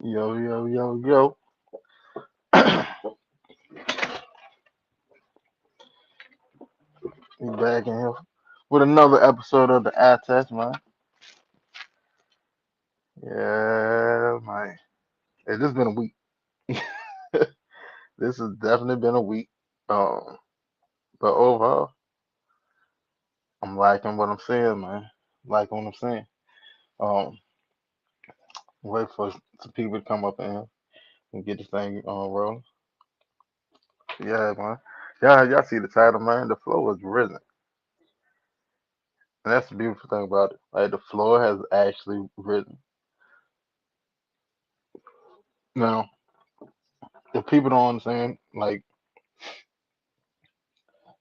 Yo, yo, yo, yo. We back in here with another episode of the Eye Test, man. Yeah, man. It's just been a week. This has definitely been a week. Um, but overall, I'm liking what I'm seeing, man. Liking what I'm seeing. Um, wait for some people to come up in here and get this thing rolling. Yeah, man. Yeah, y'all see the title, man. The floor is risen. And that's the beautiful thing about it. Like, the floor has actually risen. Now, if people don't understand, like,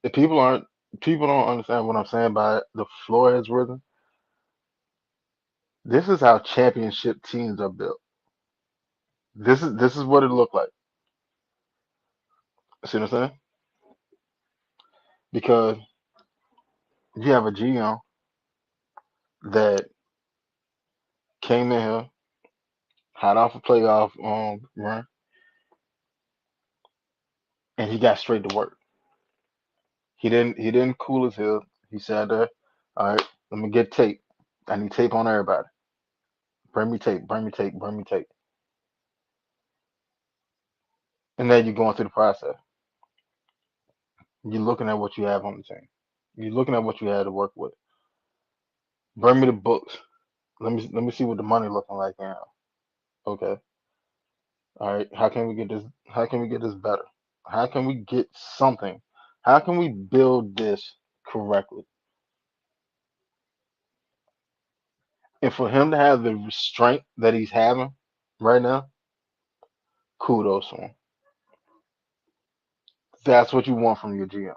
if people don't understand what I'm saying by the floor has risen, this is how championship teams are built. This is what it looked like. See what I'm saying? Because you have a GM that came in here, hot off a playoff run, and he got straight to work. He didn't cool his heels. He said, "All right, let me get tape. I need tape on everybody. Bring me tape. Bring me tape. Bring me tape." And then you're going through the process. You're looking at what you have on the team. You're looking at what you had to work with. Bring me the books. Let me see what the money looking like now. Okay. All right. How can we get this? How can we get this better? How can we get something? How can we build this correctly? And for him to have the restraint that he's having right now, kudos to him. That's what you want from your GM.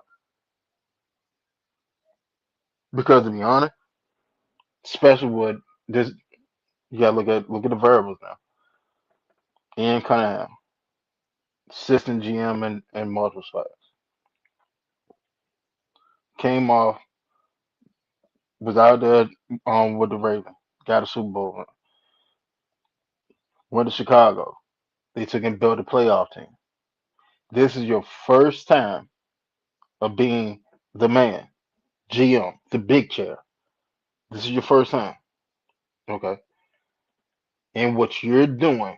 Because to be honest, especially with this, you gotta look at the variables now. Ian Cunningham, assistant GM in multiple spots, came off, was out there with the Ravens, got a Super Bowl, went to Chicago. They took and built a playoff team. This is your first time of being the man, GM, the big chair. This is your first time, okay? And what you're doing,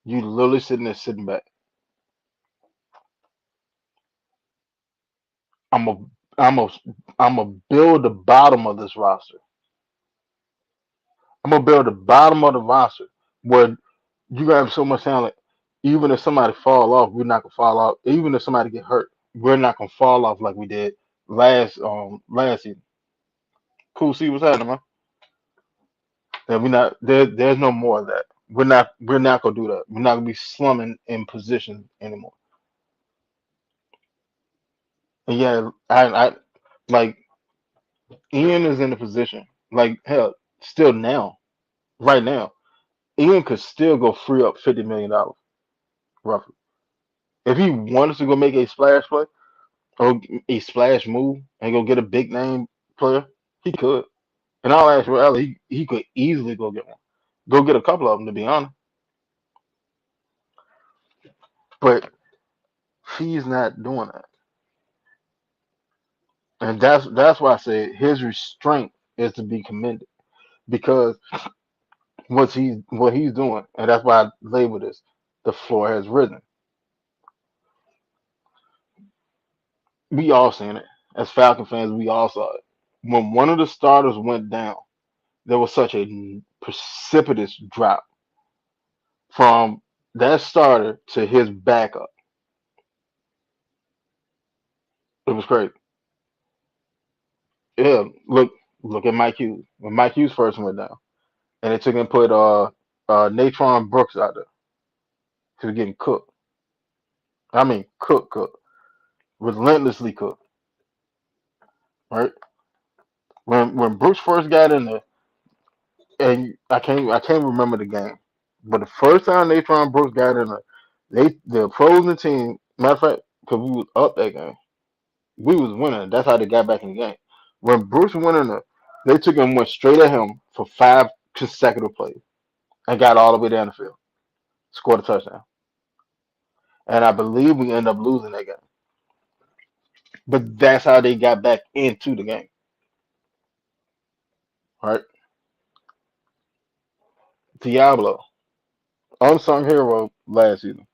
you literally sitting there, sitting back. I'm a, I'm a, I'm a build the bottom of this roster. I'm gonna build the bottom of the roster where you have so much talent. Even if somebody fall off, we're not gonna fall off. Even if somebody get hurt, we're not gonna fall off like we did last season. Cool, see what's happening, man. That we not there. There's no more of that. We're not gonna do that. We're not gonna be slumming in position anymore. And yeah, I like Ian is in the position. Like hell, still now, right now, Ian could still go free up $50 million roughly if he wanted to go make a splash play or a splash move and go get a big name player. He could. In all actuality, he could easily go get one. Go get a couple of them to be honest. But he's not doing that. And that's why I say his restraint is to be commended because what he's doing, and that's why I label this the floor has risen. We all seen it. As Falcon fans, we all saw it. When one of the starters went down, there was such a precipitous drop from that starter to his backup. It was crazy. Yeah, look at Mike Hughes. When Mike Hughes first went down, and they took and put Natron Brooks out there. He was getting cooked. I mean, cooked, relentlessly cooked. Right when Brooks first got in there, and I can't remember the game, but the first time Natron Brooks got in there, the opposing team. Matter of fact, because we was up that game, we was winning. That's how they got back in the game. When Bruce went in there, they took him went straight at him for 5 consecutive plays and got all the way down the field. scored a touchdown, and I believe we end up losing that game. But that's how they got back into the game, right? Diablo, unsung hero last season.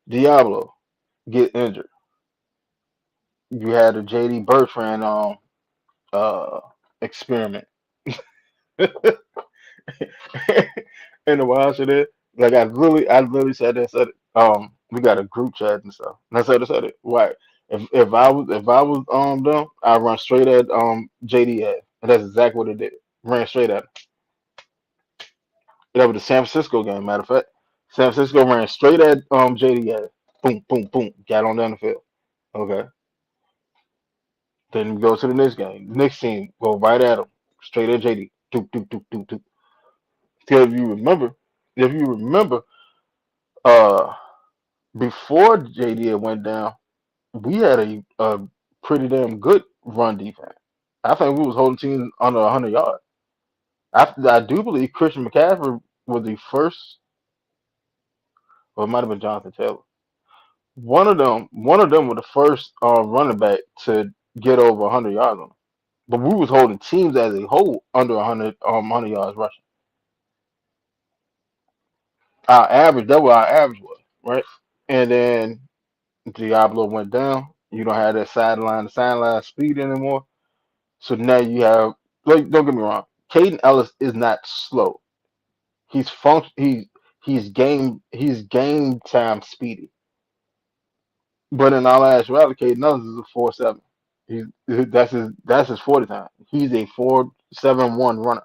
Diablo get injured. You had a JD Bertrand uh experiment. And the wild shit is, like I literally said it. We got a group chat and stuff. And I said it. Right. If I was them, I run straight at JD at, and that's exactly what it did. Ran straight at him. That was the San Francisco game. Matter of fact, San Francisco ran straight at JD at. Boom, boom, boom. Got on down the field. Okay. Then we go to the next game. Next team go right at him. Straight at JD. Doop, doop, doop, doop, doop. So if you remember, uh, before JD went down, we had a pretty damn good run defense. I think we was holding teams under 100 yards. I do believe Christian McCaffrey was the first, or it might have been Jonathan Taylor. One of them was the first running back to get over 100 yards on them. But we was holding teams as a whole under 100 yards rushing. Our average, that was our average was, right? And then Diablo went down. You don't have that sideline to sideline speed anymore. So now you have, like, don't get me wrong, Caden Ellis is not slow. He's function. He's game time speedy. But in all actuality, Caden Ellis is a 4.7. That's his 40 time. He's a 4.71 runner.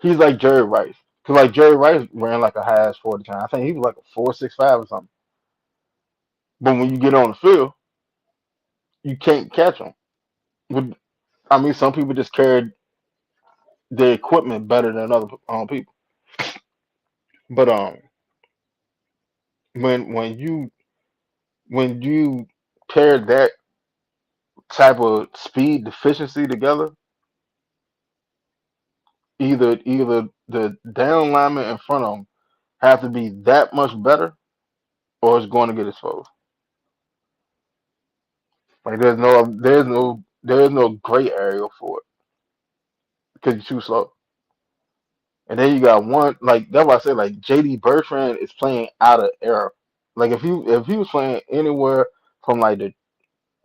He's like Jerry Rice. Cause like Jerry Rice ran like a high ass 40 time. I think he was like a 4.65 or something. But when you get on the field, you can't catch him. But I mean, some people just carry their equipment better than other people. But when you pair that type of speed deficiency together, either the down lineman in front of them have to be that much better, or it's going to get exposed. Like there's no gray area for it because you're too slow. And then you got one, like that's why I said, like JD Bertrand is playing out of era. Like if he was playing anywhere from like the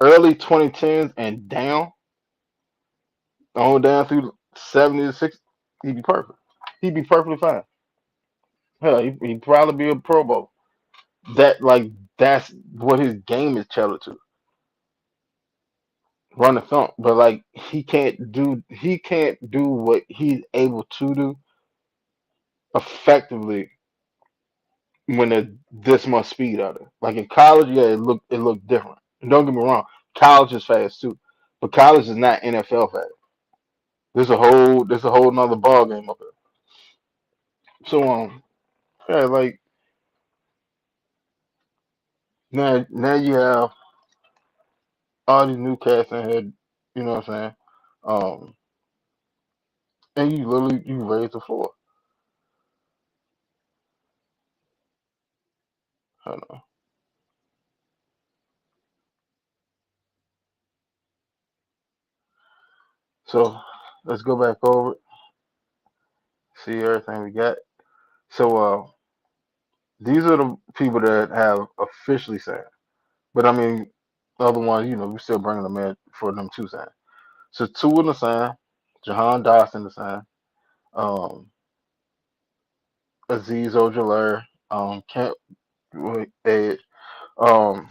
early 2010s and down, on down through 70 to 60, he'd be perfect. He'd be perfectly fine. Hell, he'd probably be a Pro Bowl. That's what his game is tailored to. Run the thump. But like he can't do what he's able to do effectively when there's this much speed out there. Like in college, yeah, it looked different. And don't get me wrong, college is fast too. But college is not NFL fast. There's a whole nother ball game up there. So yeah, like now you have all these new cats in here, you know what I'm saying? Um and you literally you raise the floor. I don't know. So let's go back over it, see everything we got. So these are the people that have officially signed. But I mean, the other ones, we're still bringing them in for them to sign. So two of them sign, Jahan Dawson to sign, um, Aziz Ojulari, Kent Edge, um,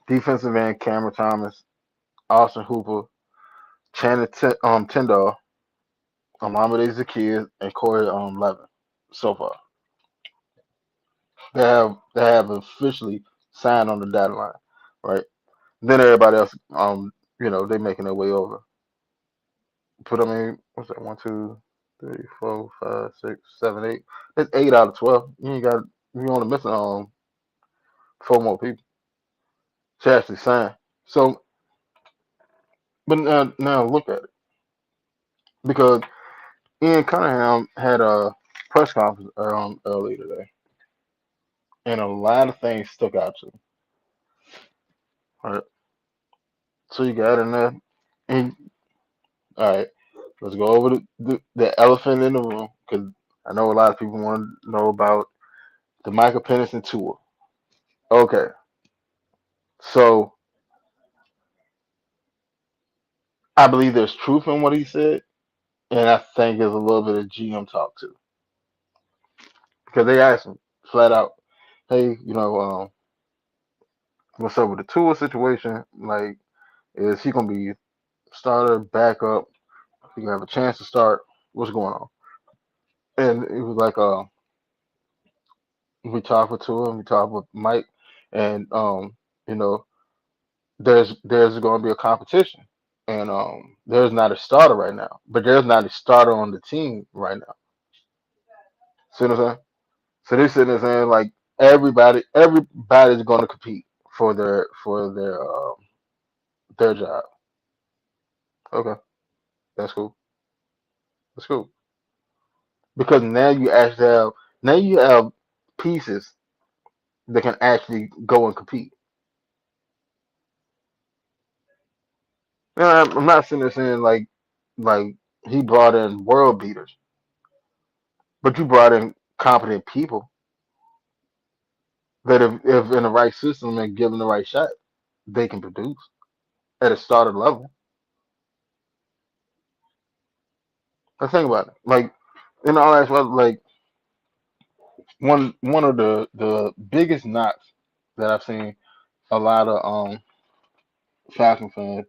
defensive end Cameron Thomas, Austin Hooper, Tyndall, Mohamed Zakir, and Corey Levin. So far, they have officially signed on the dotted line, right? Then everybody else, they making their way over. But I mean, what's that? One, two, three, four, five, six, seven, eight. That's 8 out of 12. You only missing four more people to actually sign. So, but now look at it, because Ian Cunningham had press conference earlier today, and a lot of things stuck out to me. All right, so you got in there, and all right, let's go over the elephant in the room because I know a lot of people want to know about the Michael Penix and tour. Okay, so I believe there's truth in what he said, and I think there's a little bit of GM talk too, because they asked him flat out, "Hey, what's up with the tour situation? Like, is he gonna be starter, backup? He gonna have a chance to start? What's going on?" And it was like, we talked with Tua, and we talked with Mike, and you know, there's going to be a competition, and there's not a starter right now, but there's not a starter on the team right now. See what I'm saying? So they're sitting there saying like everybody's going to compete for their job. Okay, that's cool. That's cool because now you have pieces that can actually go and compete. Now, I'm not sitting there saying like he brought in world beaters, but you brought in competent people that if in the right system and given the right shot, they can produce at a starter level. Let's think about it. Like in all that, like one of the biggest knocks that I've seen a lot of Falcon fans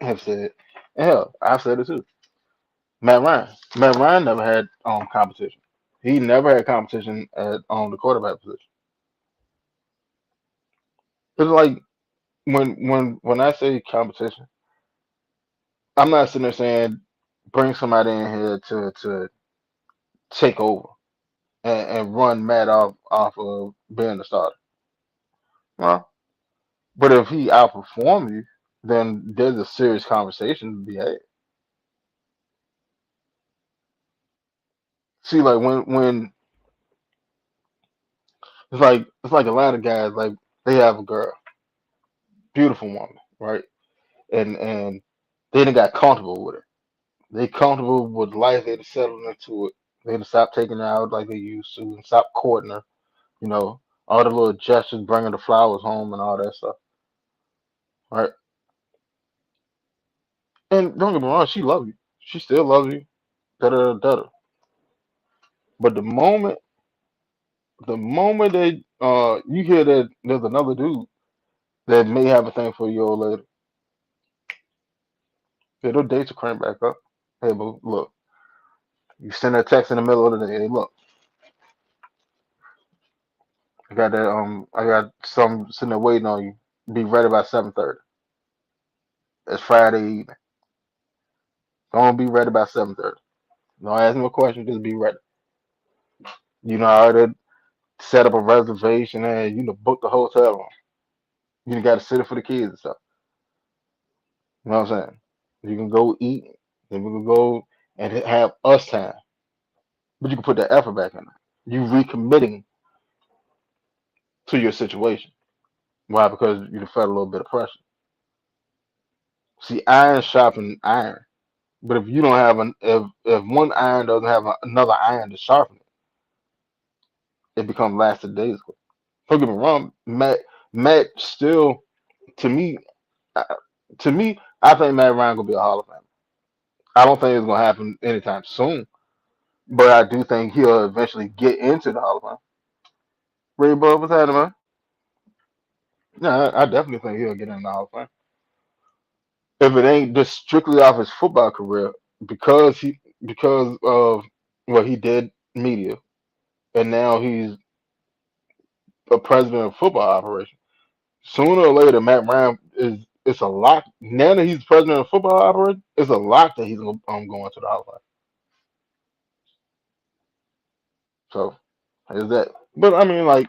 have said, and hell, I've said it too. Matt Ryan. Matt Ryan never had competition. He never had competition at the quarterback position. It's like when I say competition, I'm not sitting there saying bring somebody in here to take over and run Matt off of being the starter. Well, but if he outperforms you, then there's a serious conversation to be had. See, like when it's like a lot of guys like they have a girl, beautiful woman, right? And they done got comfortable with her. They comfortable with life. They done settled into it. They done stopped taking her out like they used to and stop courting her. You know, all the little gestures, bringing the flowers home and all that stuff, right? And don't get me wrong, she loves you. She still loves you. Da da da da. But the moment that you hear that there's another dude that may have a thing for you old lady, yeah, those dates will crank back up. Hey, boo, look, you send a text in the middle of the day. Hey, look, I got some sitting there waiting on you. Be ready by 7:30. It's Friday evening. Don't be ready by 7:30. Don't ask me a question. Just be ready. You know how to set up a reservation and book the hotel room. You got to sit it for the kids and stuff. You know what I'm saying? You can go eat, then we can go and have us time. But you can put that effort back in it. You recommitting to your situation. Why? Because you felt a little bit of pressure. See, iron sharpen iron. But if you don't have if one iron doesn't have another iron to sharpen it, it becomes lasted days. Don't get me wrong, Matt still to me uh, I think Matt Ryan gonna be a Hall of Famer. I don't think it's gonna happen anytime soon, but I do think he'll eventually get into the Hall of Fame. Ray Bud, what's happening, man? Yeah, I definitely think he'll get in the Hall of Fame. If it ain't just strictly off his football career, because of what he did media, and now he's a president of football operation. Sooner or later, Matt Ryan is it's a lock. Now that he's president of football operation, it's a lock that he's going to the Hall of Fame. So is that? But I mean, like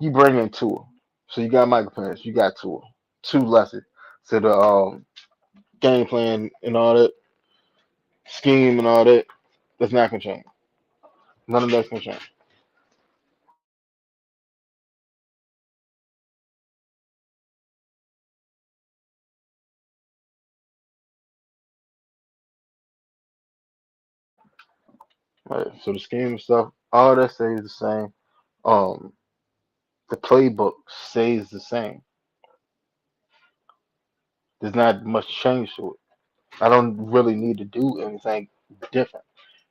you bring in Tua, so you got Michael Penix, you got Tua, two lessons. So the game plan and all that scheme and all that. That's not gonna change. None of that's gonna change. Right. So the scheme and stuff, all that stays the same. Um, the playbook stays the same. There's not much change to it. I don't really need to do anything different.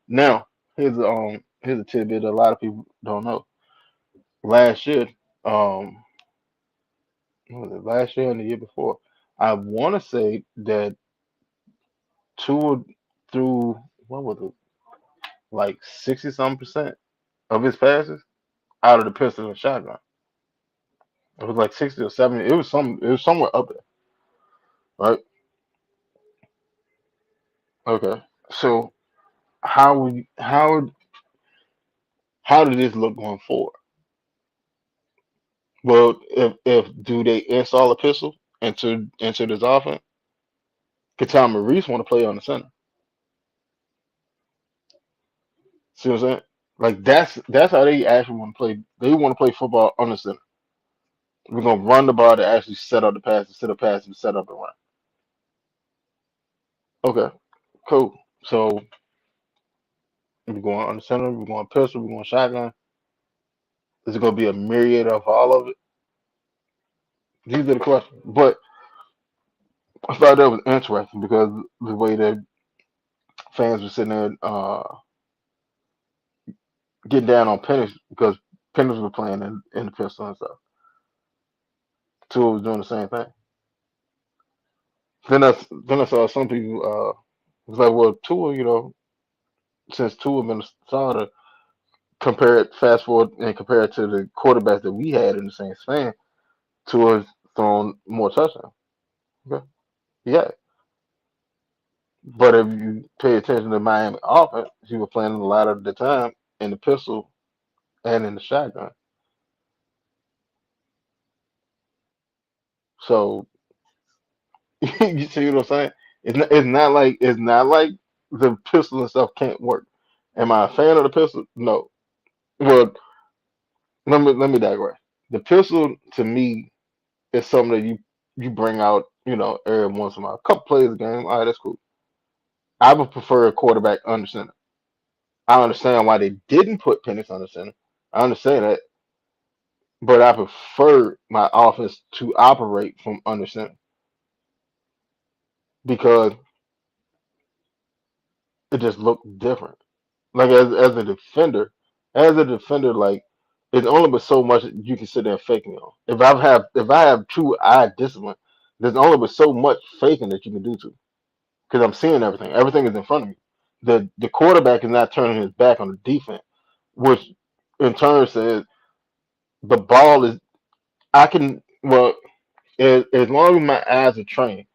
Now, here's a tidbit that a lot of people don't know. Last year, um, what was it last year and the year before? I want to say that two through what was it, like 60 some percent of his passes out of the pistol and shotgun. It was like 60 or 70. It was somewhere up there, right? Okay. So how would how did this look going forward? Well, if do they install a pistol into this offense? Katama Reese want to play on the center. See what I'm saying? Like that's how they actually want to play. They want to play football on the center. We're gonna run the ball to actually set up the pass instead of passing to set up the run. Okay, cool. So we're going on the center. We're going pistol. We're going shotgun. Is it gonna be a myriad of all of it? These are the questions. But I thought that was interesting because the way that fans were sitting there getting down on Penix because Penix was playing in the pistol and stuff. Tua was doing the same thing. Then I saw some people was like, well, Tua, since Tua been a starter, compare it fast forward and compare it to the quarterbacks that we had in the same span, Tua's thrown more touchdowns. Okay. Yeah. But if you pay attention to Miami offense, he was playing a lot of the time in the pistol and in the shotgun. So you see what I'm saying? It's not like the pistol and stuff can't work. Am I a fan of the pistol? No. Well, let me digress. The pistol to me is something that you bring out, every once in a while. A couple plays a game. All right, that's cool. I would prefer a quarterback under center. I understand why they didn't put Penix under center. I understand that, but I prefer my offense to operate from under center because it just looked different. Like as a defender, like it's only but so much you can sit there and fake me on. If I have true eye discipline, there's only but so much faking that you can do to because I'm seeing everything. Everything is in front of me. The quarterback is not turning his back on the defense, which in turn says the ball is. I can well as long as my eyes are trained,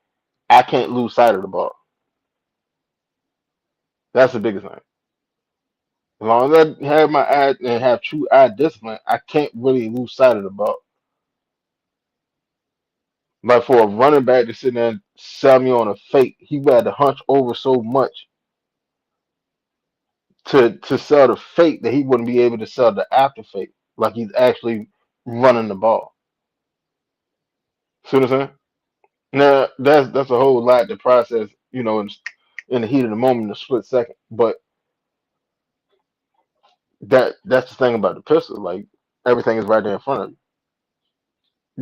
I can't lose sight of the ball. That's the biggest thing. As long as I have my eye and have true eye discipline, I can't really lose sight of the ball. But for a running back to sit there and sell me on a fake, he would have to hunch over so much to sell the fake that he wouldn't be able to sell the after fake, like he's actually running the ball. See what I'm saying? Now that's a whole lot to process, in the heat of the moment, in a split second. But that's the thing about the pistol. Like everything is right there in front of you.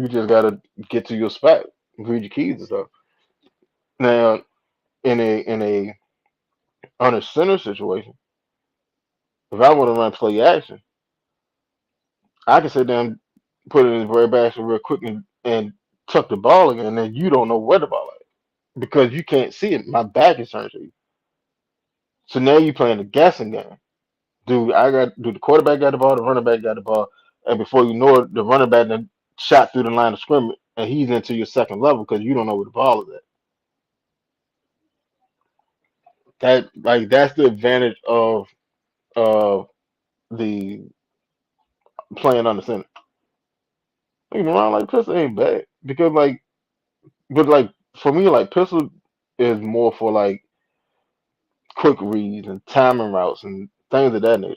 You just gotta get to your spot, read your keys and stuff. Now in a on a center situation, if I want to run play action, I can sit down, put it in the very basket real quick and tuck the ball in, and then you don't know where the ball is because you can't see it. My back is turned to you. So now you're playing a guessing game. Do the quarterback got the ball, the running back got the ball, and before you know it, the running back then shot through the line of scrimmage and he's into your second level because you don't know where the ball is at. That's the advantage of the playing on the center. Even around like pistol ain't bad because but like for me like pistol is more for like quick reads and timing routes and things of that nature.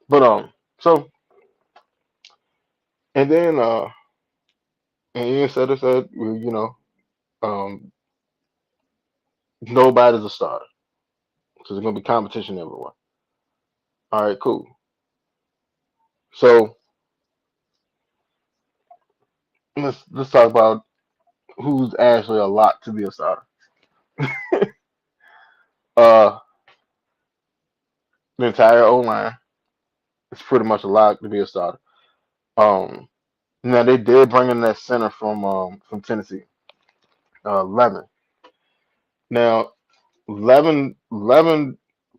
But so and then and Ian said, well, um, nobody's a starter, so there's gonna be competition everywhere. All right, cool. So let's talk about who's actually a lot to be a starter. Uh, the entire O line is pretty much a lot to be a starter. Um, Now they did bring in that center from Tennessee, Levin. Now Levin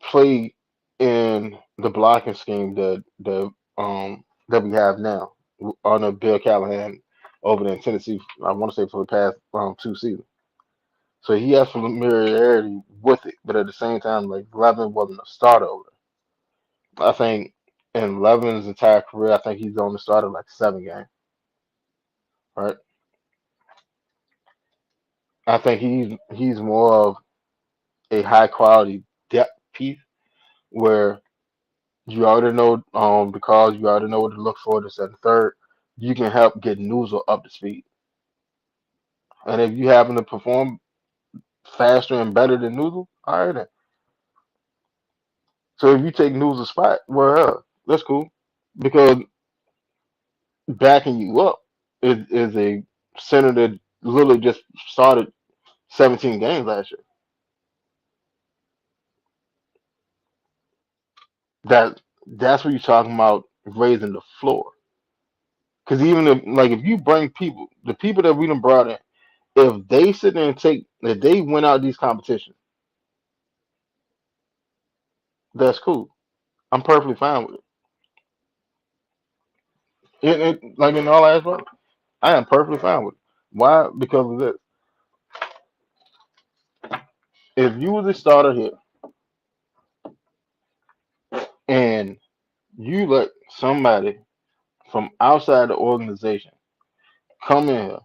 played in the blocking scheme that we have now under Bill Callahan over there in Tennessee. I want to say for the past 2 seasons. So he has familiarity with it, but at the same time, like Levin wasn't a starter over there. I think in Levin's entire career, I think he's only started like 7 games. Right? I think he's more of a high quality depth piece where you already know because you already know what to look for this and third, you can help get Newsel up to speed. And if you happen to perform faster and better than Newsel, all right then. So if you take Newsel's spot, well, that's cool because backing you up is a center that literally just started 17 games last year. That's what you're talking about raising the floor. Because even if you bring people, the people that we done brought in, if they sit there and if they win out these competitions, that's cool. I'm perfectly fine with it. Like in all aspects, I am perfectly fine with it. Why? Because of this. If you was a starter here and you let somebody from outside the organization come in here,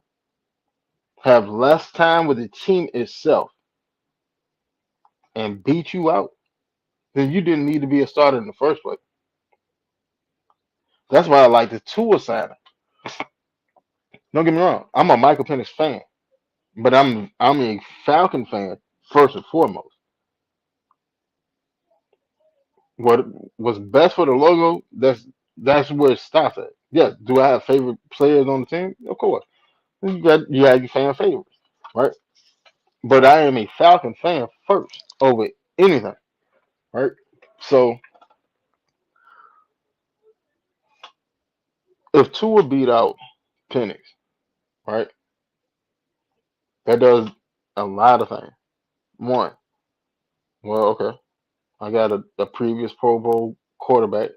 have less time with the team itself, and beat you out, then you didn't need to be a starter in the first place. That's why I like the two signing. Don't get me wrong. I'm a Michael Penix fan, but I'm a Falcon fan first and foremost. What was best for the logo? That's where it stops at. Yes. Do I have favorite players on the team? Of course. You have your fan favorites, right? But I am a Falcon fan first over anything, right? So if Tua beat out Penix, right, that does a lot of things. One, well, okay, I got a previous Pro Bowl quarterback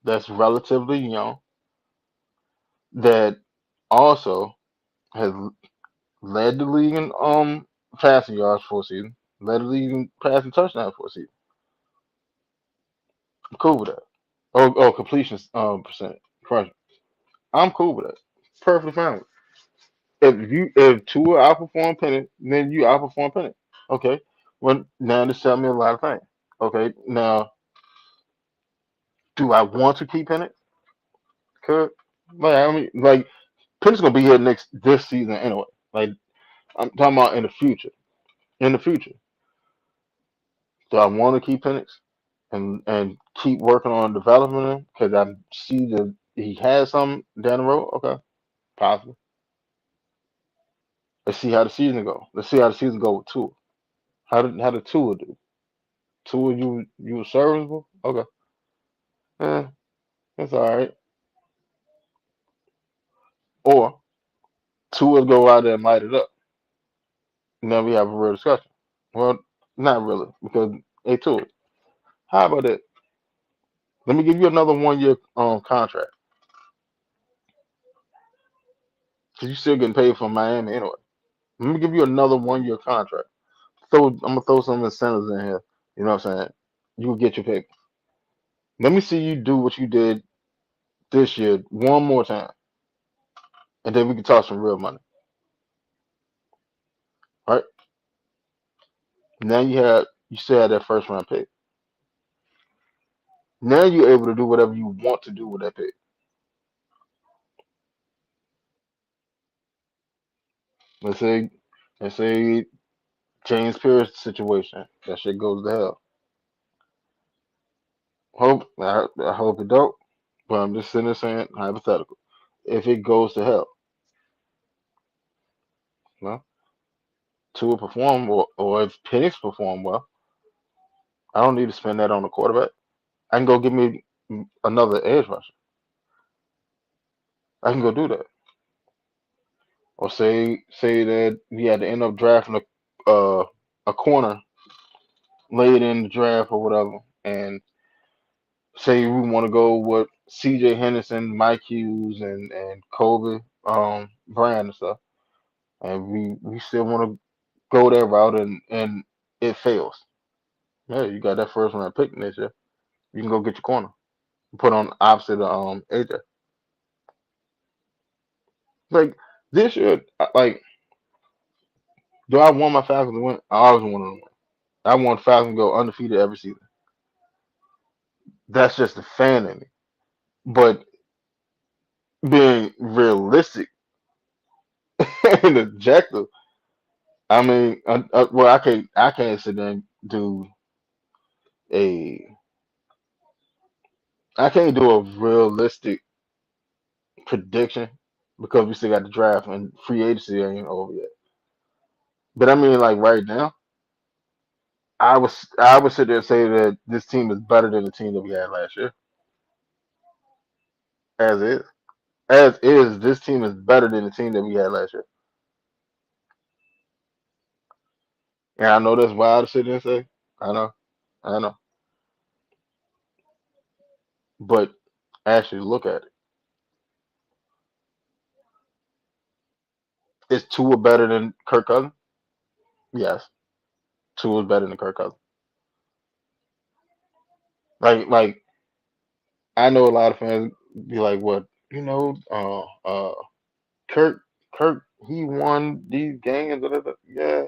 that's relatively young that also has led the league in passing yards for a season, led the league in passing touchdowns for a season. I'm cool with that. Oh, completion percent. Correct. I'm cool with that. Perfectly fine with it. If Tua outperform Penny, then you outperform Penny. Okay. Well, now this tell me a lot of things. Okay. Now, do I want to keep Penny? Could like I mean like Penny's gonna be here this season anyway. Like I'm talking about in the future. In the future. Do I want to keep Penix and keep working on developing him because I see that he has some down the road? Okay, possibly. Let's see how the season go. Let's see how the season go with Tua. How did Tua do? Tua, you were serviceable. Okay, that's all right. Or Tua go out there and light it up. And then we have a real discussion. Well, not really because hey Tua, how about that? Let me give you another 1 year contract because you're still getting paid from Miami anyway. Let me give you another 1 year contract. I'm gonna throw some incentives in here. You know what I'm saying? You will get your pick. Let me see you do what you did this year one more time, and then we can talk some real money. All right? Now you still had that first round pick. Now you're able to do whatever you want to do with that pick. Let's say let's say James Pierce situation. That shit goes to hell. I hope it don't. But I'm just sitting there saying hypothetical. If it goes to hell, well, Tua perform or if Penix perform well, I don't need to spend that on a quarterback. I can go get me another edge rusher. I can go do that. Or say that we had to end up drafting a corner late in the draft or whatever, and say we want to go with C.J. Henderson, Mike Hughes, and Kobe Bryant and stuff, and we still want to go that route, and it fails. Yeah, you got that first round pick next year. You can go get your corner, put on opposite of AJ. Like this year, like do I want my Falcons to win? I always want them to win. I want Falcons to go undefeated every season. That's just a fan in me. But being realistic and objective, I mean, well, I can't sit there and do a I can't do a realistic prediction because we still got the draft and free agency ain't over yet. But I mean, like right now, I would sit there and say that this team is better than the team that we had last year, as is. As is, this team is better than the team that we had last year. And I know that's wild to sit there and say. I know, I know. But actually, look at it. Is Tua better than Kirk Cousins? Yes, Tua is better than Kirk Cousins. Like I know a lot of fans be like, "What Kirk Kirk he won these games." Da, da, da. Yeah,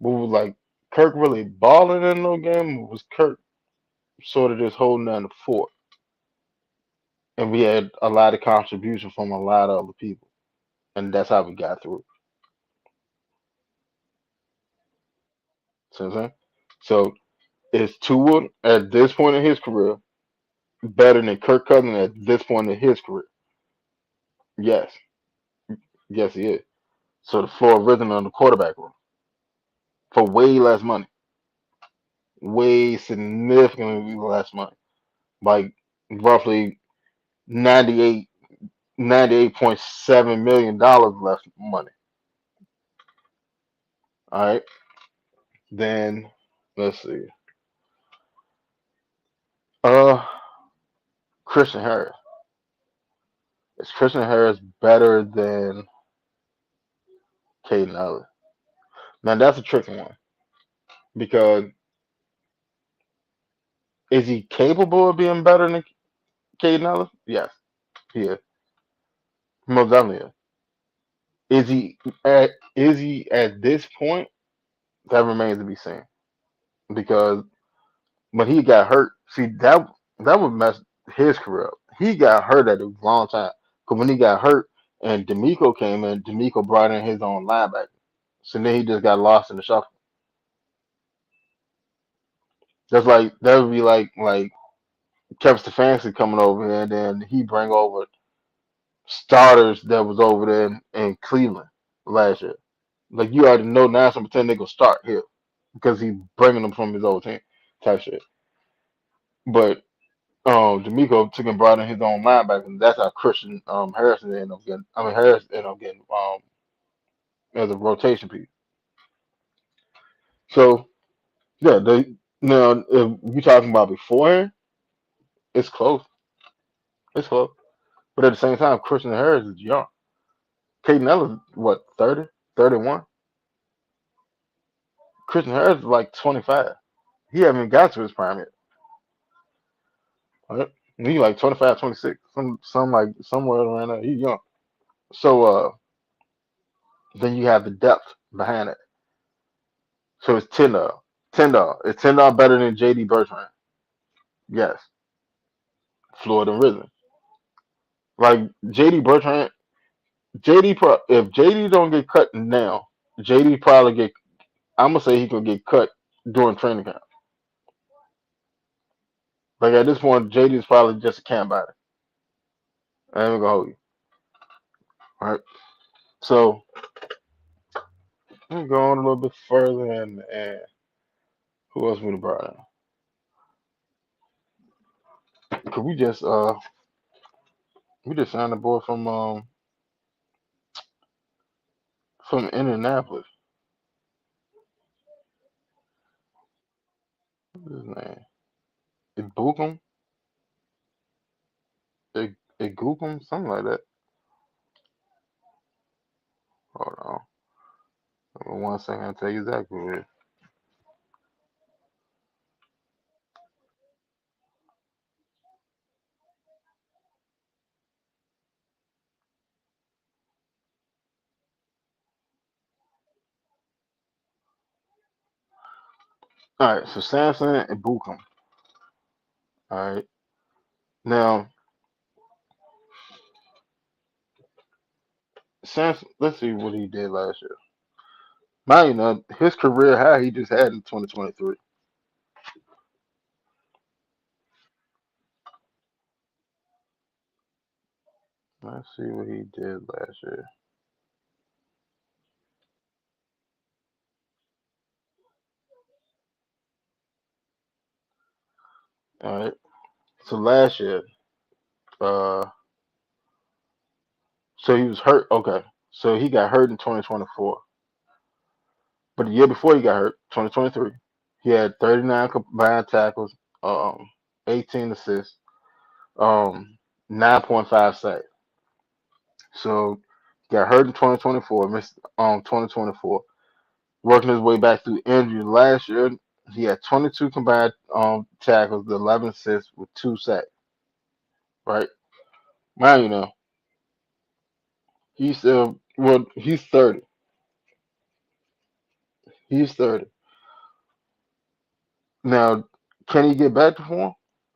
but was like Kirk really balling in no game? Or was Kirk sort of just holding down the fort? And we had a lot of contribution from a lot of other people, and that's how we got through. See what I'm saying? So is Tua at this point in his career better than Kirk Cousins at this point in his career? Yes, yes, he is. So the floor risen on the quarterback room for way less money, way significantly less money, like roughly 98, $98.7 million less money. All right, then let's see. Uh, Christian Harris. Is Christian Harris better than Caden Ellis? Now that's a tricky one because is he capable of being better than Caden Ellis? Yes, he is. Most definitely is. Is he at this point? That remains to be seen. Because when he got hurt, see that would mess his career up. He got hurt at the wrong time. Because when he got hurt and D'Amico came in, D'Amico brought in his own linebacker. So then he just got lost in the shuffle. That's like that would be like Kevin Stefanski coming over here and then he bring over starters that was over there in Cleveland last year. Like you already know now, some pretend they gonna start here because he's bringing them from his old team type shit. But D'Amico took and brought in his own linebacker, and that's how Christian Harrison ended up getting. I mean, Harris ended up getting as a rotation piece. So yeah, now if you talking about beforehand, it's close. It's close. But at the same time, Christian Harris is young. Caden Ellis, what, 30, 31? Christian Harris is like 25. He haven't even got to his prime yet. Right? He like 25, 26, some like somewhere around there. He's young. So then you have the depth behind it. So it's $10. $10. It's $10 better than JD Bertrand. Yes, Floyd and Risen. Like JD Bertrand, if JD don't get cut now, JD probably get. I'm gonna say he could get cut during training camp. Like at this point, JD is probably just a camp body. I ain't gonna hold you. All right. So let me go on a little bit further and who else would have brought in? Cause we just signed a boy from Indianapolis. What's his name? Ibukum? Igukum? Something like that. Hold on. Give me 1 second, I'll tell you exactly what it is. Alright, so Samson Ibukum. Alright. Now Samson, let's see what he did last year. Mind you, know, his career high he just had in 2023. Let's see what he did last year. Alright. So last year, uh so he was hurt. Okay. So he got hurt in 2024. But the year before he got hurt, 2023, he had 39 combined tackles, um, 18 assists, 9.5 sacks. So got hurt in 2024, missed 2024, working his way back through injury. Last year, he had 22 combined tackles, 11 assists with 2 sacks. Right, mind you, know he's still well, he's 30. He's 30 now. Can he get back to form?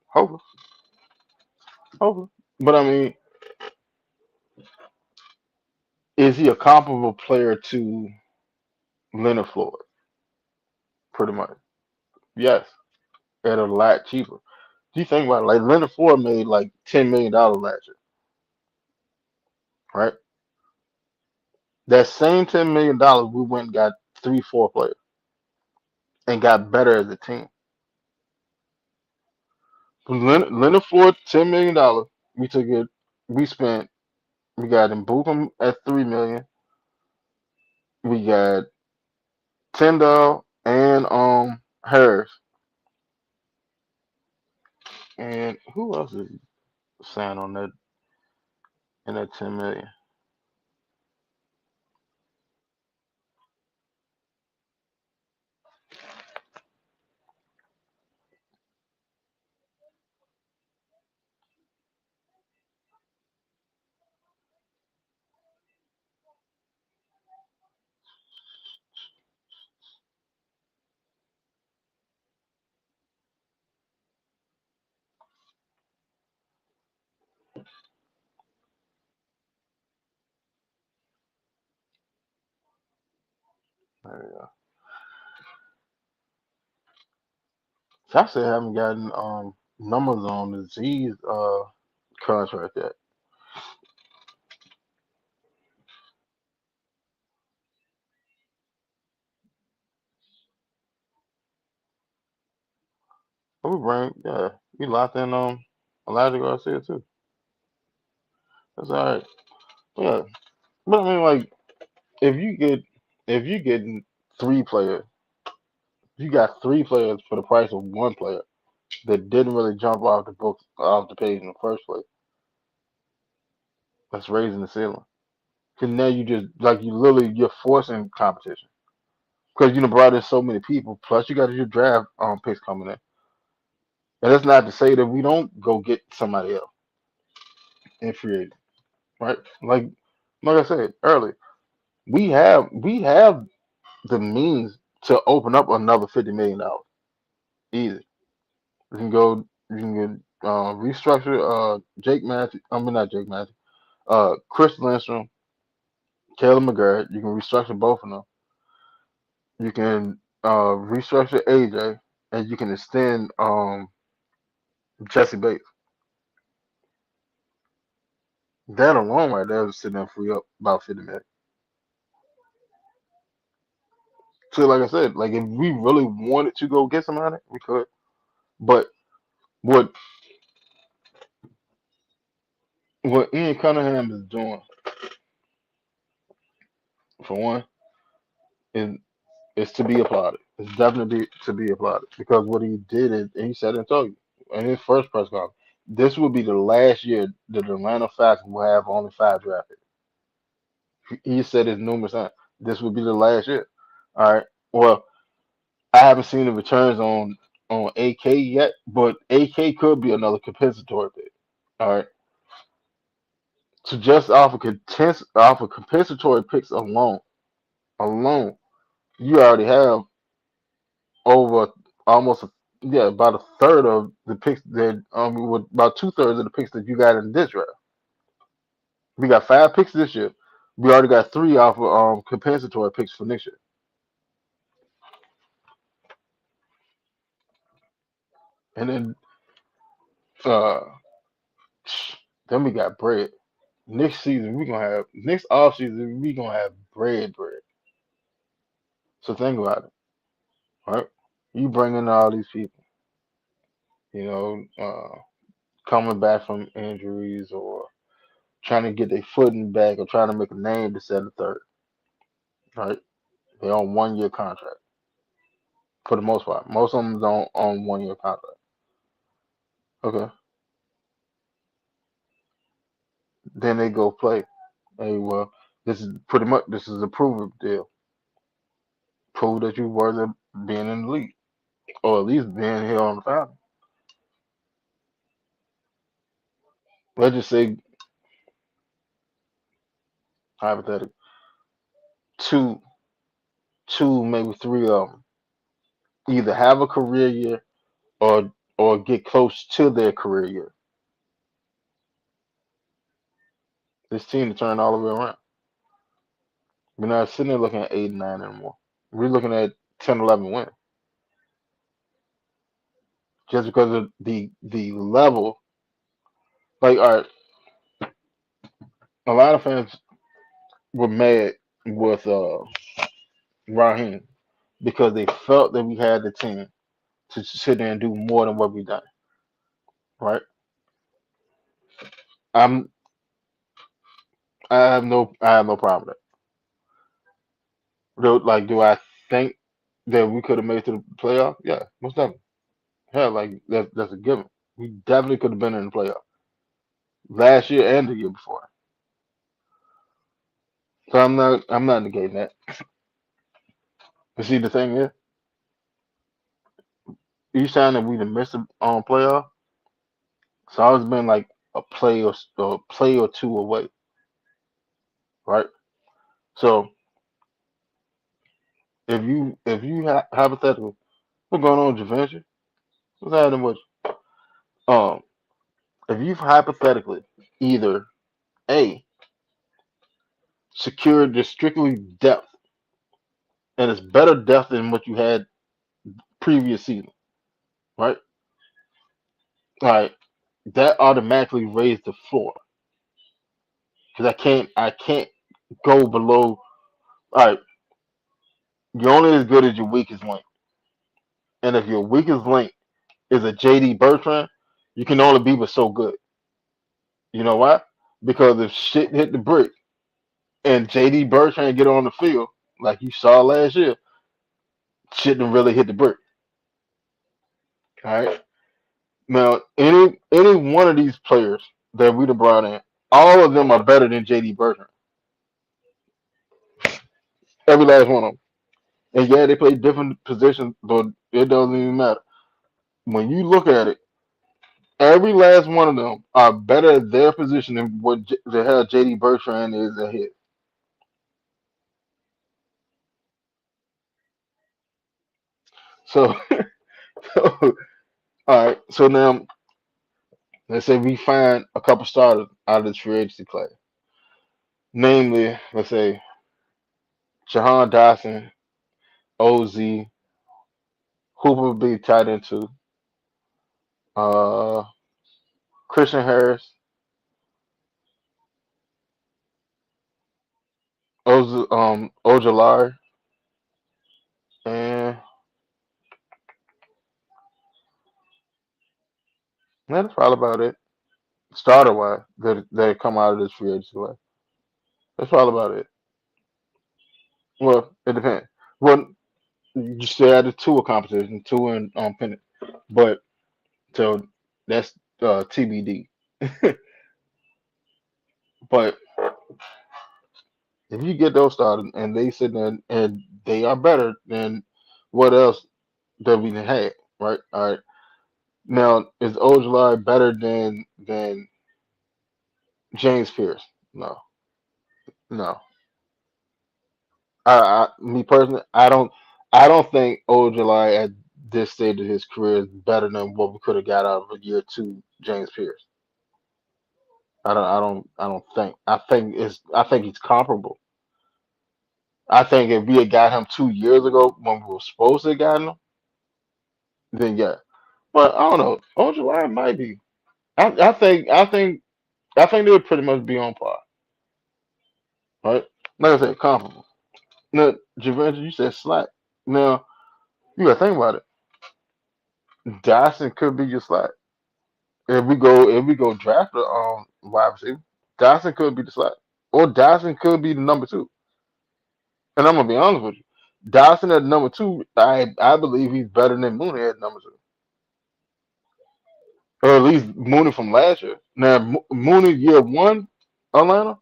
Hopefully, hopefully. But I mean, is he a comparable player to Leonard Floyd? Pretty much. Yes, at a lot cheaper. You think about it, like Leonard Floyd made like $10 million last year, right? That same $10 million, we went and got 3, 4 players and got better as a team. Leonard Floyd, $10 million. We took it. We spent. We got him Bukum at 3 million. We got Tyndall and Harris, and who else is signed on that in that 10 million? There you go. So I still haven't gotten numbers on the Z's contract yet. We bring yeah, we locked in Elijah Garcia too. That's all right. Yeah, but I mean like if you get if you get 3 players, you got 3 players for the price of 1 player that didn't really jump off the book off the page in the first place. That's raising the ceiling. Cause now you just like you literally you're forcing competition. Because you know brought in so many people. Plus you got your draft picks coming in. And that's not to say that we don't go get somebody else in free agent, right? Like I said earlier, we have the means. to open up another $50 million. Easy. You can go. You can get restructure. Jake Matthews. I mean not Jake Matthews. Chris Lindstrom, Caleb McGurk. You can restructure both of them. You can restructure AJ, and you can extend Jesse Bates. That alone right there is sitting there free up about 50 million. So like I said, like if we really wanted to go get somebody, we could. But what what Ian Cunningham is doing, for one, is to be applauded. It's definitely to be applauded because what he did is, and he said it and told you in his first press conference, this will be the last year that the Atlanta Falcons will have only 5 draft picks. He said it numerous times. This will be the last year. All right. Well, I haven't seen the returns on AK yet, but AK could be another compensatory pick. All right. So just off of compensatory picks alone, you already have over almost yeah about a third of the picks that with about 2/3 of the picks that you got in this draft. We got 5 picks this year. We already got 3 off of compensatory picks for next year, and uh then we got bread. Next off season we gonna have bread. So think about it, right? You bring in all these people, you know, coming back from injuries or trying to get their footing back or trying to make a name to set a third, right? They're on 1 year contract for the most part. Most of them don't on 1 year contract. Okay, then they go play. Hey, well, this is a prove deal. Prove that you're worthy of being in the league or at least being here on the Falcons. Let's just say hypothetically, two, maybe 3 of them either have a career year or get close to their career year. This team to turn all the way around. We're not sitting there looking at 8 and 9 anymore. We're looking at 10, 11 wins just because of the level. Like, all right, a lot of fans were mad with Raheem because they felt that we had the team to sit there and do more than what we done. Right? I'm I have no problem with it. Like, do I think that we could have made it to the playoff? Yeah, most definitely. Hell, like that's a given. We definitely could have been in the playoff last year and the year before. So I'm not negating that. But see, the thing is, each time that we done missed on playoff, it's always been like a play or two away, right? So if you hypothetically, what's going on, Javinci? What's happening with you? If you've hypothetically either a secured just strictly depth, and it's better depth than what you had previous season, right? All right, that automatically raised the floor because I can't go below. All right, you're only as good as your weakest link, and if your weakest link is a JD Bertrand, you can only be but so good. You know why? Because if shit hit the brick and JD Bertrand get on the field like you saw last year, shit didn't really hit the brick. All right. Now, any one of these players that we'd have brought in, all of them are better than JD Bertrand. Every last one of them. And yeah, they play different positions, but it doesn't even matter. When you look at it, every last one of them are better at their position than what the hell JD Bertrand is at his. So, so all right. So now let's say we find a couple starters out of this free agency class. Namely, let's say Jahan Dotson, OZ, Hooper would be tied into uh Christian Harris, Ojolari, and that's probably about it. Starter wise, that come out of this free agency class. That's probably about it. Well, it depends. Well, you still added two a competition, two in pennant, but so that's TBD. But if you get those started and they sit there and they are better than what else that we had, right? All right. Now is Ojolari better than James Pierce? No, no. Me personally, I don't think Ojolari at this stage of his career is better than what we could have got out of a year two James Pierce. I don't think. I think he's comparable. I think if we had got him 2 years ago when we were supposed to have gotten him, then yeah. But I don't know. Ojolari might be. I think they would pretty much be on par, right? Like I said, comparable. Now, Juventus, you said slack. Now you gotta think about it. Dyson could be your slack. If we go draft a wide receiver, Dyson could be the slack, or Dyson could be the number two. And I'm gonna be honest with you, Dyson at number two, I believe he's better than Mooney at number two, or at least Mooney from last year. Now Mooney year one, Atlanta,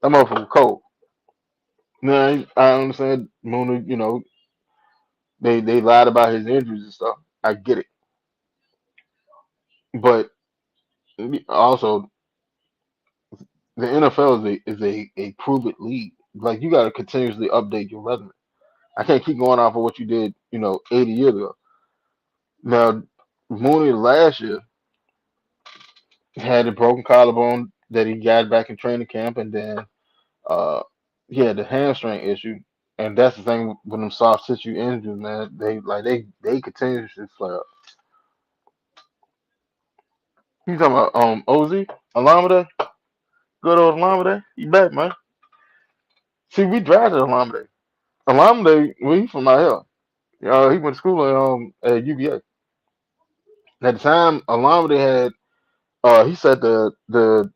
that motherfucker cold. Now I understand Mooney, they lied about his injuries and stuff. I get it, but also the NFL is a prove it league. Like you got to continuously update your resume. I can't keep going off of what you did, 80 years ago. Now, Mooney last year had a broken collarbone that he got back in training camp, and then uh, he had the hamstring issue. And that's the thing with them soft tissue injuries, man. They continuously flare up. You talking about Oz Alameda? Good old Alameda, he back, man. See, we drafted Alameda. Alameda, well, he from out here. He went to school at UVA. At the time, Alameda had he set the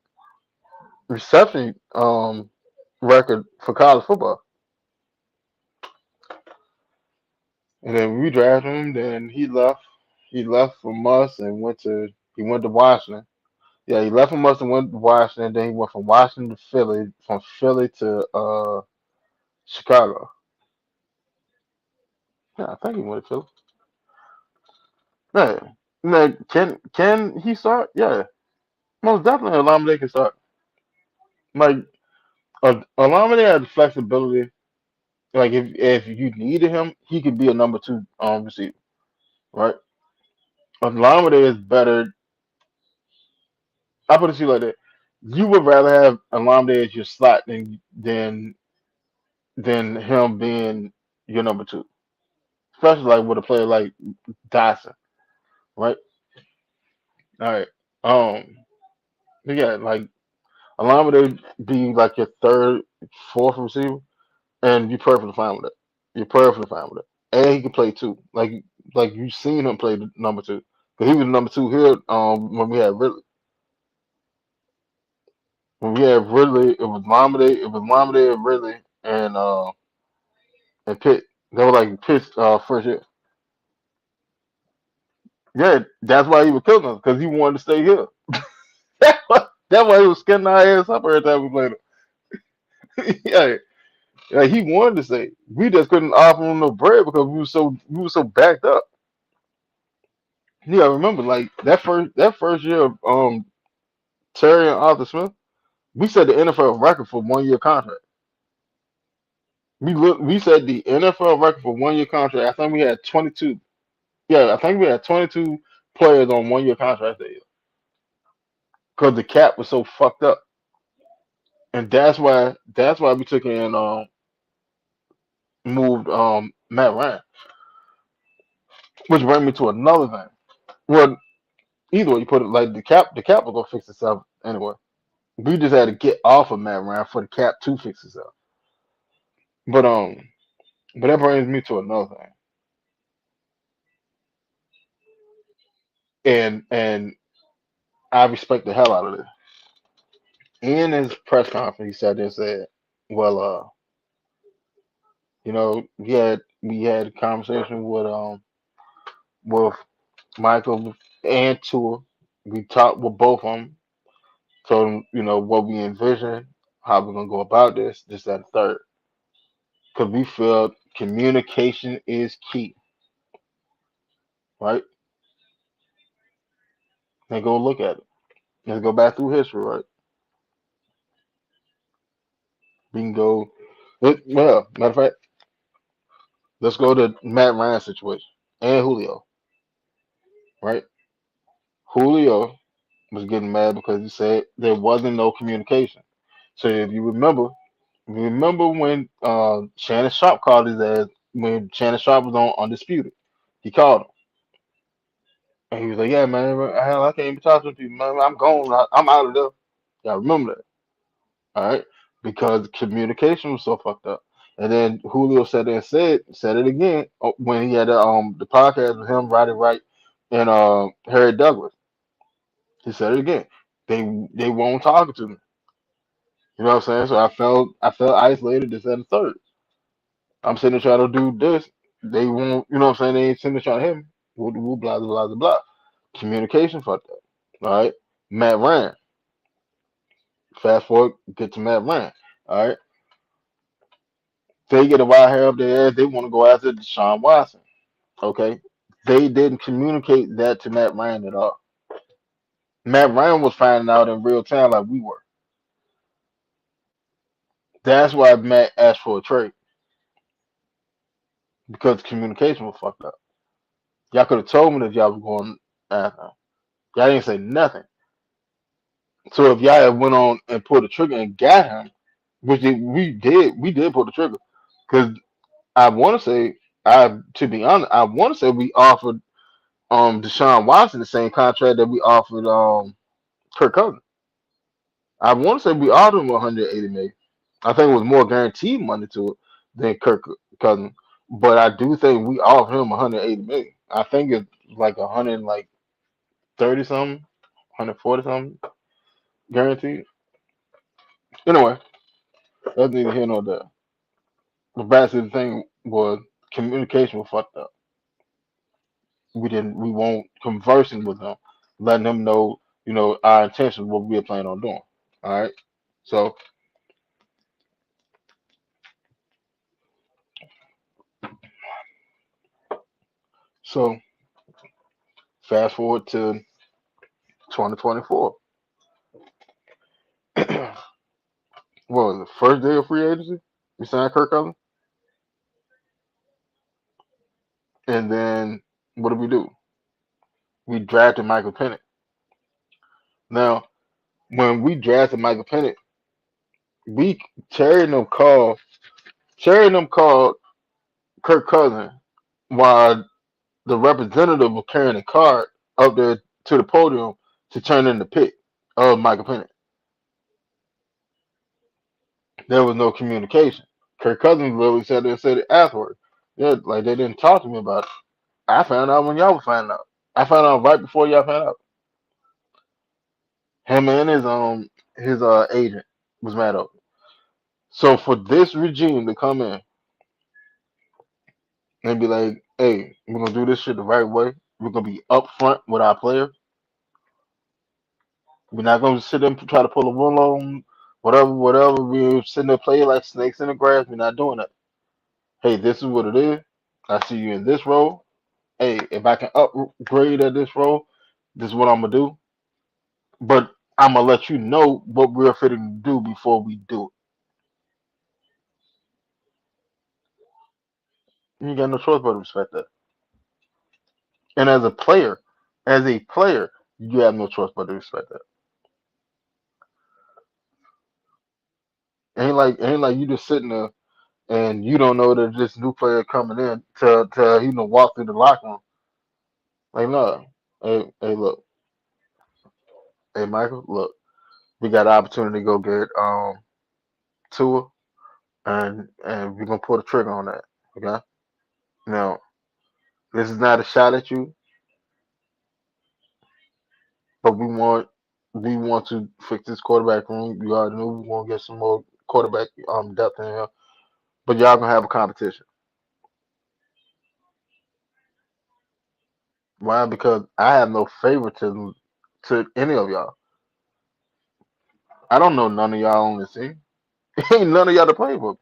reception record for college football. And then we drafted him. Then he left. He left from us and he went to Washington. Yeah, he left from us and went to Washington. Then he went from Washington to Philly, from Philly to Chicago. Yeah, I think he went to Philly. Yeah. Now, can he start? Yeah, most definitely. Alameda can start. Like Alameda had the flexibility. Like if you needed him, he could be a number two receiver, right? Alameda is better. I put it to you like that. You would rather have Alameda as your slot than him being your number two, especially like with a player like Dyson, right? All right. Yeah, like Alameda be like your third, fourth receiver, and you're perfectly fine with it. You're perfectly fine with it. And he can play two, like you seen him play the number two, because he was number two here. When we had Ridley, it was Lamade and Ridley and Pitt. They were like Pitt's first year. Yeah, that's why he was killing us because he wanted to stay here. That's why he was skinning our ass up every time we played him. Yeah, like he wanted to stay. We just couldn't offer him no bread because we were so backed up. Yeah, I remember like that first year of Terry and Arthur Smith, we set the NFL record for 1 year contract. We said the NFL record for 1 year contract. I think we had 22. Yeah, I think we had 22 players on 1 year contract that year because the cap was so fucked up, and that's why we took in moved Matt Ryan, which brings me to another thing. Well, either way you put it, like the cap was gonna fix itself anyway. We just had to get off of Matt Ryan for the cap to fix itself. But but that brings me to another thing, and I respect the hell out of this. In his press conference, he sat there and said, "Well, we had a conversation with Michael and Tua. We talked with both of them, told them what we envision, how we're gonna go about this, that, and third, because we feel communication is key, right? And go look at it. Let's go back through history, right? We can go. Well, matter of fact, let's go to Matt Ryan situation and Julio, right? Julio was getting mad because he said there wasn't no communication. So if you remember when Shannon Sharp called his ass when Shannon Sharp was on Undisputed. He called him and he was like, "Yeah, man, hell, I can't even talk to people, man. I'm gone. I'm out of there." Y'all remember that, all right? Because communication was so fucked up. And then Julio said there and said it again when he had the podcast with him, Roddy Wright, and Harry Douglas. He said it again. They won't talk to me. You know what I'm saying? So I felt isolated. This and the third. I'm sitting there trying to do this. They won't. You know what I'm saying? They ain't sitting there trying to hit me. Woo, woo, blah blah blah blah. Communication fucked up. All right. Matt Ryan. Fast forward. Get to Matt Ryan. All right. They get a wild hair up their ass. They want to go after Deshaun Watson. Okay. They didn't communicate that to Matt Ryan at all. Matt Ryan was finding out in real time like we were. That's why Matt asked for a trade because communication was fucked up. Y'all could have told me that y'all was going after him. Y'all didn't say nothing. So if y'all had went on and pulled the trigger and got him, we did pull the trigger because I want to say, to be honest, I want to say we offered Deshaun Watson the same contract that we offered Kirk Cousins. I want to say we offered him 180 million. I think it was more guaranteed money to it than Kirk Cousins, but I do think we offered him 180 million. I think it's like 100 like 30 something, 140 something guaranteed. Anyway, that's neither here nor there. The bad thing was communication was fucked up. We won't conversing with them, letting them know, our intentions, what we are planning on doing. All right. So so fast forward to 2024. What was the first day of free agency? We signed Kirk Cousins, and then what did we do? We drafted Michael Penix. Now, when we drafted Michael Penix, we Terry and them called Terry and them called Kirk Cousins while the representative was carrying a card up there to the podium to turn in the pick of Michael Penix. There was no communication. Kirk Cousins literally said it afterwards. Yeah, like they didn't talk to me about it. I found out when y'all were finding out. I found out right before y'all found out. Him and his agent was mad over. So for this regime to come in and be like, "Hey, we're gonna do this shit the right way. We're gonna be upfront with our players. We're not gonna sit there and try to pull a wool on whatever, whatever. We're sitting there playing like snakes in the grass. We're not doing that. Hey, this is what it is. I see you in this role. Hey, if I can upgrade at this role, this is what I'm gonna do. But I'm gonna let you know what we're fitting to do before we do it." You got no choice but to respect that. And as a player, you have no choice but to respect that. Ain't like you just sitting there and you don't know that this new player coming in to walk through the locker room. Like no, hey look, hey Michael, look, we got an opportunity to go get Tua, and we're gonna pull the trigger on that. Okay, now this is not a shot at you, but we want to fix this quarterback room. You already know we want to get some more quarterback depth in here, but y'all gonna have a competition. Why? Because I have no favoritism to any of y'all. I don't know none of y'all on the team. Ain't none of y'all to play with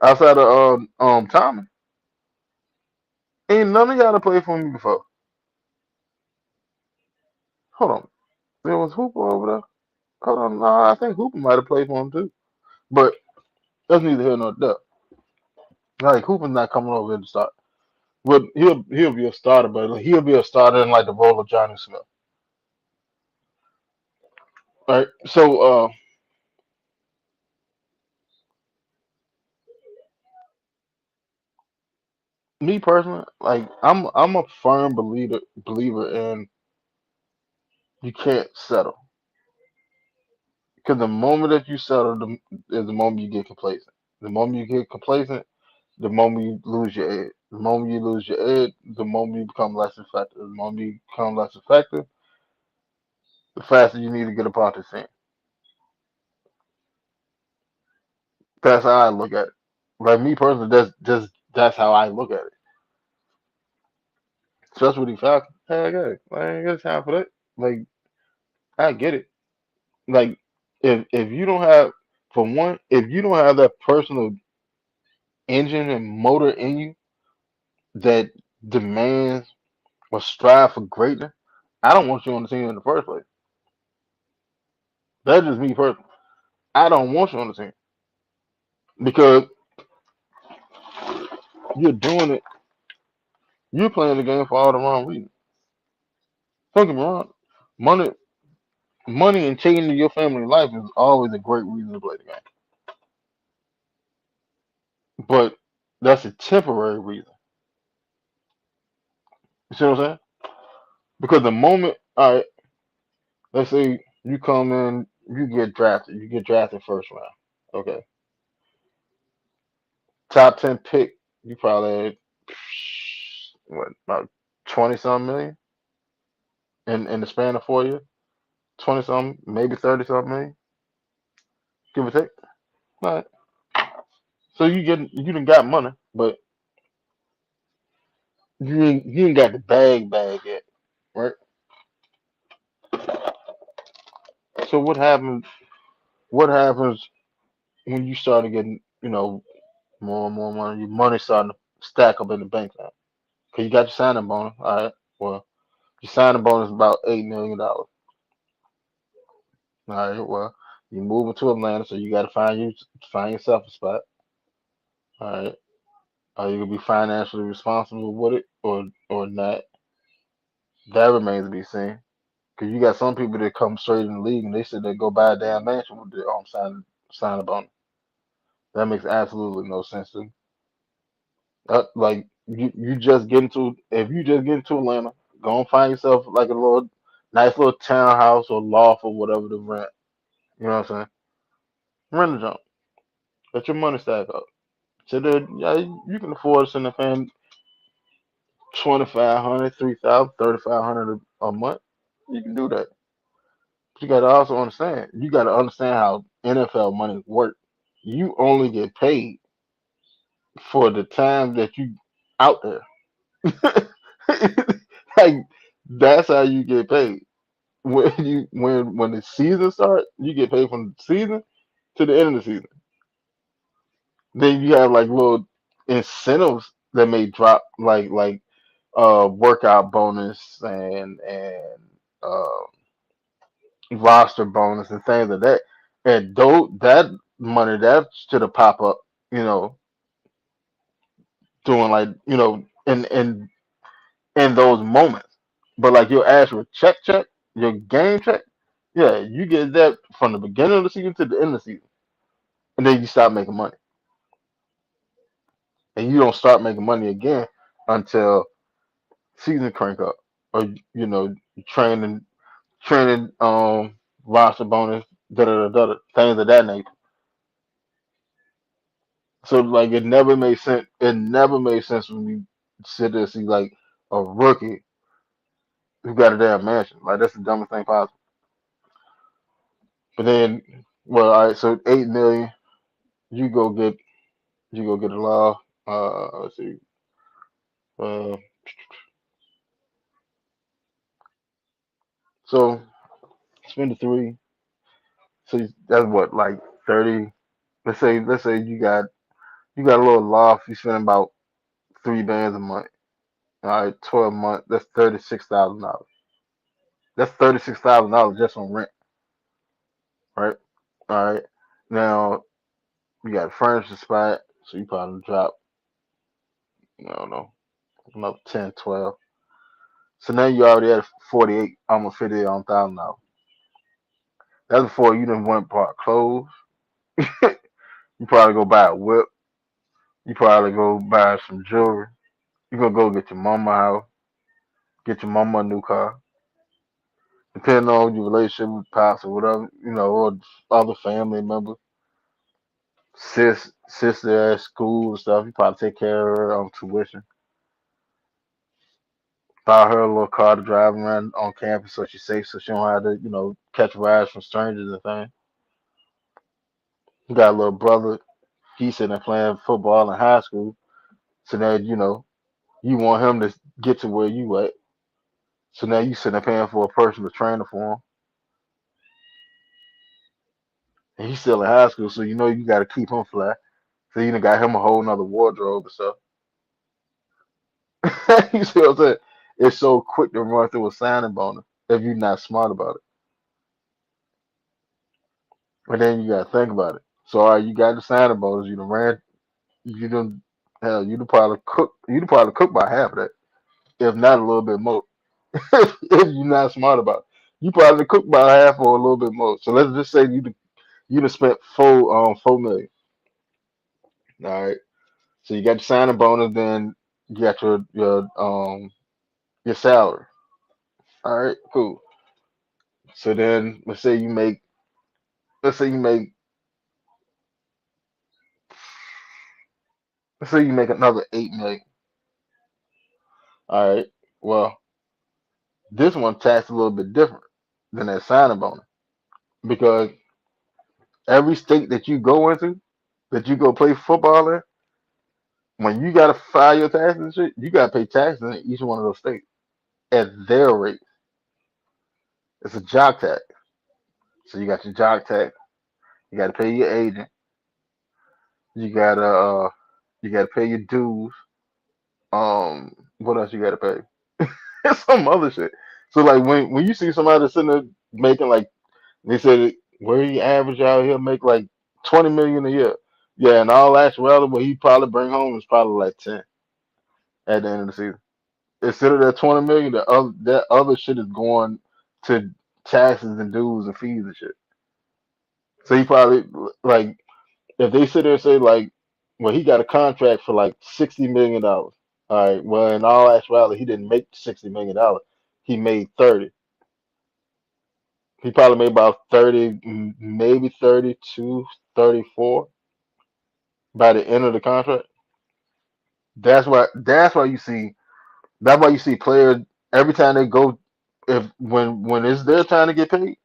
outside of Tommy. Ain't none of y'all to play for me before. Hold on, there was Hooper over there. Hold on, no, I think Hooper might have played for him too, but that's neither here nor there. Like Hooper's not coming over here to start. But he'll be a starter, but he'll be a starter in like the role of Johnny Smith. Right. So me personally, like I'm a firm believer in you can't settle. Because the moment that you settle is the moment you get complacent. The moment you get complacent, the moment you lose your edge. The moment you lose your edge, the moment you become less effective. The moment you become less effective, the faster you need to get apart the scene. That's how I look at it. Like me personally, that's how I look at it. Especially with the Falcons. Hey, okay, I ain't got time for that. Like I get it. Like if you don't have, for one, if you don't have that personal engine and motor in you that demands or strive for greatness, I don't want you on the team in the first place. That's just me personally. I don't want you on the team because you're doing it. You're playing the game for all the wrong reasons. Don't get me wrong. Money, money, and changing your family life is always a great reason to play the game. But that's a temporary reason. You see what I'm saying? Because the moment, all right, let's say you come in, you get drafted first round. Okay, top 10 pick, you probably had, what, about 20 something million in the span of 4 years, 20 something, maybe 30 something million, give or take. All right, so you done got money, but you ain't got the bag yet, right? So What happens when you start getting more and more money? Your money starting to stack up in the bank now. Cause you got your signing bonus. All right. Well, your signing bonus is about $8 million. All right. Well, you moving to Atlanta, so you got to find yourself a spot. All right. Are you gonna be financially responsible with it or not? That remains to be seen. Cause you got some people that come straight in the league and they said they go buy a damn mansion with their signing bonus. That makes absolutely no sense to me. Like you just get into if you just get into Atlanta, go and find yourself like a little nice little townhouse or loft or whatever to rent. You know what I'm saying? Rent a jump. Let your money stack up. So that yeah, you can afford to send a fan 2,500, 3,000, 3,500 a month. You can do that. But you gotta also understand. You gotta understand how NFL money works. You only get paid for the time that you out there. Like that's how you get paid. When the season starts, you get paid from the season to the end of the season. Then you have like little incentives that may drop, like workout bonus and uh, roster bonus and things like that. And though that money that should have pop up, you know, doing like in those moments. But like your actual check, your game check, yeah, you get that from the beginning of the season to the end of the season, and then you stop making money, and you don't start making money again until season crank up, or training, training, roster bonus, things of that nature. So like it never made sense. It never made sense when you sit there and see like a rookie who got a damn mansion. Like that's the dumbest thing possible. But then, well, all right, so 8 million, you go get you go get a law. Let's see, uh, so spend the three. So that's what like 30. Let's say you got a little loft. You spend about 3 bands a month. All right, 12 months. That's $36,000. That's $36,000 just on rent, right? All right. Now you got a furniture spot, so you probably drop, I don't know, another 10, 12. So now you already at 48, almost $58,000. That's before you done went and bought clothes. You probably go buy a whip. You probably go buy some jewelry. You gonna go get your mama a house, get your mama a new car. Depending on your relationship with pops or whatever, or other family members, sister at school and stuff. You probably take care of her on tuition. Buy her a little car to drive around on campus so she's safe, so she don't have to, catch rides from strangers and things. You got a little brother. He's sitting there playing football in high school. So now, you want him to get to where you at. So now you sitting there paying for a personal trainer for him. And he's still in high school, so you got to keep him fly. So you done got him a whole nother wardrobe and stuff. You see what I'm saying? It's so quick to run through a signing bonus if you're not smart about it. And then you got to think about it. So all right, you got the signing bonus. You done, hell, you done probably cook by half of that, if not a little bit more. If you're not smart about it, you probably cook by half or a little bit more. So let's just say you done spent 4 million. All right. So you got your signing bonus, then you got your salary. All right, cool. So then let's say you make another 8 million. All right. Well, this one taxed a little bit different than that signing bonus because every state that you go into, that you go play football in, when you gotta file your taxes and shit, you gotta pay taxes in each one of those states at their rate. It's a jock tax. So you got your jock tax. You gotta pay your agent. You gotta uh, you gotta pay your dues. What else you gotta pay? Some other shit. So like when you see somebody sitting there making like they said where he average out here make like 20 million a year. Yeah, and all actuality what he probably bring home is probably like 10 at the end of the season. Instead of that 20 million, that other shit is going to taxes and dues and fees and shit. So he probably like if they sit there and say like, well, he got a contract for like $60 million. All right. Well, in all actuality, he didn't make $60 million. He made 30. He probably made about 30, maybe 32, 34 by the end of the contract. That's why you see players every time they go if when it's their time to get paid,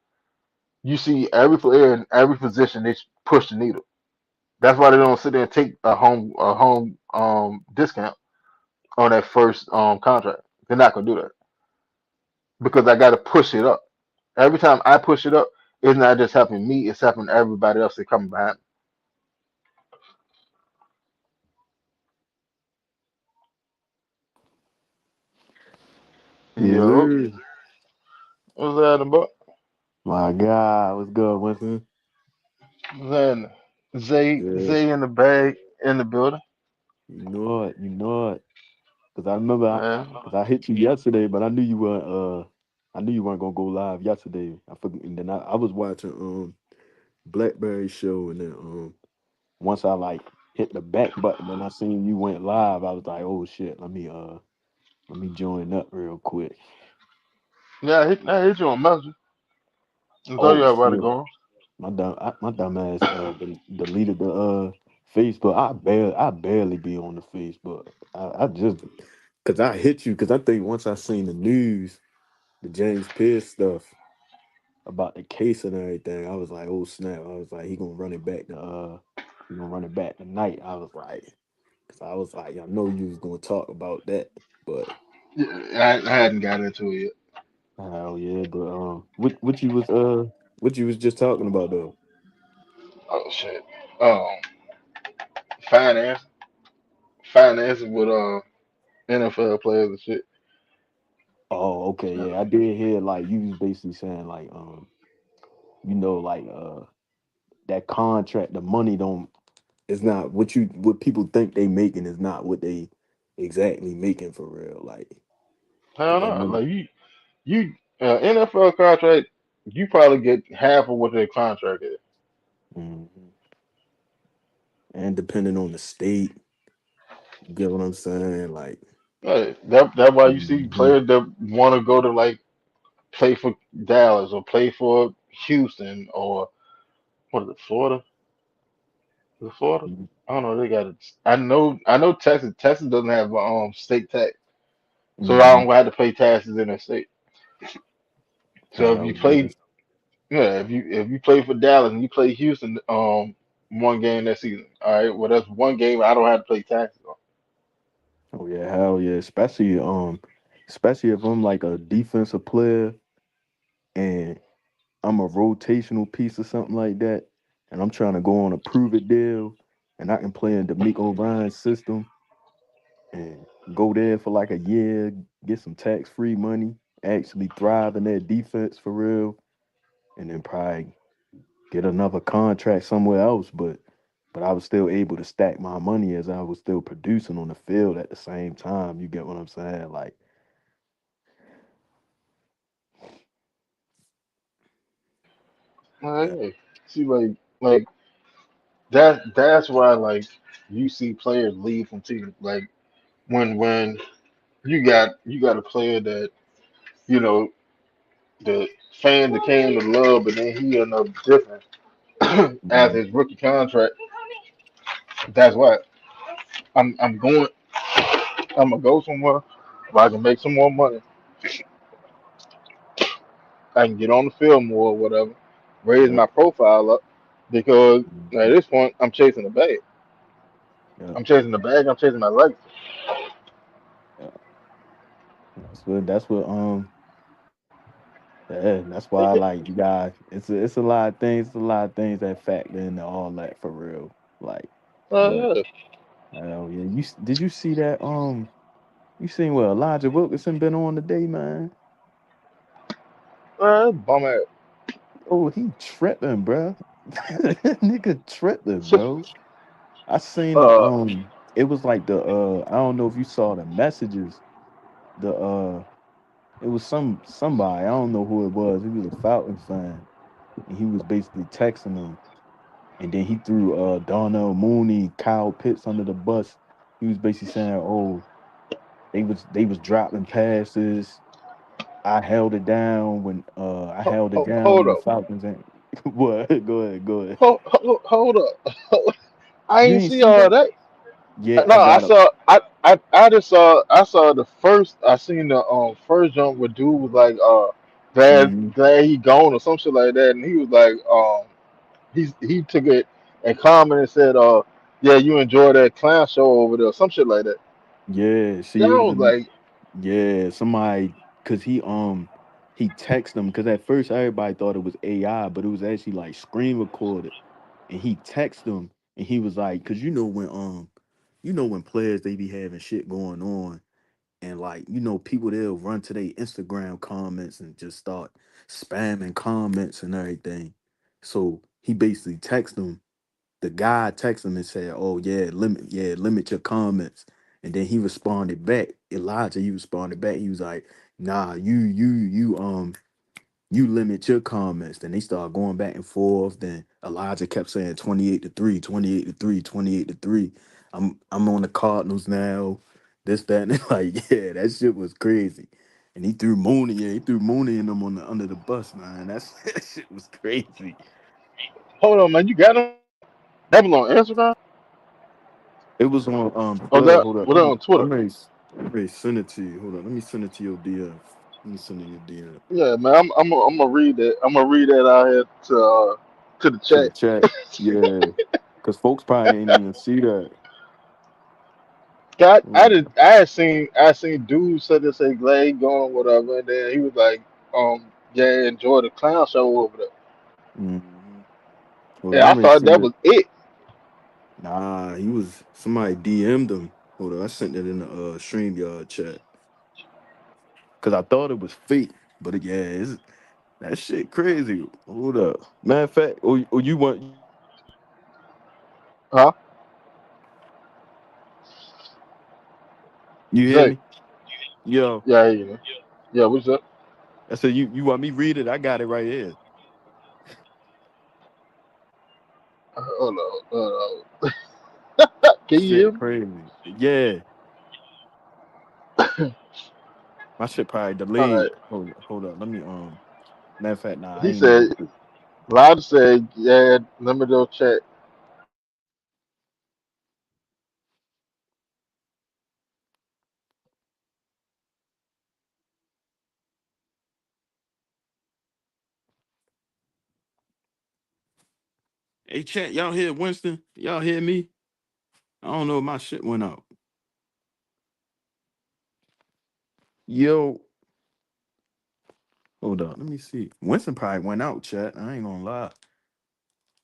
you see every player in every position they push the needle. That's why they don't sit there and take a home discount on that first contract. They're not gonna do that because I got to push it up. Every time I push it up, it's not just helping me; it's helping everybody else that coming behind me. Yes, Yo, sir. what's that about? My God, what's good, Winston? What's that? Zay Good. Zay in the bag in the building. You know it. Cause I remember, Man, cause I hit you yesterday, but I knew you weren't. I knew you weren't gonna go live yesterday. I forget, and then I was watching Blackberry show, and then once I like hit the back button and I seen you went live, I was like, oh shit, let me join up real quick. yeah, I hit you on Messenger and tell you Oh about it shit, going. my dumb ass deleted the Facebook. I barely be on the Facebook. I just cause I hit you because I think once I seen the news, the James Pierce stuff about the case and everything, I was like, oh snap. I was like, he gonna run it back tonight. I was like, cause I was like, I know you was gonna talk about that, but Yeah, I hadn't got into it yet. hell yeah, but what you was just talking about though? Oh shit. Um, finance, finance with NFL players and shit. Oh, okay, yeah, I did hear like you was basically saying like like that contract, the money don't it's not what people think they making is not what they exactly making for real. Like, cause Hell that no. money. Like you NFL contract, you probably get half of what their contract is. Mhm. And depending on the state, you get what I'm saying? Like, That's why you see mhm. players that want to go to like play for Dallas or play for Houston or what is it, Florida? Is it Florida? I don't know. They got it. I know Texas. Texas doesn't have state tax, so I Mhm. don't have to pay taxes in their state. So if Hell you yeah. play, yeah, if you play for Dallas and you play Houston, one game that season, all right, well that's one game I don't have to pay taxes on. Oh yeah, hell yeah. Especially if I'm like a defensive player and I'm a rotational piece or something like that, and I'm trying to go on a prove it deal, and I can play in D'Amico Ryan's system and go there for like a year, get some tax free money, actually thrive in that defense for real, and then probably get another contract somewhere else. But I was still able to stack my money as I was still producing on the field at the same time. You get what I'm saying? Like, yeah. Yeah. See, like that's why like you see players leave from teams. Like when you got a player that you know the fans that came to love, but then he ended up different after Mhm. his rookie contract. That's why I'm going. I'm gonna go somewhere where I can make some more money. I can get on the field more or whatever, raise Yep. my profile up because at Mhm. this point I'm chasing the bag. Yep. I'm chasing the bag. I'm chasing my legacy. Yep. That's why I like you guys. It's a lot of things. It's a lot of things that factor into all that for real. Like, but Yeah, hell yeah, did you see that? You seen what Elijah Wilkinson been on today, man? bum ass. Oh, he tripping, bro. Nigga tripping, bro. I seen the uh, it was like the I don't know if you saw the messages. The it was somebody I don't know who it was. He was a Falcon fan, and he was basically texting them. And then he threw Darnell Mooney, Kyle Pitts under the bus. He was basically saying, "Oh, they was dropping passes. I held it down when the hold up, Falcons ain't." What? Go ahead, go ahead. hold up. I You ain't ain't see see all that? that. Yeah, No, I I got up. saw. I saw the first. I seen the first jump where dude was like Mhm. glad he gone or some shit like that, and he was like he took it and commented and said yeah, you enjoy that clown show over there, some shit like that. Yeah, see, That it was was a like yeah somebody because he texted them because at first everybody thought it was AI, but it was actually like screen recorded, and he texted them and he was like, because when players they be having shit going on and like people they'll run to their Instagram comments and just start spamming comments and everything. So he basically texted them the guy texted him and said, "Oh limit your comments." And then he responded back. Elijah, he responded back. He was like, "Nah, you limit your comments." Then they started going back and forth. Then Elijah kept saying 28-3, 28-3, 28-3. I'm on the Cardinals now. This, that, and like, yeah, that shit was crazy. And he threw Mooney and them on the under the bus, man. That shit was crazy. Hold on, man. You got him? That was on Instagram? It was on Or Twitter. that Hold up. was that on Twitter? I'm ready to send it to you. Hold on. Let me send it to your DM. Let me send it to your DM. Yeah, man. I'm gonna read that. I'm gonna read that out here to the To the chat. chat. Yeah. Cause folks probably ain't even see that. God, Hold on. I seen dudes said this say Glade going whatever, and then he was like, yeah, enjoy the clown show over there. Mhm. Hold And on, I I'm ready to thought send that it. was it. Nah, he was somebody DM'd him. Hold on, I sent it in the StreamYard chat. Cause I thought it was fake. But yeah, that shit crazy. Hold up. Matter of fact, you want you hear me? Huh? Zay. Yo. Yeah, yeah, yeah. What's up? I said you want me read it? I got it right here. Hold on, hold on. Can you hear Shit me? crazy. Yeah. My shit probably All right. delayed. Hold up. Let me matter of fact, nah, I He ain't even said, Loud said, yeah, let me go check. hey chat, y'all hear Winston? Y'all hear me? I don't know if my shit went out. Yo, hold up. Let me see. Winston probably went out, chat. I ain't gonna lie.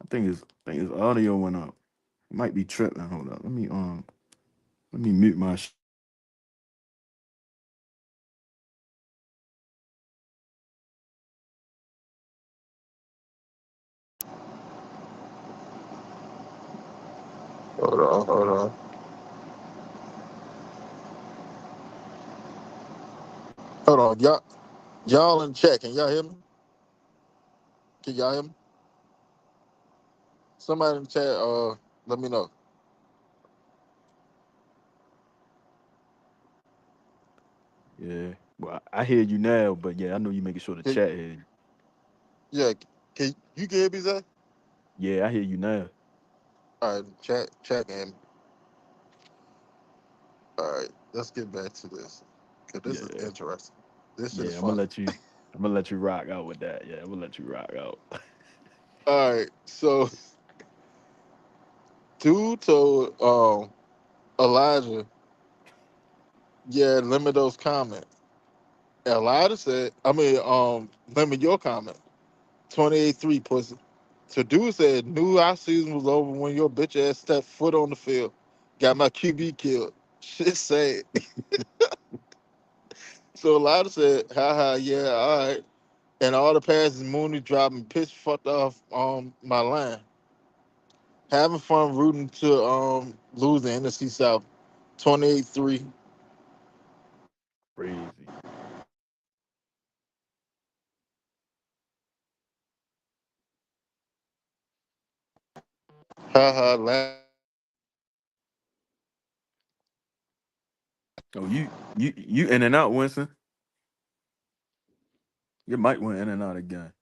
I think his audio went out. It might be tripping. Hold up. Let me mute my Hold on, hold on. Hold on. Y'all in chat. Can y'all hear me? Can y'all hear me? Somebody in the chat, let me know. yeah. Well, I hear you now, but yeah, I know you making sure the Can, chat hear you. yeah, can hear me, Zay? Yeah, I hear you now. All right, chat can hear me. All right, let's get back to this. Cause this is Yeah, interesting. This shit is yeah. funny. I'm gonna let you rock out with that. Yeah, I'm gonna let you rock out. All right, so dude told Elijah, yeah, limit those comments. Elijah said, limit your comment. 28-3 pussy. So dude said, knew our season was over when your bitch ass stepped foot on the field. Got my QB killed. Shit sad. So Elijah said, haha, yeah, all right. And all the passes Mooney dropping pitch fucked off my line. Having fun rooting to lose the NFC South 28-3. Crazy. Haha, laugh. Oh, you in and out, Winston. Your mic went in and out again.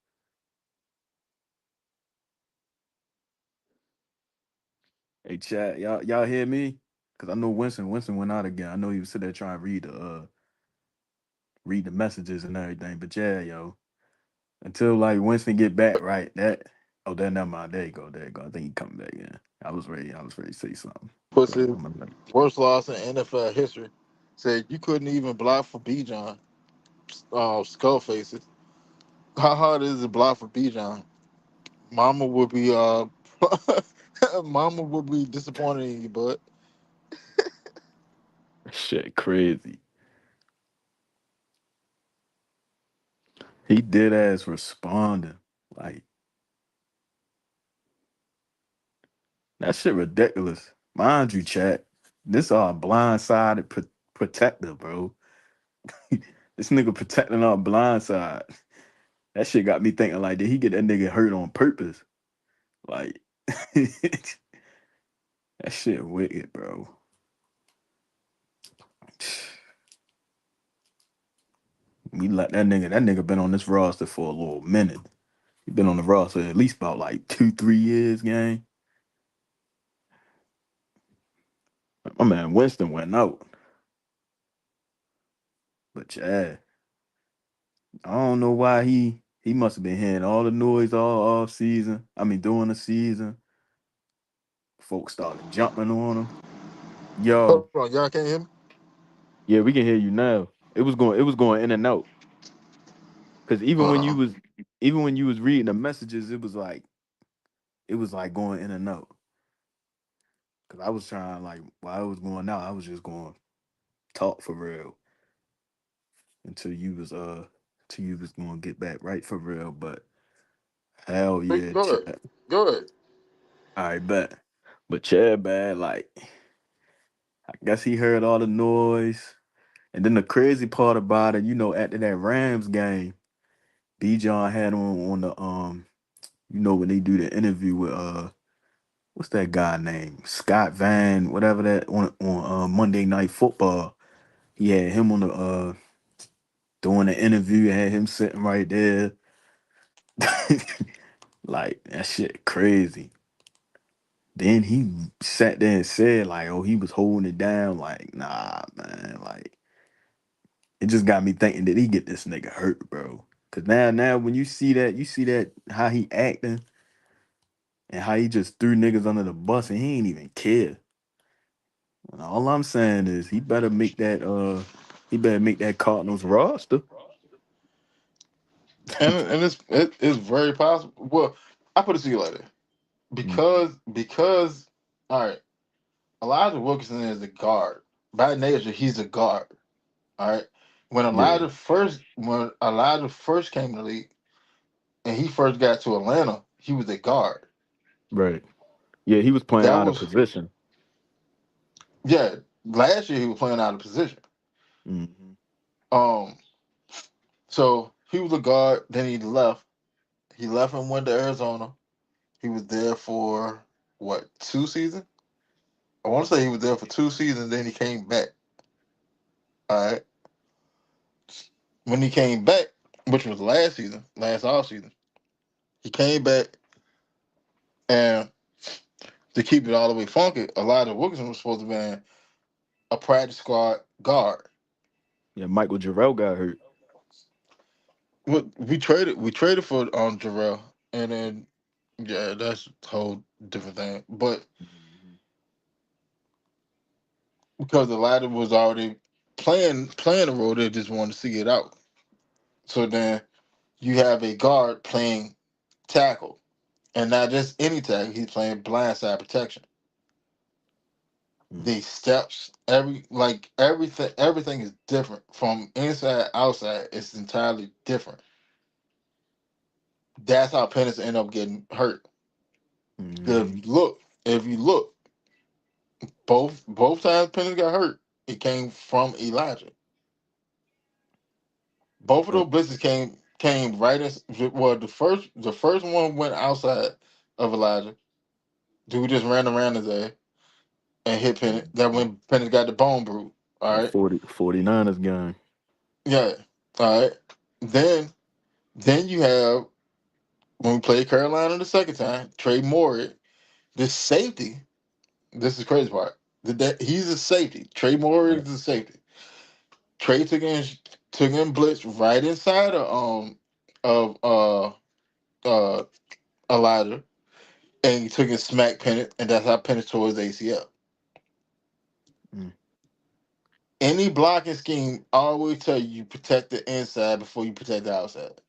Hey, chat, y'all hear me? Cause I know Winston went out again. I know he was sitting there trying to read the messages and everything. But yeah, yo, until like Winston get back, right? That never mind. There you go. There you go. I think he coming back in. I was ready to say something. But Pussy, I'm gonna worst loss in NFL history. Said you couldn't even block for Bijan. Skull faces. How hard is it block for Bijan? Mama would be Mama would be disappointed in you, but shit crazy. He did as responding. Like That shit ridiculous. Mind you, chat. This our blindsided protector, bro. This nigga protecting our blind side. That shit got me thinking like, did he get that nigga hurt on purpose? Like, that shit wicked, bro. We let that nigga. That nigga been on this roster for a little minute. He been on the roster at least about like 2, 3 years, gang. My man Winston went out, but yeah, I don't know why he must have been hearing all the noise all off season. I mean, during the season, folks started jumping on him. Hold Yo, on, y'all can't hear me? yeah, we can hear you now. It was going in and out. Cause even when you was reading the messages, it was like going in and out. Cause I was trying like while it was going out, I was just going talk for real until you was gonna get back right for real. But hell yeah, Go ahead. Chad. Go ahead. I bet. But Chad bad, like I guess he heard all the noise. And then the crazy part about it, after that Rams game, B John had on the when they do the interview with what's that guy name? Scott Van, whatever that on Monday Night Football. He had him on the doing the interview, had him sitting right there. Like that shit crazy. Then he sat there and said, like, oh, he was holding it down. Like, nah, man. Like, it just got me thinking, did he get this nigga hurt, bro? Cause now when you see that how he acting and how he just threw niggas under the bus and he ain't even care. And all I'm saying is he better make that Cardinals roster. And it's very possible. Well, I put it to you like that. Because all right, Elijah Wilkinson is a guard. By nature, he's a guard. All right. Yeah, When Elijah first came to the league and he first got to Atlanta, he was a guard. right. Yeah, he was playing That out of was position. yeah. Last year he was playing out of position. Hmm. Um, so he was a guard. Then he left. He left and went to Arizona. He was there for what 2 seasons? I want to say he was there for 2 seasons. Then he came back. All right. When he came back, which was last season, last off season, he came back and to keep it all the way funky, Elijah Wilkinson was supposed to be a practice squad guard. Yeah, Michael Jarrell got hurt. We traded for Jarrell, and then yeah, that's a whole different thing. But Mhm. because Elijah was already playing the role, they just wanted to see it out. So then you have a guard playing tackle, and not just any tackle. He's playing blindside protection. Mm. The steps, everything is different from inside outside. It's entirely different. That's how Pennis end up getting hurt. If Mhm. you look, if you look, both times Pennis got hurt, it came from Elijah. Both of Uh, those blitzes came right in. Well, the first one went outside of Elijah. Dude just ran around his ass and hit Pennis. That mhm. when Pennis got the bone bruise. All The right, 49ers game. yeah, all right. Then then you have when we played Carolina the second time, Trey Moore, this safety. This is the crazy part. He's a safety. Trey Moore Right. is a safety. Trey took in blitz right inside of uh Elijah, and he took and smack Pennant, and that's how Pennant tore his ACL. Mm. Any blocking scheme always tell you protect the inside before you protect the outside.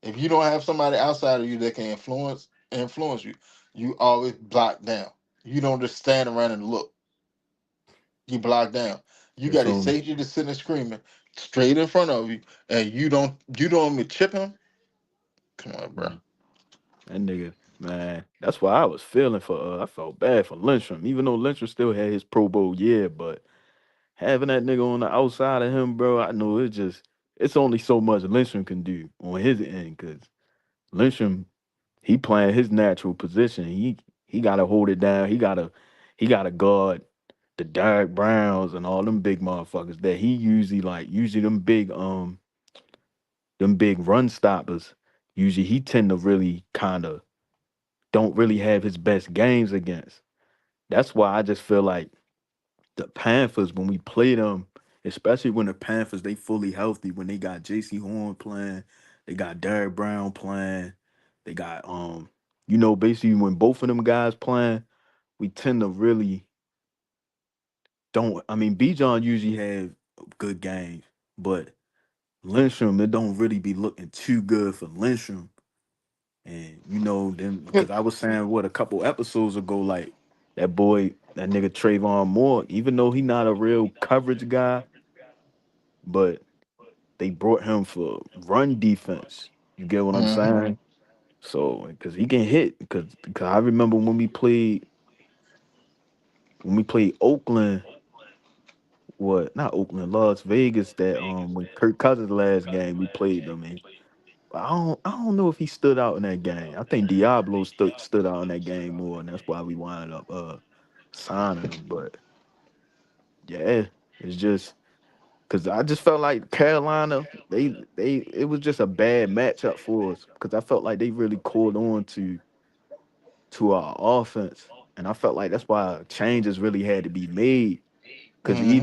If you don't have somebody outside of you that can influence you, you always block down. You don't just stand around and look. You block down. You It's got a on. safety just sitting screaming straight in front of you, and you don't even chip him. Come on, bro. Mm. That nigga. Man, that's why I was feeling for. I felt bad for Lindstrom, even though Lindstrom still had his Pro Bowl year. But having that nigga on the outside of him, bro, I know it's only so much Lindstrom can do on his end because Lindstrom he playing his natural position. He gotta hold it down. He gotta guard the Derrick Browns and all them big motherfuckers that he usually them big run stoppers. Usually he tend to really kind of don't really have his best games against. That's why I just feel like the Panthers when we play them, especially when the Panthers they fully healthy, when they got J.C. Horn playing, they got Derrick Brown playing, they got basically when both of them guys playing, we tend to really don't. I mean, B. John usually have good games, but Lindstrom it don't really be looking too good for Lindstrom. And then Yeah. because I was saying what a couple episodes ago, like that nigga Trayvon Moore, even though he not a real coverage guy, but they brought him for run defense. You get what I'm Mhm. saying? So because he can hit, because I remember when we played Oakland, what not Oakland, Las Vegas, that when Kirk Cousins last game we played them in. I don't know if he stood out in that game. I think Diablo stood out in that game more, and that's why we wound up signing him. But yeah, it's just because I just felt like Carolina, they it was just a bad matchup for us because I felt like they really caught on to our offense, and I felt like that's why changes really had to be made. Because Mhm.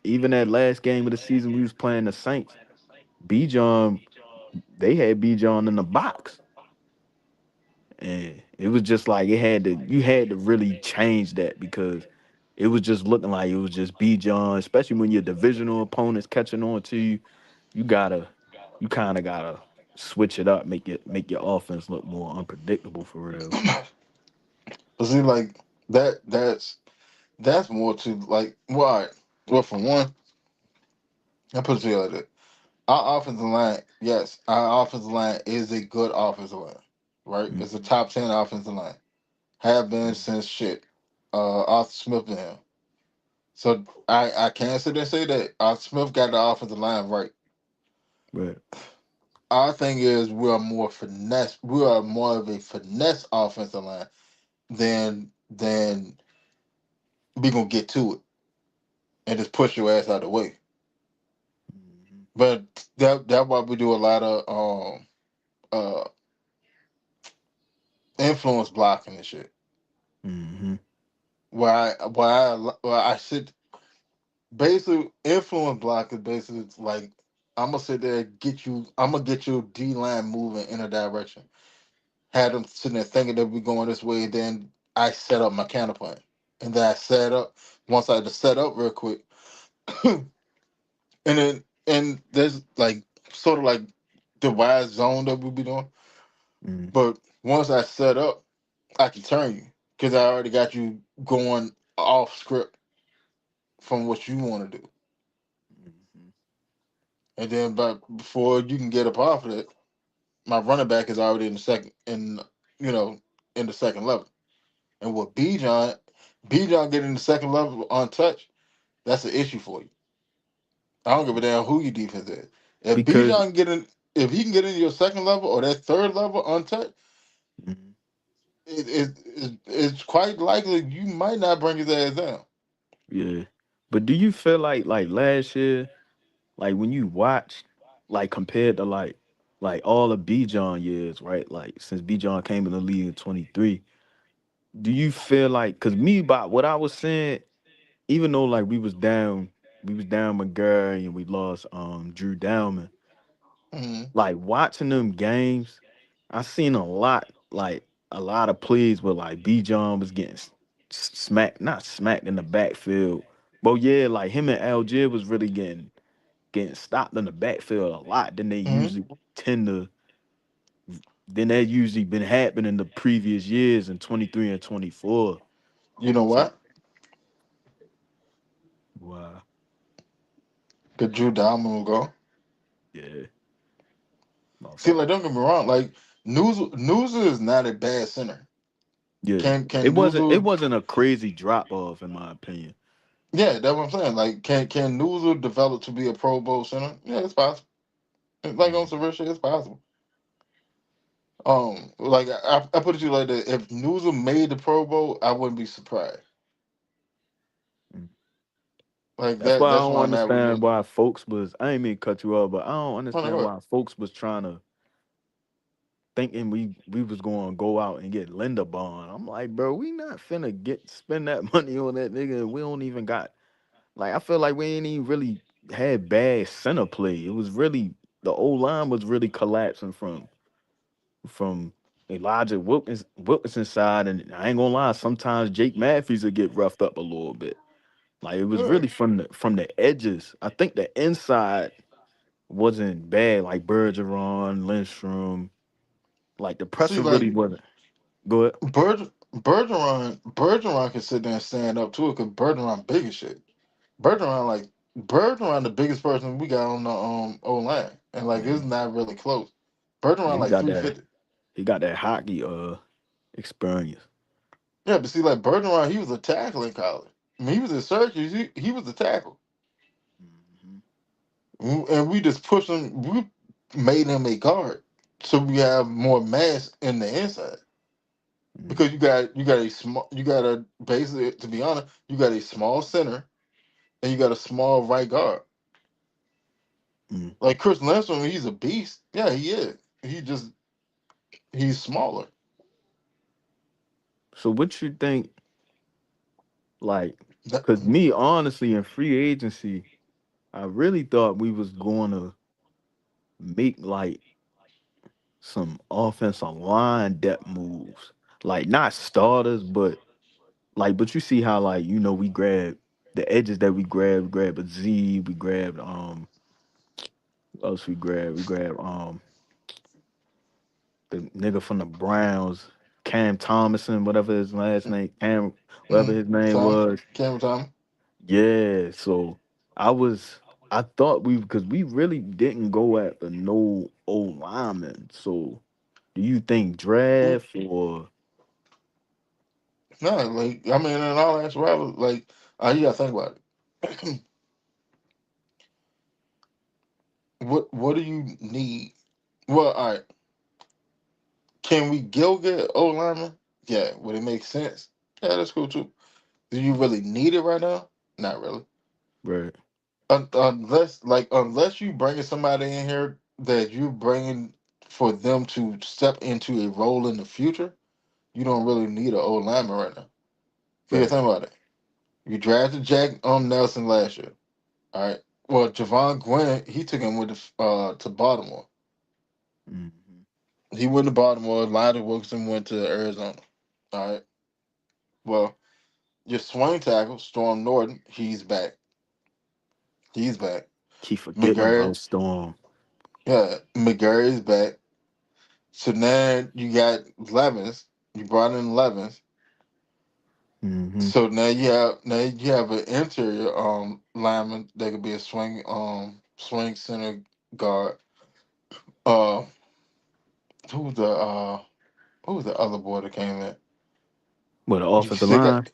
even that last game of the season, we was playing the Saints. B. John, they had B. John in the box. And it was just like you had to really change that because it was just looking like it was just B John, especially when your divisional opponents catching on to you. You gotta you kind of gotta switch it up, make your offense look more unpredictable for real. But see, like that's more to like why. Well, for one, I put it to you like that. Our offensive line, yes, our offensive line is a good offensive line, right? Mm, It's a top 10 offensive line. Have been mm, since shit. Arthur Smith and him. So I can't sit there and say that Arthur Smith got the offensive line right. right. Our thing is we are more finesse. We are more of a finesse offensive line than we gonna get to it and just push your ass out of the way. Mhm, But that's why we do a lot of uh influence blocking and shit. mhm, Why I sit basically influence block is basically it's like I'm gonna sit there and get you. I'm gonna get your D line moving in a direction. Had them sitting there thinking that we're going this way. Then I set up my counter plan, and then I set up. Once I just set up real quick, and there's like sort of like the wide zone that we be doing. mhm, But once I set up, I can turn you because I already got you going off script from what you want to do. mhm, And then, but before you can get up off of it, my running back is already you know, in the second level. And with B John getting the second level untouched, that's an issue for you. I don't give a mhm. damn who your defense is. If B Because John if he can get into your second level or that third level untouched, mhm, it's quite likely you might not bring his ass down. yeah, but do you feel like last year? Like when you watch, like compared to like all the B John years, right? Like since B John came in the league in 23, do you feel like cause me by what I was saying, even though like we was down McGurry and we lost Drew Dowman, Hmm. like watching them games, I seen a lot of plays where like B John was getting smacked, not smacked in the backfield. But yeah, like him and Algier was really getting stopped in the backfield a lot than they Hmm. usually tend to than that usually been happening the previous years in 23 and 24. You know So what? wow. Good Drew Diamond will go. Yeah. See, like Motherfucker. don't get me wrong, like News is not a bad center. Yeah. Can It wasn't Newell? it wasn't a crazy drop off in my opinion. Yeah, that's what I'm saying. Like, can Newell develop to be a Pro Bowl center? Yeah, it's possible. Like on Mm. some real shit, it's possible. Like I put it to you like that. If Newell made the Pro Bowl, I wouldn't be surprised. Mm. Like That's why I that's don't where I'm at with understand Newell. why folks was I ain't mean to cut you off, but I don't Oh no, understand go why folks was trying to thinking we was going to go out and get Linda Bond. I'm like, bro, we not finna get spend that money on that nigga. We don't even got like I feel like we ain't even really had bad center play. It was really the old line was really collapsing from Elijah Wilkinson's side, and I ain't gonna lie, sometimes Jake Matthews would get roughed up a little bit. Like it was ahead. really from the edges. I think the inside wasn't bad, like Bergeron, Lindstrom. Like the Yeah. See, pressure really like wasn't. Go ahead. Bergeron can sit there and stand up to it because Bergeron big as shit. Bergeron the biggest person we got on the O line, and like Yeah, it's not really close. yeah, Bergeron he like got three that. fifty. He got that hockey experience. Yeah, but see, like Bergeron, he was a tackle in college. I mean, he was in Syracuse. He was a tackle, Mhm. and we just pushed him. We made him a guard, so we have more mass in the inside. Because Mhm. you got a small you got a basically, to be honest, you got a small center and you got a small right guard. Mhm. Like Chris Lindstrom, he's a beast. Yeah, he is. He just he's smaller. So what you think? Like, That, cause me honestly in free agency, I really thought we was going to make like some offensive line depth moves. Like not starters, but you see how like we grabbed the edges that we grabbed a Z, we grabbed what else we grabbed? We grabbed the nigga from the Browns, Cam Thomason, whatever his last name, Cam, whatever his name Tom was. Cameron Tom. Yeah, so I was I thought because we really didn't go after no old lineman. So do you think draft or No, like I mean, in all actuality, like you gotta think about it. What do you need? Well, all right. Can we go get O lineman? Yeah. Would it make sense? Yeah, that's cool too. Do you really need it right now? Not really. right? Unless you bringing somebody in here that you bringing for them to step into a role in the future, you don't really need an old lineman right now. Because Right. think about it. You drafted Jack Nelson last year. All right. Well, Javon Gwen, he took him with to Baltimore. Hmm. He went to Baltimore. Elijah Wilkinson went to Arizona. All right. Well, your swing tackle, Storm Norton, he's back. He's back. Keep forgetting McGarry, about Storm. yeah, McGarry's back. So now you got Levens. You brought in Levens. Hmm. So now you have an interior lineman that could be a swing center guard. Uh who's the uh who's the other boy that came in? What the You offensive still got line?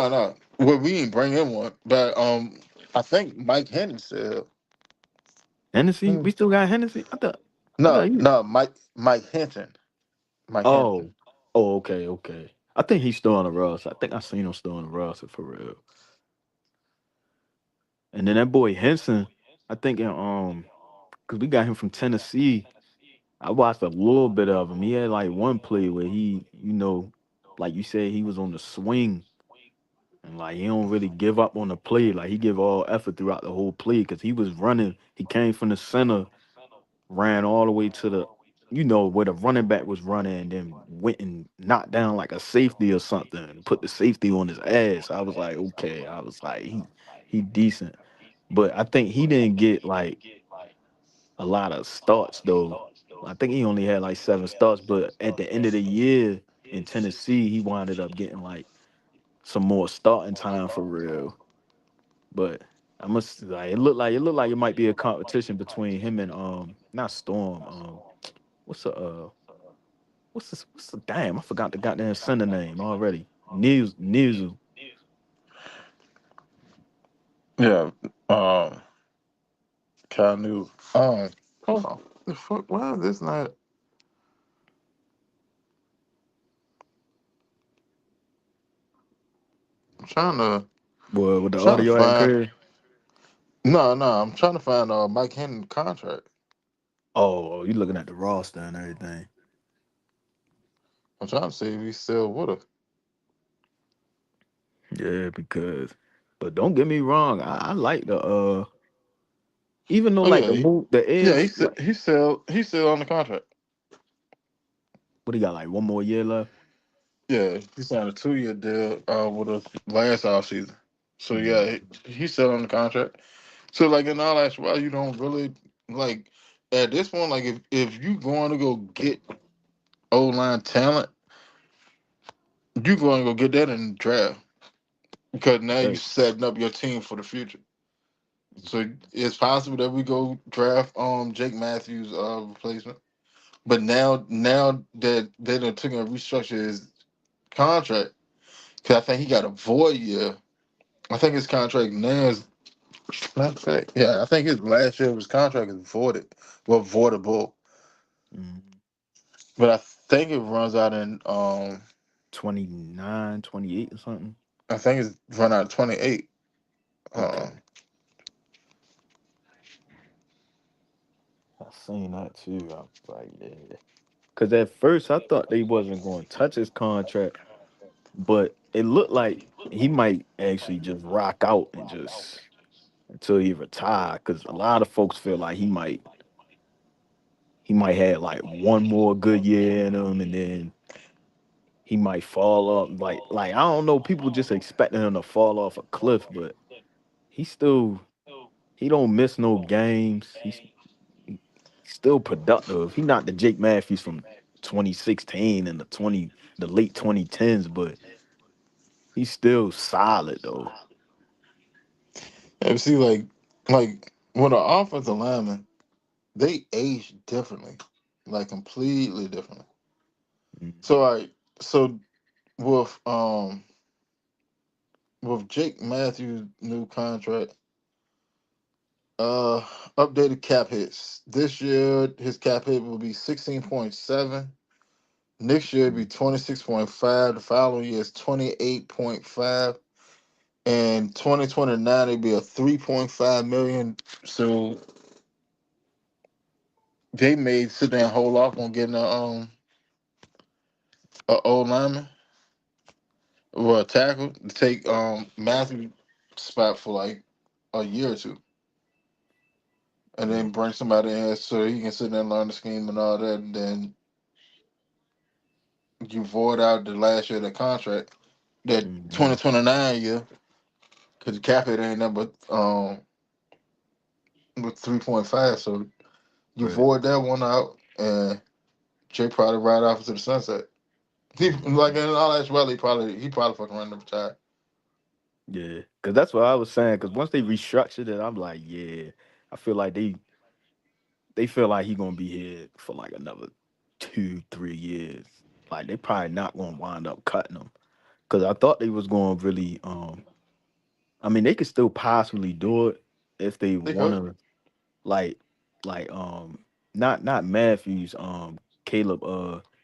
no. Well, we didn't bring in one, but I think Mike Henderson. Hennessy? Hmm. We still got Hennessy? I thought No, you. no, Mike Hinton. Mike Hinton. Oh. Oh, okay, okay. I think he's still on the roster. I think I seen him still on the roster for real. And then that boy Henson, I think because we got him from Tennessee. I watched a little bit of him. He had like one play where like you said, he was on the swing and like he don't really give up on the play. Like he give all effort throughout the whole play because he was running. He came from the center, ran all the way to where the running back was running, and then went and knocked down like a safety or something and put the safety on his ass. I was like, okay. I was like, he decent. But I think he didn't get like a lot of starts though. I think he only had like 7 starts, but at the end of the year in Tennessee, he winded up getting like some more starting time for real. But I must like it looked like it might be a competition between him and not Storm. What's the What's the damn? I forgot the goddamn center name already. Nizu. Yeah. Cal New. Hold on. The fuck? Why is this not? I'm Boy, with the trying to audio act find. crazy. No. I'm trying to find Mike Henry contract. Oh, you looking at the roster and everything. I'm trying to see if he's still with us. Yeah, because but don't get me wrong, I like the even though Oh like yeah, the move the yeah. edge, like He's still on the contract. what he got like one more year left. Yeah, he signed a 2-year deal with us last offseason. So Mm, yeah, he's still on the contract. So like in all actuality, you don't really like at this point. Like if you going to go get O line talent, you going to go get that in the draft because now you right. setting up your team for the future. So it's possible that we go draft Jake Matthews replacement. But now that they done took and restructure his contract, because I think he got a void year. I think his contract now is matter of fact, yeah, I think his last year of his contract is voided. Well, voidable. Mm, But I think it runs out in 29, 28 or something. I think it's run out 28. Okay. Um I seen that too. I was like, yeah. Cause at first I thought they wasn't going to touch his contract, but it looked like he might actually just rock out and just until he retire. Cause a lot of folks feel like he might have like one more good year in him, and then he might fall off. Like I don't know, people just expecting him to fall off a cliff, but he still he don't miss no games. He's still productive. He not the Jake Matthews from 2016 and the late 2010s, but he's still solid though. and see like when an offensive lineman, they age differently. Like completely differently. Mhm. So so with um with Jake Matthews' new contract, uh updated cap hits. This year his cap hit will be 16.7. Next year it'll be 26.5. The following year is 28.5. And 2029 it'll be a 3.5 million. So they may sit there and hold off on getting a old lineman or a tackle to take Matthew spot for like a year or two. And Yeah. then bring somebody in so he can sit there and learn the scheme and all that, and then you void out the last year of the contract, that Mhm. 2029 year, because the cap it ain't nothing but with 3.5. So you Right. void that one out, and Jay probably ride off into the sunset. He like Mhm. in all actuality, he probably fucking run the retire. Yeah, because that's what I was saying. Because once they restructured it, I'm like, yeah, I feel like they feel like he gonna be here for like another 2, 3 years. Like they probably not gonna wind up cutting him. Because I thought they was gonna really, I mean, they could still possibly do it if they They could. wanna, like, like, not Matthews,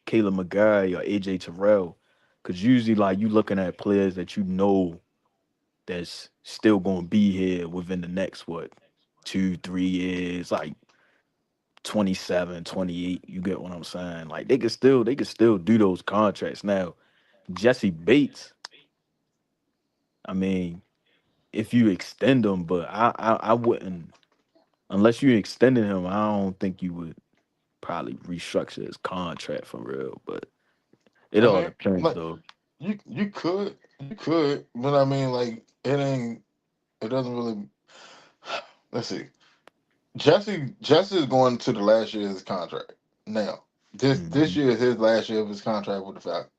Caleb McGarry or AJ Terrell. Because usually, like, you looking at players that you know that's still gonna be here within the next what 2, 3 years, like 27, 28. You get what I'm saying? Like they could still do those contracts. Now, Jesse Bates, I mean, if you extend them, but I wouldn't unless you extended him, I don't think you would probably restructure his contract for real. But it I all mean, depends like though. you could, but I mean, like it doesn't really. Let's see. Jesse is going to the last year of his contract now. This Hmm. year is his last year of his contract with the Falcons.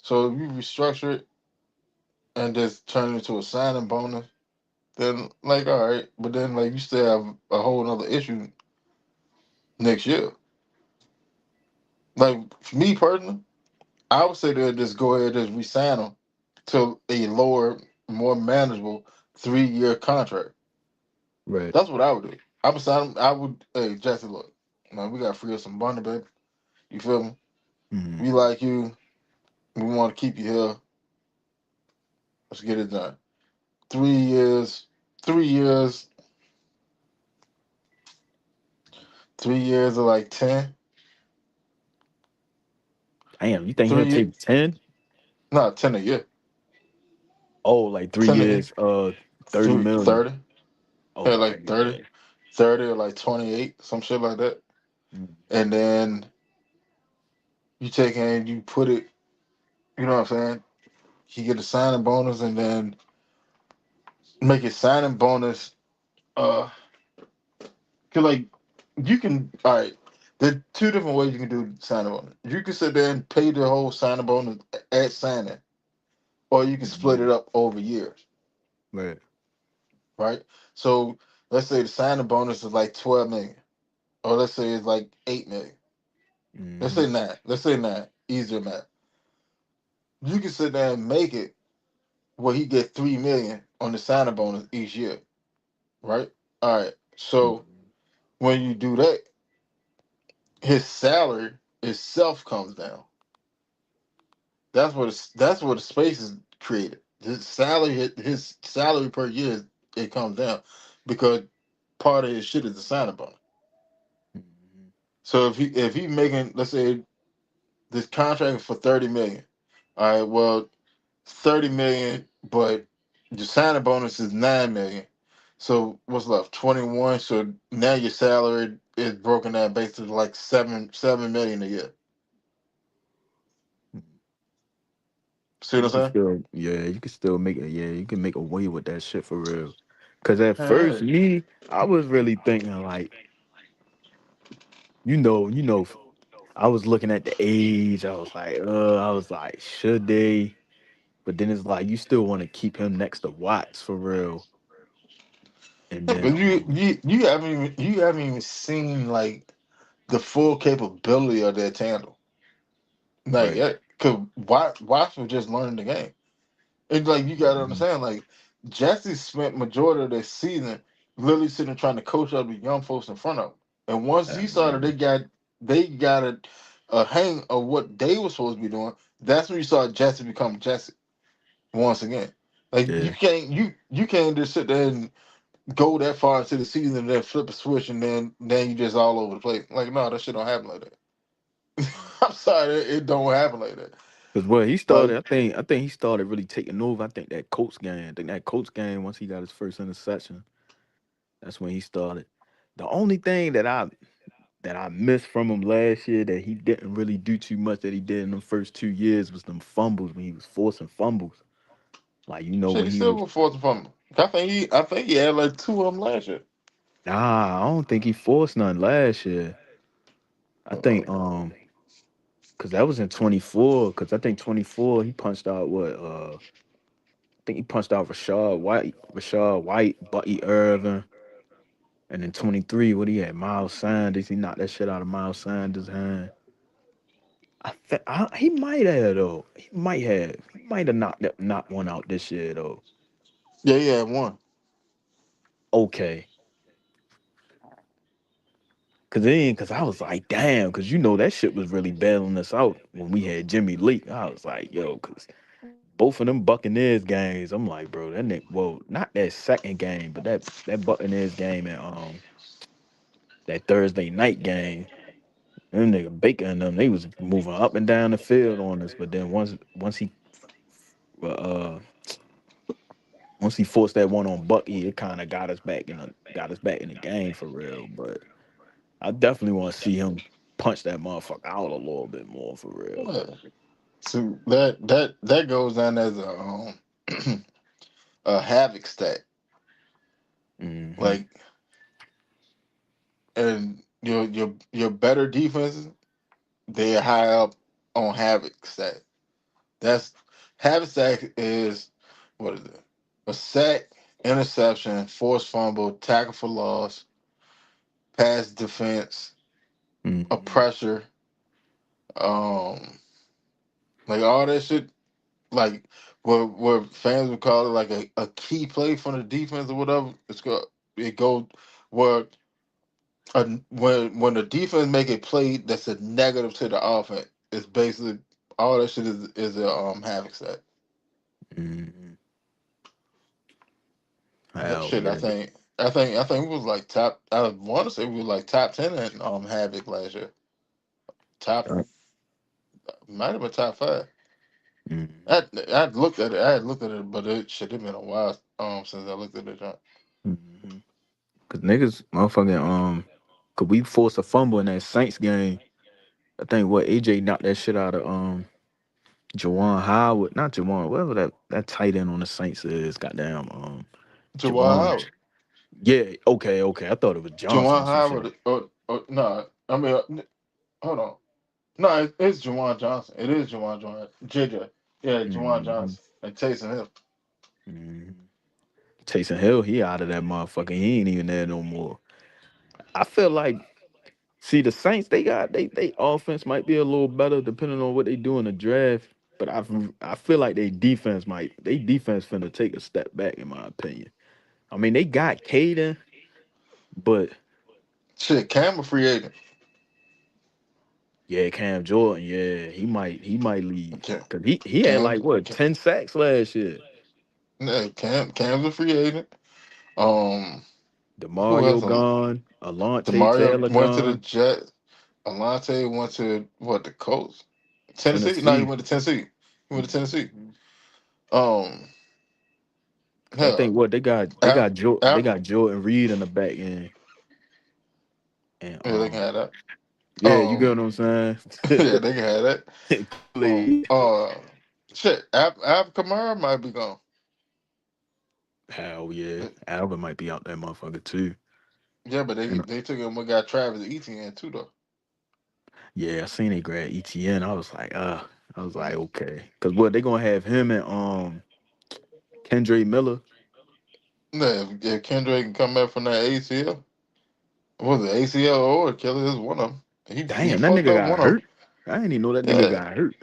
So if you restructure it and just turn it into a signing bonus, then like all right, but then like you still have a whole other issue next year. Like for me personally, I would say they'll just go ahead and just resign him to a lower, more manageable 3-year contract. Right. That's what I would do. I would sign him. I would. Hey, Jesse, look, man, we got to free up some money, baby. You feel me? We Mm-hmm. like you. We want to keep you here. Let's get it done. 3 years. 3 years. 3 years are like 10. Damn, you think he'll 3 years. take 10? Not 10 a year. Oh, like 10 a year. 3 years, 30 million. 30. Yeah, Okay, like yeah. 30. 30 or like 28, some shit like that. Mm. And then you take and you put it, you know what I'm saying? You get a signing bonus and then make it signing bonus. Cause like you can, all right. There are two different ways you can do signing bonus. You can sit there and pay the whole signing bonus at signing, or you can split it Mhm. up over years, Right. right? So let's say the signing bonus is like 12 million, or let's say it's like 8 million. Let's Mm-hmm. say nine. Let's say nine. Easier math. You can sit there and make it where he get 3 million on the signing bonus each year, right? All right. So when you do that, his salary itself comes down. That's where the space is created. His salary per year, it comes down because part of his shit is the signing bonus. Mm-hmm. So if he making, let's say, this contract for 30 million, all right, well, 30 million, but your signing bonus is 9 million. So what's left? 21. So now your salary is broken down basically like 7 million a year. See what You I'm can saying? still, yeah, you can still make it. Yeah, you can make a way with that shit for real. Cause at first, Hey. me, I was really thinking like, I was looking at the age. I was like, should they? But then it's like you still want to keep him next to Watts for real. And Yeah, then, but you haven't even seen like the full capability of that tandem. Like, right, yeah, cause Watts was just learning the game. And like you gotta Mhm. understand, like Jesse spent majority of the season literally sitting trying to coach up the young folks in front of him. And once he saw that Yeah, they got a hang of what they were supposed to be doing, that's when you saw Jesse become Jesse once again. Like you yeah. can't you can't just sit there and go that far into the season and then flip a switch and then you just all over the place. Like no, that shit don't happen like that. I'm sorry, it don't happen like that. Cause what he Like started, I think he started really taking over. I think that Colts game. I think that Colts game once he got his first interception, that's when he started. The only thing that I missed from him last year that he didn't really do too much that he did in the first 2 years was them fumbles when he was forcing fumbles. Like shit, when he he still was go forth from him. I think he had like two of them last year. nah, I don't think he forced none last year. I think Uh, cause that was in 24. Cause I think 24 he punched out what I think he punched out Rashad White, Bucky Irvin, and then 23, what he had, Miles Sanders. He knocked that shit out of Miles Sanders' hand. He might have though. He might have. He might have knocked one out this year though. yeah, he had one. Okay. Cause I was like, damn, cause that shit was really bailing us out when we had Jimmy Lee. I was like, yo, cause both of them Buccaneers games, I'm like, bro, that nigga, well, not that second game, but that Buccaneers game and that Thursday night game, them nigga Baker and them, they was moving up and down the field on us. But then uh once he forced that one on Bucky, it kind of got us back in the game for real. But I definitely want to see him punch that motherfucker out a little bit more for real. Yeah. So that goes down as a a havoc stat. Hmm. Like, and your better defenses, they're high up on havoc stat. That's Havoc sack is, what is it? A sack, interception, forced fumble, tackle for loss, pass defense, a Hmm. pressure, Um, like all that shit, like what fans would call it like a key play from the defense or whatever. It go where when the defense make a play that's a negative to the offense, it's basically all that shit is a havoc set. Mm-hmm. That Hell shit, yeah. I think it was like top. I want to say we were like top 10 in havoc last year. Top Uh, might have been top 5. mm-hmm. I looked at it. I had looked at it, but it should have been a while since I looked at it. Mm-hmm. Cause niggas, motherfucking, could we force a fumble in that Saints game? I think what AJ knocked that shit out of Jawan Howard, not Jawan, whatever that tight end on the Saints is. Goddamn, Jawan Jawan. Howard. Yeah, okay. I thought it was Johnson Jawan or some shit. Howard. No, I mean, hold on. No, it's Jawan Johnson. It is Jawan JJ. Yeah, Jawan Mm-hmm. Johnson and Taysom Hill. Mm-hmm. Taysom Hill, he out of that motherfucker. He ain't even there no more. I feel like, see, the Saints, they offense might be a little better depending on what they do in the draft. But I feel like they defense finna take a step back in my opinion. I mean, they got Caden, but Shit, Cam a free agent. yeah, Cam Jordan, yeah, he might leave Cam, because he had like Cam, what 10 sacks last year. Cam's a free agent. Um, who else? Demario gone, Alante Demario Taylor went to the gone, Jets. Alante went to what, the Colts? Tennessee? No, he Tennessee. went to Tennessee. He went to Tennessee. Mhm. Um, 'Cause I think hell, what Af, They Af, got Jordan Reed in the back end, and yeah, they can have that. yeah, you get what Um, I'm saying. yeah, they can have that. Kool-Aid. Uh, shit, Av Kamara might be gone. Hell yeah, Alvin might be out that motherfucker too. Yeah, but And they took him. We got Travis Etienne too, though. yeah, I seen they grad ETN. I was like, okay, because what they gonna have him and Kendra Miller. Yeah, if Kendrick can come back from that ACL, was it ACL or Achilles? One of them. He Damn, that fucked nigga up got one of them. hurt. I didn't even know that nigga Yeah, got hurt.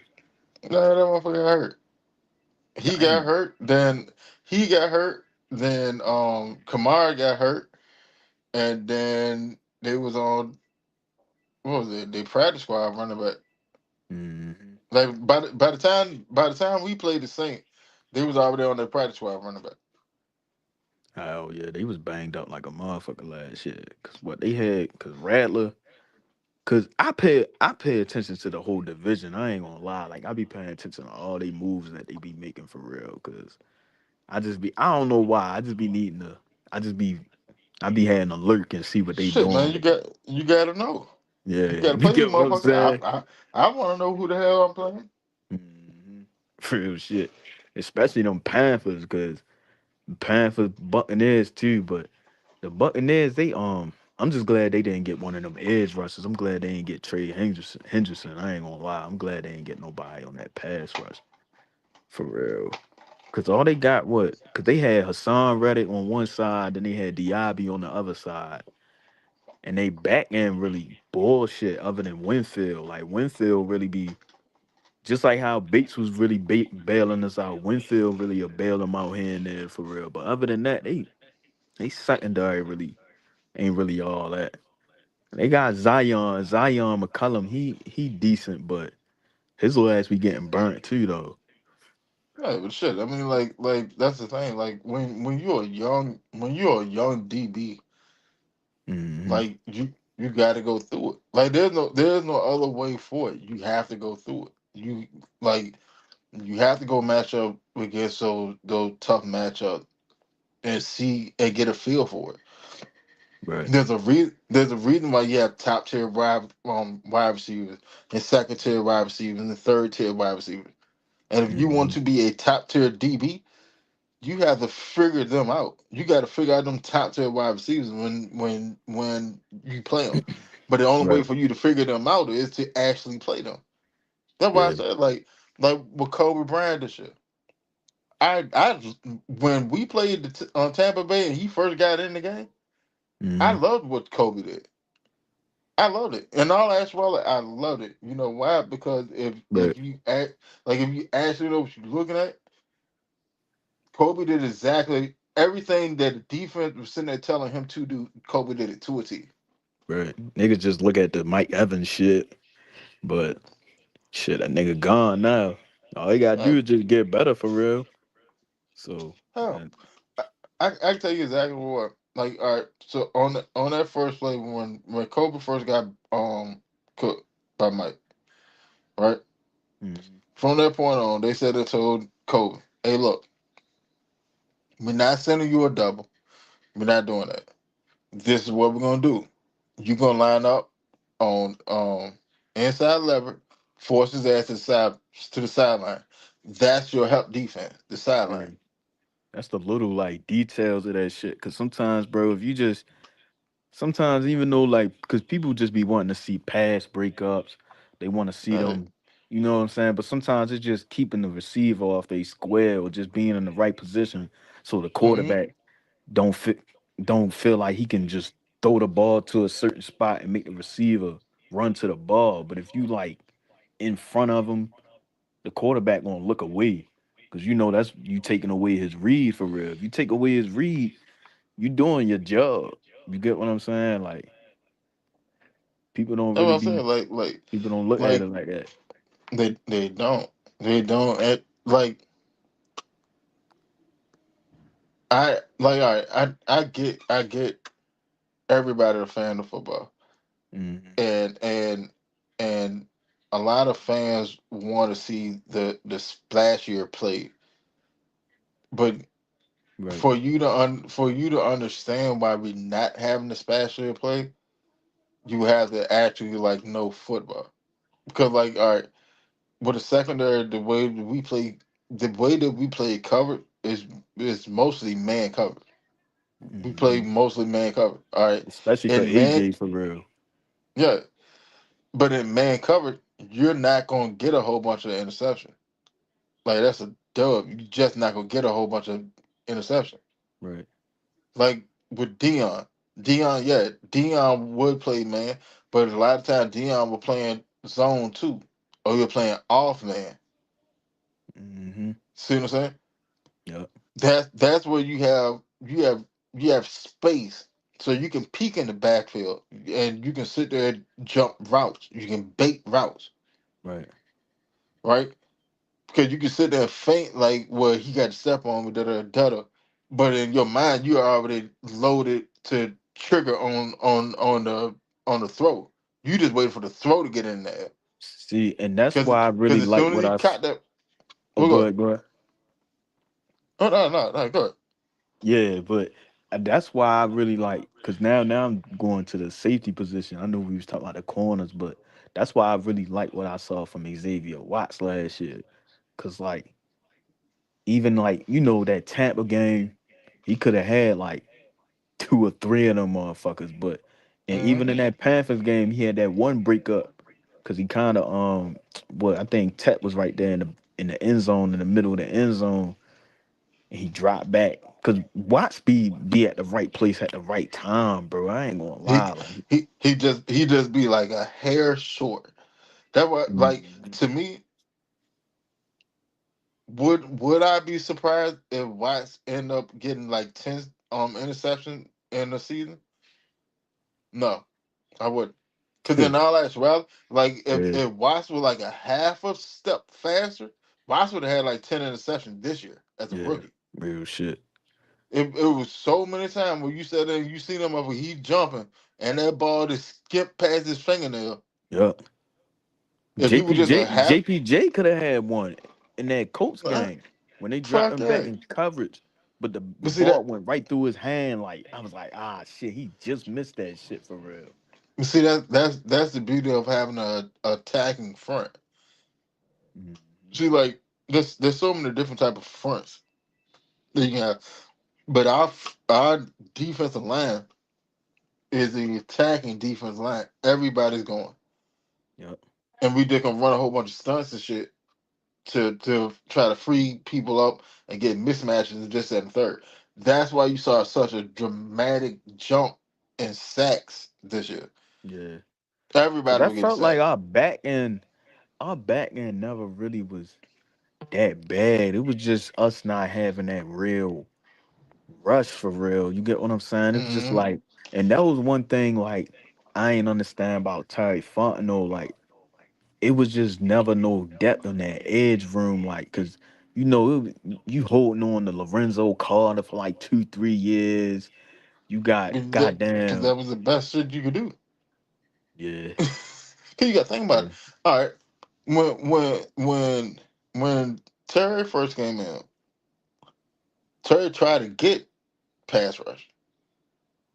nah, that motherfucker got hurt. He got Damn. hurt. Then he got hurt. Then Kamara got hurt, and then they was on, what was it? They practice squad running back. Hmm. Like by the time we played the Saints, they was already on their practice squad running back. Oh yeah, they was banged up like a motherfucker last year. Cause what they had, cause Rattler. Cause I pay attention to the whole division. I ain't gonna lie. Like I be paying attention to all they moves that they be making for real. Cause I don't know why. I just be I be having to lurk and see what they Shit, man, doing. you gotta know. Yeah, You gotta you play these get what I'm motherfuckers. saying? I want to know who the hell I'm playing. Hmm. Real shit. Especially them Panthers, cause Panthers Buccaneers too. But the Buccaneers, I'm just glad they didn't get one of them edge rushers. I'm glad they didn't get Trey Henderson. I ain't gonna lie. I'm glad they didn't get nobody on that pass rush for real. Cause all they got what? Cause they had Hassan Reddick on one side, then they had Diaby on the other side, and they back end really bullshit. Other than Winfield, like Winfield really be just like how Bates was really bailing us out. Winfield really a bail them out here and there for real. But other than that, they secondary really ain't really all that. They got Zion McCullum. He decent, but his little ass be getting burnt too though. Yeah, but shit. I mean, like that's the thing. Like when you're a young DB, Hmm. like you got to go through it. Like there's no other way for it. You have to go through it. Like you have to go match up against those tough matchups and see and get a feel for it. Right. There's a reason why you have top tier wide receivers and second tier wide receivers and third tier wide receivers. And if you want Hmm. to be a top tier DB, you have to figure them out. You got to figure out them top tier wide receivers when you play them. But the only way Right. for you to figure them out is to actually play them. That's why I Yeah. said like with Kobe Bryant this year. When we played on Tampa Bay and he first got in the game, I Hmm. loved what Kobe did. I loved it. In all actuality, I loved it. You know why? Because Right, if you actually know what you're looking at, Kobe did exactly everything that the defense was sitting there telling him to do. Kobe did it to a T. right. Niggas just look at the Mike Evans shit, but shit, that nigga gone now. All he gotta do Right? is just get better for real. So, Hell, and I, I can tell you exactly what. Like, all right, so on that first play when Kobe first got cooked by Mike, right? mhm, From that point on, they said they told Kobe, "Hey, look, we're not sending you a double. We're not doing that. This is what we're gonna do. You're gonna line up on inside lever, force his ass to the sideline. That's your help defense, the yeah. sideline. That's the little like details of that shit. Cause sometimes, bro, if you just sometimes even though like because people just be wanting to see pass breakups, they want to see Right? them, you know what I'm saying? But sometimes it's just keeping the receiver off they square or just being in the right position so the Mm-hmm. quarterback don't fit don't feel like he can just throw the ball to a certain spot and make the receiver run to the ball. But if you like in front of him, the quarterback gonna look away. Cause you know that's you taking away his read for real. If you take away his read, you doing your job. You get what I'm saying? Like people don't That's what really I'm saying. be people don't look at Like it like that. they don't like all right. I get everybody a fan of football, Hmm. and and a lot of fans want to see the splashier play, but Right. for you to understand why we not having the splashier play, you have to actually like know football. Because like all right, with the secondary, the way that we play covered is mostly man covered. We play Hmm. mostly man covered. All right, Especially for and man, AJ for real. yeah, but in man covered, you're not gonna get a whole bunch of interception. Like that's a dub. You're just not gonna get a whole bunch of interception. Right. Like with Dion would play man, but a lot of times Dion was playing zone too, or you're playing off man. Hmm. See what I'm saying? Yep. That's where you have space, so you can peek in the backfield and you can sit there and jump routes. You can bait routes, Right. right? Because you can sit there and faint like, well, he got to step on me, da da da. But in your mind, you are already loaded to trigger on the throw. You just wait for the throw to get in there. See, and that's Because why I really as like soon as what he I. caught that, Oh, we'll go go. ahead. Go ahead. Oh no, go ahead. Yeah, but that's why I really like because now I'm going to the safety position. I know we was talking about the corners, but that's why I really like what I saw from Xavier Watts last year. Cause like even like that Tampa game, he could have had like two or three of them motherfuckers. But and even Mm-hmm. in that Panthers game, he had that one breakup because he kind of I think Tech was right there in the end zone in the middle of the end zone and he dropped back because Watts be at the right place at the right time, bro. I ain't gonna He lie, like he just be like a hair short. That what like mhm, to me. Would I be surprised if Watts end up getting like 10 interceptions in the season? No, I wouldn't. Because in all actuality, like yeah, if Watts was like a half a step faster, Watts would have had like 10 interceptions this year as a yeah, rookie. real shit. It was so many times where you said that you seen him over, he jumping and that ball just skipped past his fingernail. Yup. If he was just a half, JPJ could have had one in that Colts uh, game when they dropped fuck him back that. in coverage, but the But see ball that. went right through his hand. Like I was like, ah, shit, he just missed that shit for real. You see that's the beauty of having a attacking front. Mhm. See, like there's so many different type of fronts that you can have, but our defensive line is the attacking defensive line. Everybody's going, Yup. and we just gonna run a whole bunch of stunts and shit to try to free people up and get mismatches and just that and third. That's why you saw such a dramatic jump in sacks this year. Yeah. Cause Everybody I was getting felt like sacked. our back end never really was that bad. It was just us not having that real rush for real. You get what I'm saying? It's just Hmm. like, and that was one thing like I ain't understand about Terry Fontenot. Like it was just never no depth on that edge room. Like, cause you holding on to Lorenzo Carter for like 2, 3 years. You got Because that goddamn was the best shit you could do. yeah. Cause you got to think about it. All right, when Terry first came in, Terry tried to get pass rush.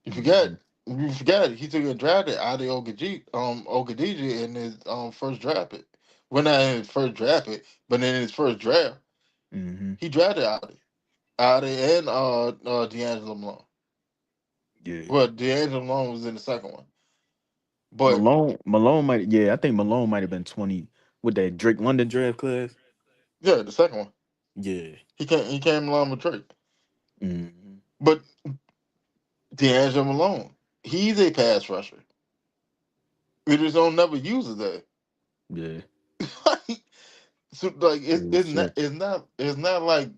You forgot. Mhm. You forgot he took a draft at Adi Ogadiji in his first draft pick. Well, not in his first draft pick, but in his first draft, Mhm. he drafted Adi and D'Angelo Malone. Yeah. Well, D'Angelo Malone was in the second one, but Malone might, yeah, I think Malone might have been 20 with that Drake London draft class. yeah, the second one Yeah. he came along with Drake, Hmm. but D'Angelo Malone, he's a pass rusher. We just don't never use it there. Yeah. So like Real shit. it's not like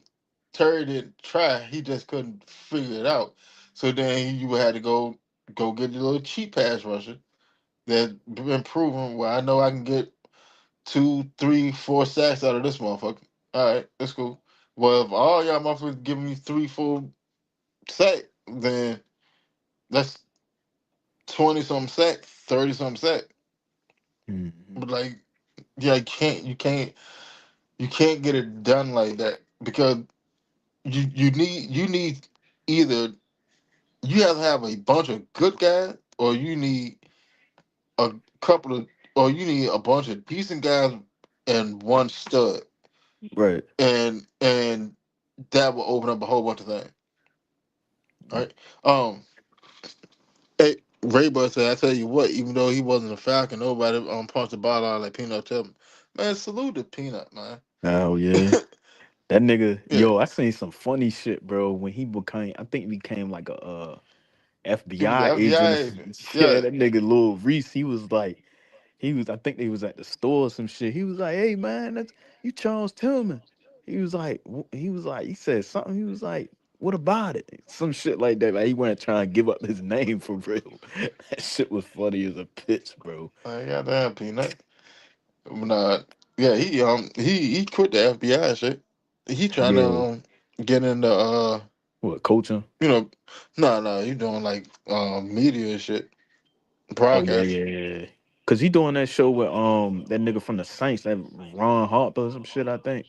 Terry didn't try. He just couldn't figure it out. So then you had to go get your little cheap pass rusher that been proven. Well, I know I can get 2, 3, 4 sacks out of this motherfucker. All right, that's cool. Well, if all y'all motherfuckers giving me 3, 4 sacks, then that's 20 something sacks, 30 something sacks. Hmm. But like, yeah, you can't get it done like that because you need either you have to have a bunch of good guys or you need a couple of or you need a bunch of decent guys and one stud Right. and that will open up a whole bunch of things. All Yeah. right. Hey, Ray Bud said, I tell you what, even though he wasn't a Falcon, nobody punched the ball out like Peanut Tillman. Man, salute to Peanut, man. Oh yeah. That nigga, Yeah. yo, I seen some funny shit, bro. When he became, I think he became like a He was the FBI agent FBI or agent. some Yeah. shit. That nigga Lil Reese, he was like, I think they was at the store or some shit. He was like, "Hey man, that's you Charles Tillman." He said something. He was like, "What about it?" Some shit like that. Like he wasn't trying to give up his name for real. That shit was funny as a bitch, bro. Like, goddamn Peanut. Nah, yeah, he quit the FBI and shit. He trying to Yeah. get into What coaching? you know no, he doing like media and shit. Oh yeah, Broadcast. yeah, yeah. Cause he doing that show with that nigga from the Saints, that Ron Harper or some shit. I think.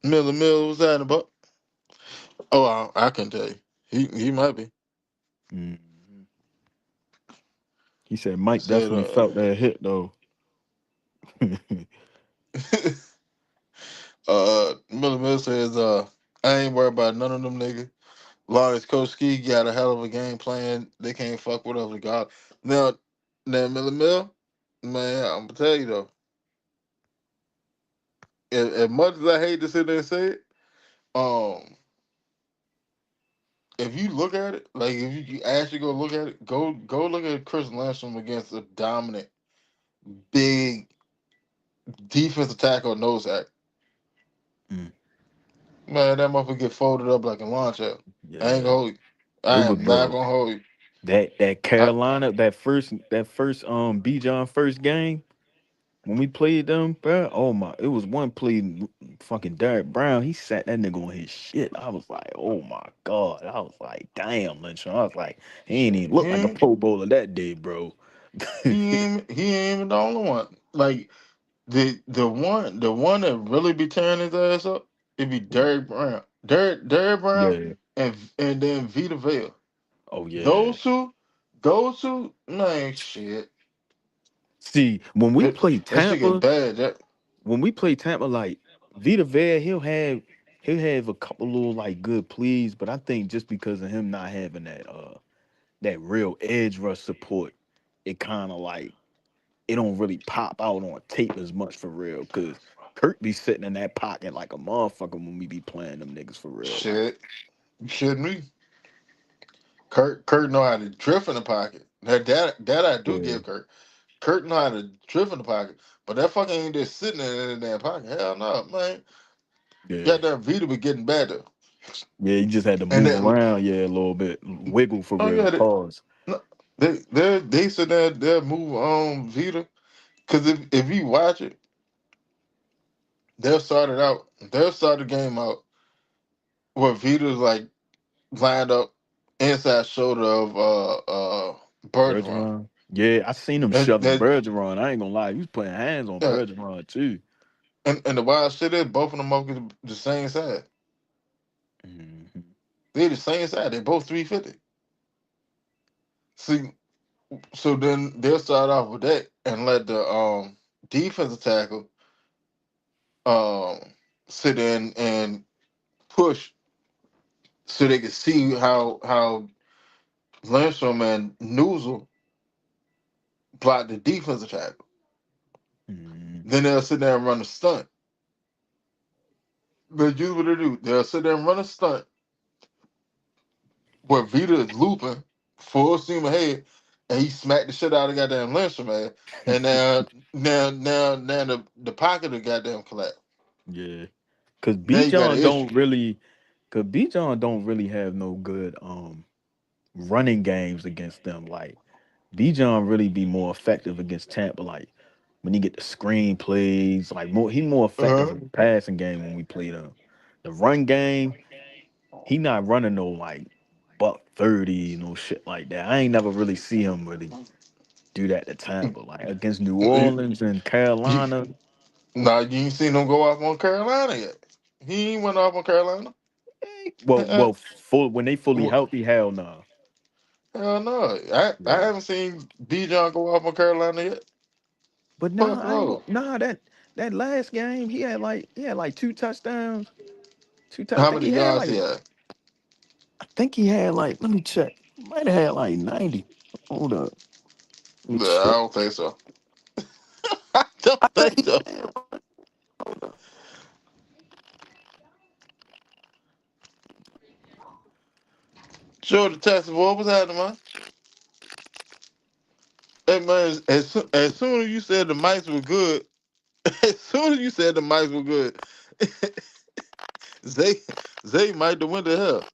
Miller Mill was that about? Oh, I can tell you. He might be. Mhm. He said Mike Said definitely felt that hit though. Miller Mill says I ain't worried about none of them niggas. Long as Coach Ski got a hell of a game plan, they can't fuck with us God. Now Miller Mill, man, I'm gonna tell you though, as much as I hate to sit there and say it, um, if you look at it, like if you actually go look at it, go look at Chris Lindstrom against a dominant, big defensive tackle nose act. Mm, Man, that motherfucker get folded up like a launch out. I ain't yeah, gonna hold you. it I was am not bro. gonna hold you. That I, Carolina, that first B John first game when we played them, bro. Oh my, it was one play. Fucking Derek Brown, he sat that nigga on his shit. I was like, oh my god. I was like, damn, Lynch. I was like, he ain't shit, even look like a Pro Bowler that day, bro. he ain't even the only one. Like the one that really be tearing his ass up, it be Derek Brown. Derek Brown Yeah. and then Vita Vale. Oh yeah. Those two, those two, man, shit. See, when we That, play that shit get Tampa, bad. That like Vita Vea, he'll have a couple little like good plays, but I think just because of him not having that real edge rush support, it kind of like it don't really pop out on tape as much for real. Cause Kurt be sitting in that pocket like a motherfucker when we be playing them niggas for real. Like, shit. You shitting me? Kurt know how to drift in the pocket. That I do yeah, give Kurt. Kirk know how to drift in the pocket, but that fucking ain't just sitting in that pocket. Hell no, man. Yeah. Goddamn Vita be getting better. Yeah, you just had to And move then, around, yeah, a little bit. Wiggle for oh real. yeah, Pause. no, they said that they'll move Vita, because if you watch it, they'll start the game out where Vita's like lined up inside shoulder of Bergeron. Bergeron. Yeah, I seen him And shoving that Bergeron. I ain't gonna lie. He was putting hands on yeah, Bergeron too. and the wild shit is both of them up the same side. Mhm. They the same side. They both 350. See, so then they'll start off with that and let the defensive tackle um sit in and push so they can see how Lindstrom and Newsel block the defensive tackle. Mhm. Then they'll sit there and run a stunt. But you what they do? They'll sit there and run a stunt where Vita is looping full steam ahead, and he smacked the shit out of goddamn Lindstrom, man. And now the pocket of goddamn collapse. Yeah. Cause Now B you got John an issue. don't really cause B John don't really have no good running games against them. Like B John really be more effective against Tampa. Like when he get the screen plays, like he more effective Uh-huh. in the passing game when we play them. The run game, he not running no like buck 30, no shit like that. I ain't never really see him really do that to Tampa. Like against New You, Orleans and you, Carolina. nah, you ain't seen him go off on Carolina yet. He ain't went off on Carolina. Well, full when they fully Well, healthy, hell no. hell no. I Yeah. haven't seen B. John go off on Carolina yet. But Fuck nah, I ain't no. gonna nah that last game he had like two touchdowns. I How think many he had yards he like had? let me check. Might have had like 90. Hold up. Let me Nah, I check. don't think so. I don't I think think he so. had, Sure, the Texas boy, what's happening, man? Hey man, as soon as you said the mics were good, as soon as you said the mics were good, Zay Zay might have went to hell.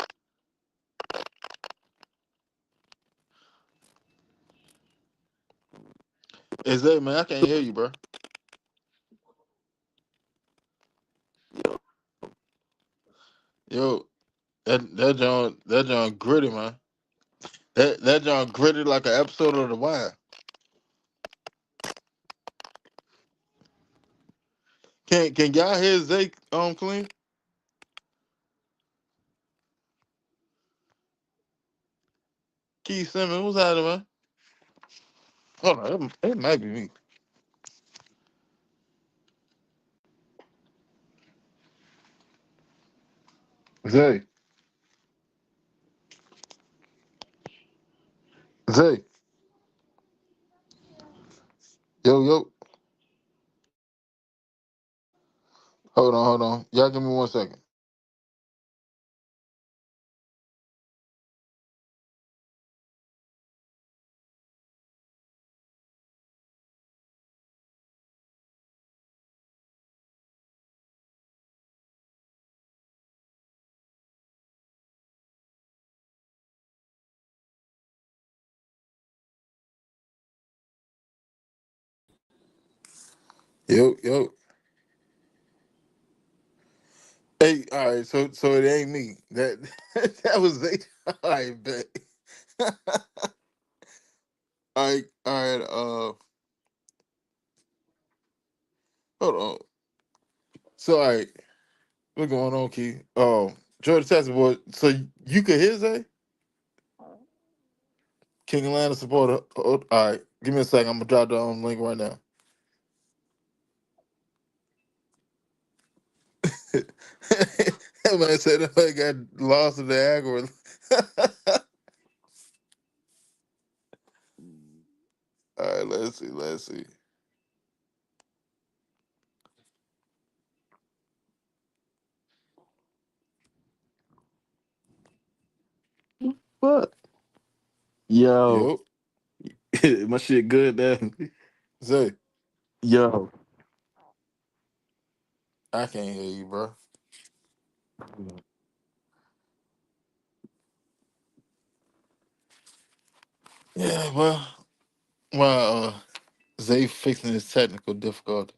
Hey Zay, man, I can't hear you, bro. Yo, that John gritty, man. That John gritty like an episode of The Wire. Can y'all hear Zay clean? Keith Simmons, what's happening, man? Hold on, it might be me. Zay, Zay, yo, hold on. Y'all give me 1 second. Yo. Hey, all right, so it ain't me. That was Zay. All right, bet. All right. Hold on. So, all right, what's going on, Key? Jordan Texas boy. So you could hear Zay? King Atlanta supporter. All right, give me a second. I'm gonna drop the link right now. That man said that man got lost in the algorithm. All right, let's see. what? Yo, Yo, my shit good there. Zay, Yo. I can't hear you, bro. Yeah, well, Zay fixing his technical difficulty.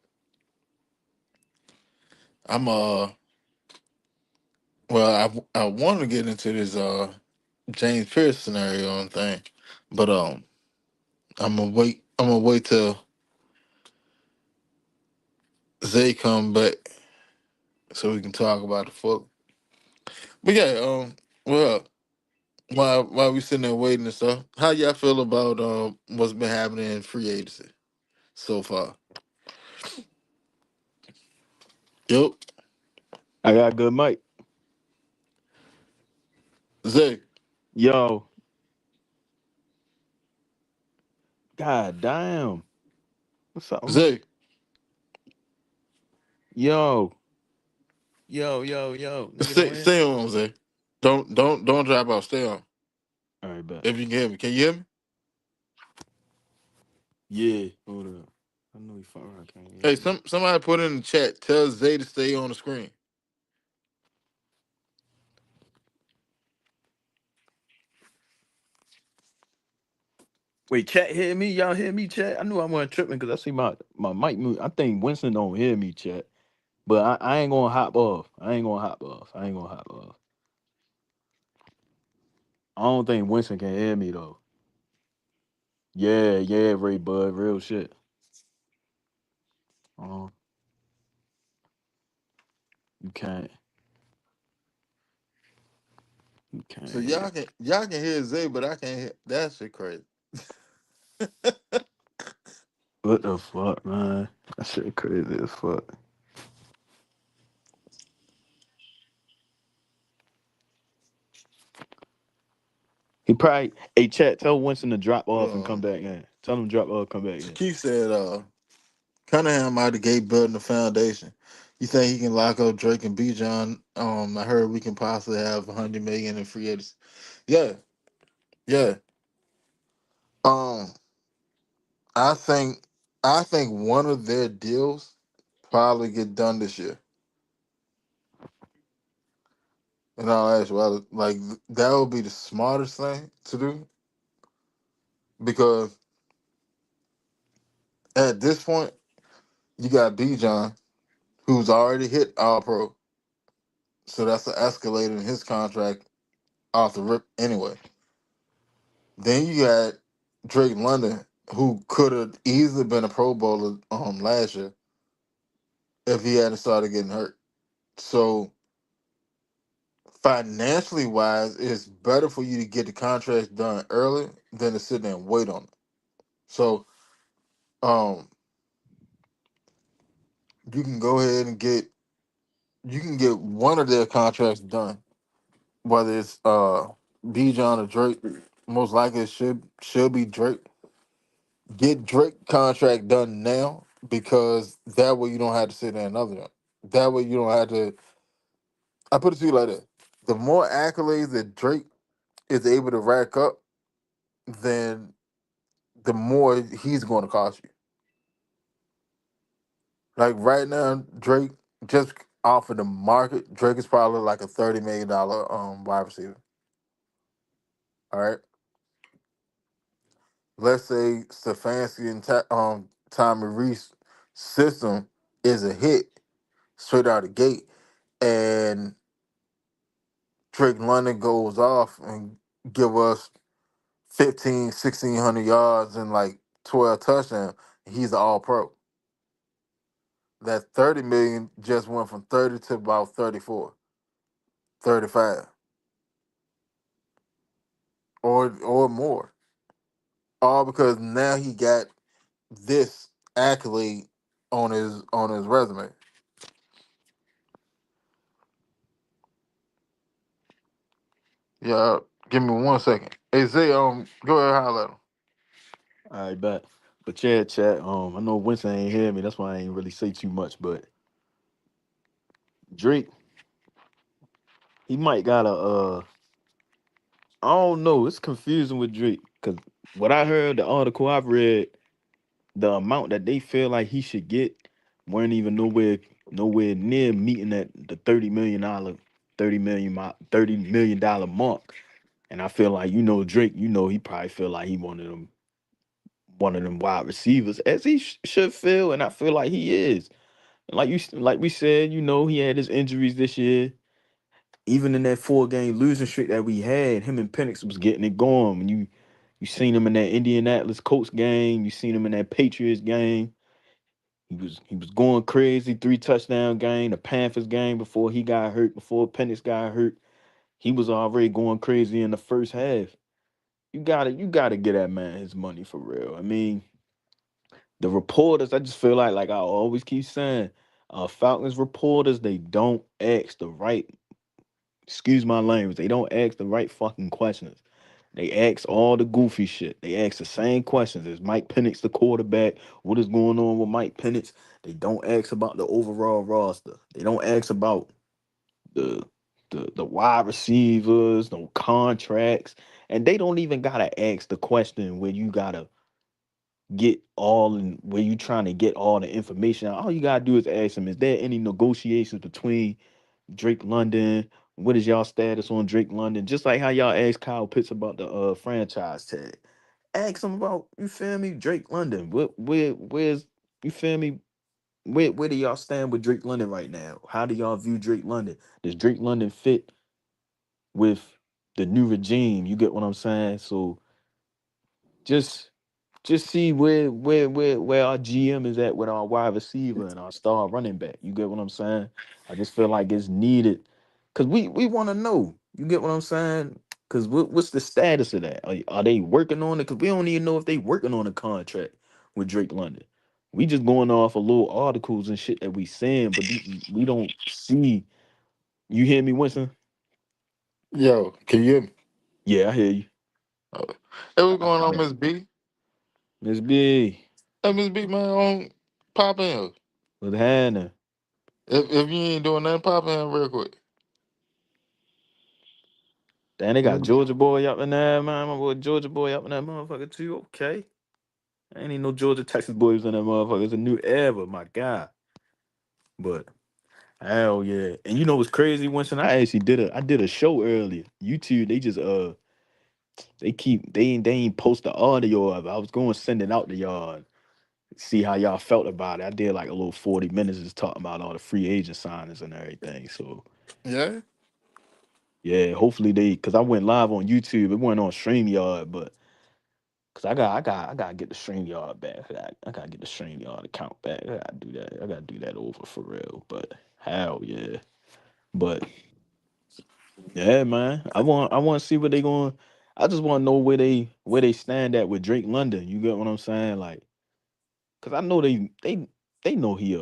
I'm I want to get into this James Pierce scenario and thing, but I'm gonna wait till Zay come back so we can talk about the fuck. But yeah, well, while we sitting there waiting and stuff, how y'all feel about what's been happening in free agency so far? Yep, I got a good mic. Zay, Yo. God damn. What's up? Zay, Yo. Yo. Nigga don't hear stay me? on, Zay. Don't drop out. Stay on. All right, bet. If you can hear me, can you hear me? Yeah. Hold up. I know you fuck around. Can't hear Hey, me. somebody put in the chat. Tell Zay to stay on the screen. Wait, chat hear me? Y'all hear me, chat? I knew I wasn't tripping because I see my mic move. I think Winston don't hear me, chat. But I ain't gonna hop off. I ain't gonna hop off. I don't think Winston can hear me though. Yeah, Ray Bud, real shit. Uh, you can't, you So can't hear. y'all can hear Zay, but I can't hear. That shit crazy. What the fuck, man? That shit crazy as fuck. He probably, hey, chat, tell Winston to drop off and come Um, back in. Tell him drop off, come back in. Keith said, Cunningham out the gate building the foundation. You think he can lock up Drake and B John? I heard we can possibly have 100 million in free agents. Yeah, yeah. Um, I think one of their deals probably get done this year. In all actuality, like that would be the smartest thing to do because at this point you got B John who's already hit All Pro, so that's an escalator in his contract off the rip anyway. Then you got Drake London, who could have easily been a Pro Bowler last year if he hadn't started getting hurt. So financially wise, it's better for you to get the contracts done early than to sit there and wait on it. So um you can go ahead and get one of their contracts done, whether it's B John or Drake. Most likely it should be Drake. Get Drake contract done now because that way you don't have to sit there another one. That way you don't have to. I put it to you like that: the more accolades that Drake is able to rack up, then the more he's going to cost you. Like right now, Drake just off of the market, Drake is probably like a $30 million wide receiver. All right, let's say Stefanski and Tommy Reese system is a hit straight out the gate, and Drake London goes off and give us 15, 1,600 yards and like 12 touchdowns. He's an all pro. That 30 million just went from 30 to about 34, 35, or more. All because now he got this accolade on his resume. Yeah, give me 1 second. Hey Zay, go ahead and holler at him. All right, bet. But yeah, chat. I know Winston ain't hear me. That's why I ain't really say too much. But Drake, he might got a. I don't know. It's confusing with Drake because what I heard, the article I've read, the amount that they feel like he should get weren't even nowhere near meeting that the $30 million mark. And I feel like Drake, he probably feel like he one of them wide receivers as he should feel, and I feel like he is. And like we said, he had his injuries this year. Even in that 4 game losing streak that we had, him and Penix was getting it going. When you seen him in that Indianapolis Colts game, you seen him in that Patriots game. He was going crazy, 3 touchdown game, the Panthers game before he got hurt, before Penix got hurt. He was already going crazy in the first half. You gotta get that man his money for real. I mean, the reporters, I just feel like I always keep saying, Falcons reporters, they don't ask the right, excuse my language, they don't ask the right fucking questions. They ask all the goofy shit. They ask the same questions. Is Mike Penix the quarterback? What is going on with Mike Penix? They don't ask about the overall roster. They don't ask about the the wide receivers, no contracts, and they don't even gotta ask the question where you gotta get all and where you trying to get all the information. All you gotta do is ask them: Is there any negotiations between Drake London? What is y'all status on Drake London? Just like how y'all asked Kyle Pitts about the franchise tag. Ask him about, you feel me, Drake London. Where's, you feel me? Where do y'all stand with Drake London right now? How do y'all view Drake London? Does Drake London fit with the new regime? You get what I'm saying? So just just see where our GM is at with our wide receiver and our star running back. You get what I'm saying? I just feel like it's needed because we want to know. You get what I'm saying? Because what's the status of that? Are they working on it? Because we don't even know if they working on a contract with Drake London. We just going off of little articles and shit that we seeing, but we don't see. You hear me, Winston? Yo, can you hear me? Yeah, I hear you. Uh, Hey, what's All going on, right. Miss B? Miss B, Hey, Miss B, man, pop in. what's happening? If you ain't doing nothing, pop in real quick. Damn, they got Mm. Georgia boy up in there, man. My boy Georgia boy up in that motherfucker too. Okay. I ain't even know Georgia Texas boys in that motherfucker. It's a new era, my God. But hell yeah. And you know what's crazy, Winston? I did a show earlier. YouTube, they just they ain't post the audio of it. I was going to send it out to y'all and see how y'all felt about it. I did like a little 40 minutes just talking about all the free agent signings and everything. So Yeah? yeah, hopefully cause I went live on YouTube. It went on StreamYard, but cause I gotta get the StreamYard back. I gotta get the StreamYard account back. I gotta do that. I gotta do that over for real. But hell yeah. But yeah, man. I want to see what they going. I just want to know where they stand at with Drake London. You get what I'm saying? Like, cause I know they know he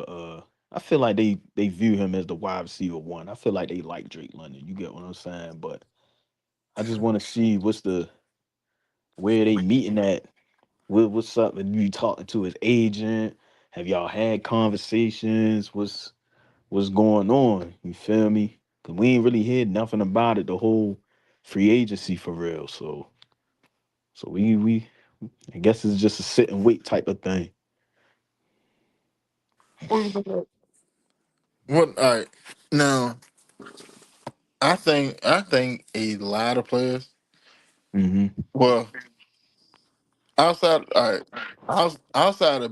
I feel like they view him as the wide receiver one. I feel like they like Drake London. You get what I'm saying? But I just want to see where they meeting at. What's up? Have you talking to his agent? Have y'all had conversations? What's going on? You feel me? Cause we ain't really heard nothing about it the whole free agency for real. So we I guess it's just a sit and wait type of thing. What? All right. Now, I think a lot of players. Hmm. Well, outside, all right, outside of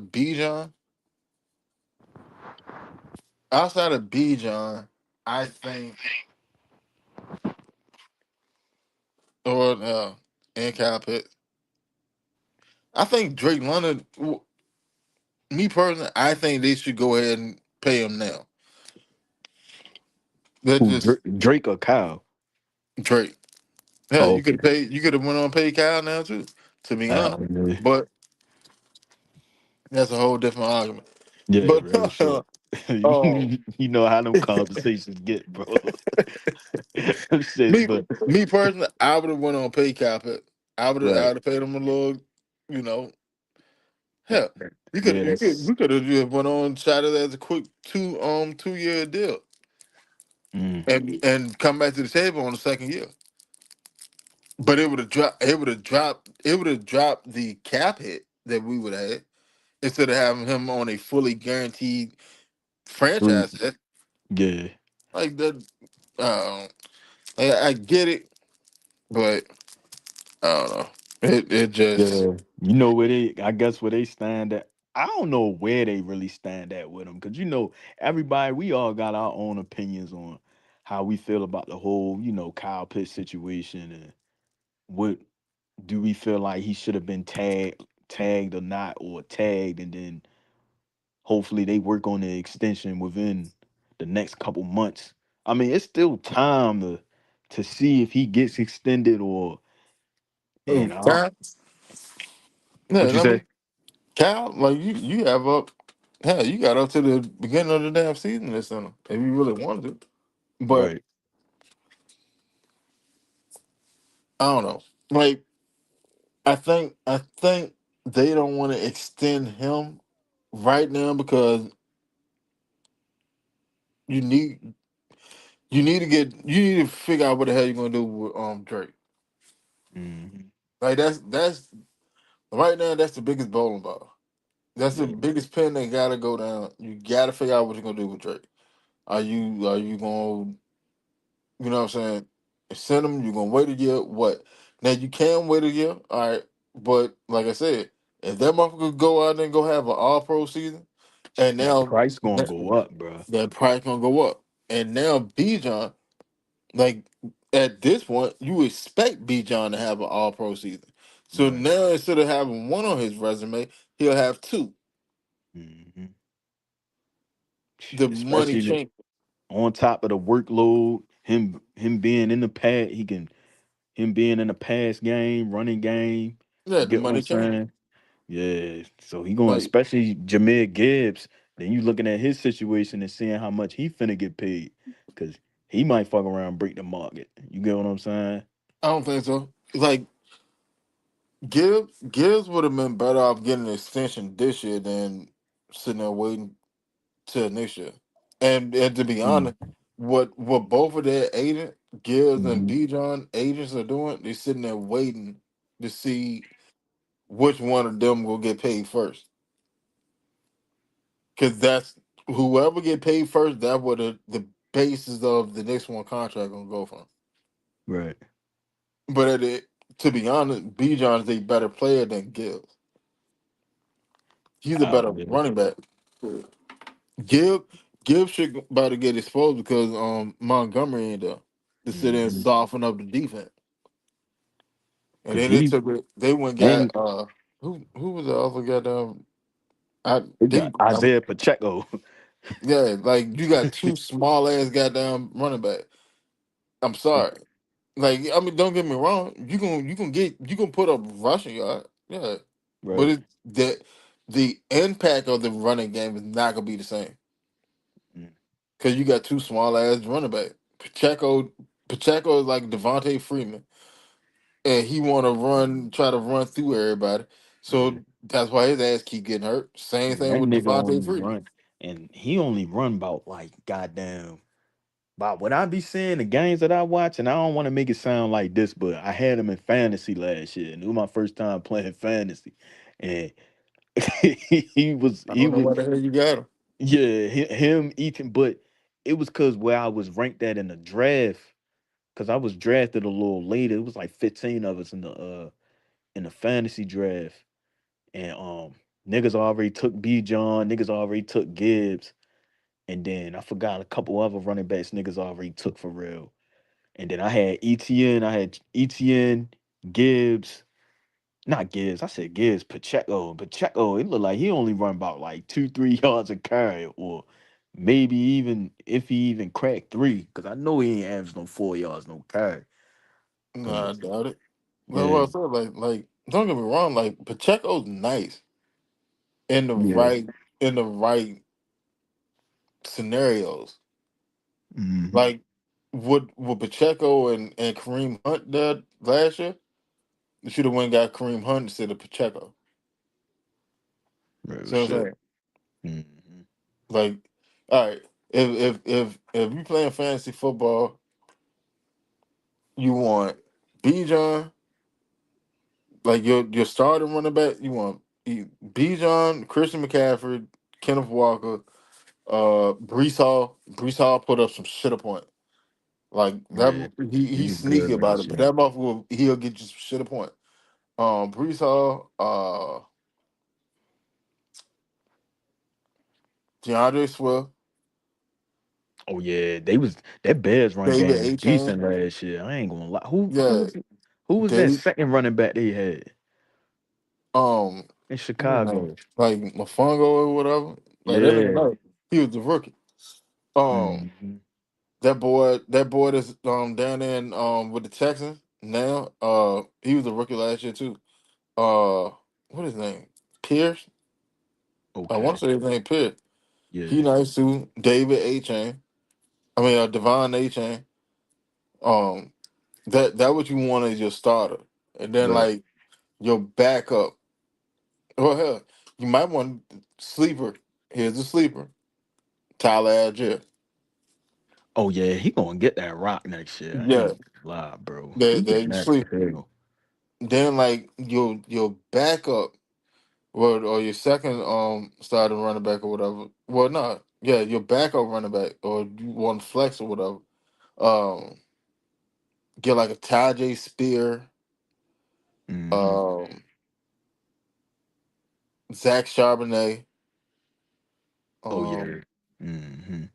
Bijan, I think, or and Kyle Pitts, I think Drake London. Me personally, I think they should go ahead and pay him now. That Who just Drake or Kyle? Drake. Yeah, Oh, you could okay. have paid. You could have went on and paid Kyle now too. To be honest, Yeah, but that's a whole different argument. yeah, But real shit. oh, You know how them conversations get, bro. Them shits, me but me personally, I would have went on pay cap it. I right. would have paid him a little. You know, hell, Yeah, we could have just went on shot it as a quick 2 year deal mm, and come back to the table on the second year. But it would have dropped the cap hit that we would have had. instead of having him on a fully guaranteed Three. franchise. Yeah. Like that, uh, I get it, but I don't know. It just Yeah. You know where they I guess where they stand at. I don't know where they really stand at with him. Cause everybody, we all got our own opinions on how we feel about the whole, Kyle Pitts situation and what do we feel like he should have been tagged or not, or tagged, and then hopefully they work on the extension within the next couple months. I mean, it's still time to see if he gets extended or and Cal. Yeah, what and you I mean say? Cal, like you have up. Hell, you got up to the beginning of the damn season this summer if you really wanted to. But Right. I don't know. Like I think they don't want to extend him right now because you need you need to figure out what the hell you're gonna do with Drake. Hmm. Like that's right now that's the biggest bowling ball. That's the Yeah. biggest pin that gotta go down. You gotta figure out what you're gonna do with Drake. Are you gonna, you know what I'm saying, send him? You gonna wait a year? What? Now you can wait a year, all right. But like I said, if that motherfucker go out there and go have an all pro season, and That now price gonna that, go up, bro. that price gonna go up. And now Bijan, like at this point, you expect Bijan to have an all pro season. So Right. now instead of having one on his resume, he'll have two. Hmm. The money Especially change. on top of the workload, him being in the pad, him being in the pass game, running game. Yeah, You the get what I'm money change. saying? Yeah. So he going, Like especially Jameer Gibbs. Then you looking at his situation and seeing how much he finna get paid, because he might fuck around and break the market. You get what I'm saying? I don't think so. Like Gibbs would have been better off getting an extension this year than sitting there waiting till next year. And to be Mm. honest, what both of their agent Gibbs and Hmm. Bijan agents are doing, they're sitting there waiting to see which one of them will get paid first. Because that's whoever get paid first. That's what the basis of the next one contract gonna go from. Right. But to be honest, Bijan is a better player than Gibbs. He's a Oh better yeah. running back. Gibbs Gibbs should about to get exposed because Montgomery ain't there to sit there and Hmm. soften up the defense. And Cause then they he took it. They went got and who was the other goddamn I they they got Isaiah Pacheco. yeah, like you got two small ass goddamn running back. I'm sorry. Like I mean, don't get me wrong. You can put up rushing yard, yeah, but Right. it that the impact of the running game is not gonna be the same Mm. because you got two small ass running back. Pacheco is like Devontae Freeman, and he want to try to run through everybody. Yeah. So that's why his ass keep getting hurt. Same Yeah, thing that with nigga Devontae only Freeman. run, and he only run about like goddamn. But what I be seeing the games that I watch, and I don't want to make it sound like this, but I had him in fantasy last year, and it was my first time playing fantasy, and I he don't know was why the hell you got him. yeah him Ethan, but it was cause where I was ranked at in the draft, cause I was drafted a little later. It was like 15 of us in the fantasy draft, and niggas already took B John, niggas already took Gibbs. And then I forgot a couple other running backs niggas already took for real. And then I had ETN, Gibbs, not Gibbs, I said Gibbs, Pacheco. Pacheco, it looked like he only run about like 2, 3 yards a carry, or maybe even if he even cracked three, because I know he ain't averaged no 4 yards, no carry. Nah, I Cause doubt it. That's what yeah, I said. Like don't get me wrong. Like Pacheco's nice in the yeah. right scenarios. Hmm. Like would Pacheco and Kareem Hunt did last year? They should have went and got Kareem Hunt instead of Pacheco. Real See what I'm shit. saying? Hmm. Like, all right, if you playing fantasy football, you want Bijan, like your starting running back. You want Bijan, Christian McCaffrey, Kenneth Walker, Brees Hall put up some shit a point. Like that, Yeah, he's he's good sneaky about last it, but year. that motherfucker he'll get you some shit a point. Brees Hall, DeAndre Swift, Oh yeah, they was that Bears run David game was A. decent Chain, last year. I ain't gonna lie. Who yeah, was who was that Dave, second running back they had um, in what's his name? Chicago? Like Mofongo or whatever. Like that nigga, Yeah. no, he was the rookie. Um, Hmm. that boy that's down there in, with the Texans now. He was a rookie last year too. What his name? Pierce. I want Okay. to say his name Pierce. He Yeah. nice too. David A. Chain. I mean, Devon A. Chain. Um, that what you want is your starter, and then Right. like your backup. Well, hell, you might want sleeper. Here's the sleeper, Tyler Algier. Oh yeah, he gonna get that rock next year. I Yeah, ain't gonna lie, bro. He there getting you that sleep. hell. Then like your backup, well, or your second starting running back or whatever. Well, no, yeah, your backup running back, or you want flex or whatever. Um, get like a Tajay Spear, Hmm. um, Zach Charbonnet. Oh yeah. Um, Hmm.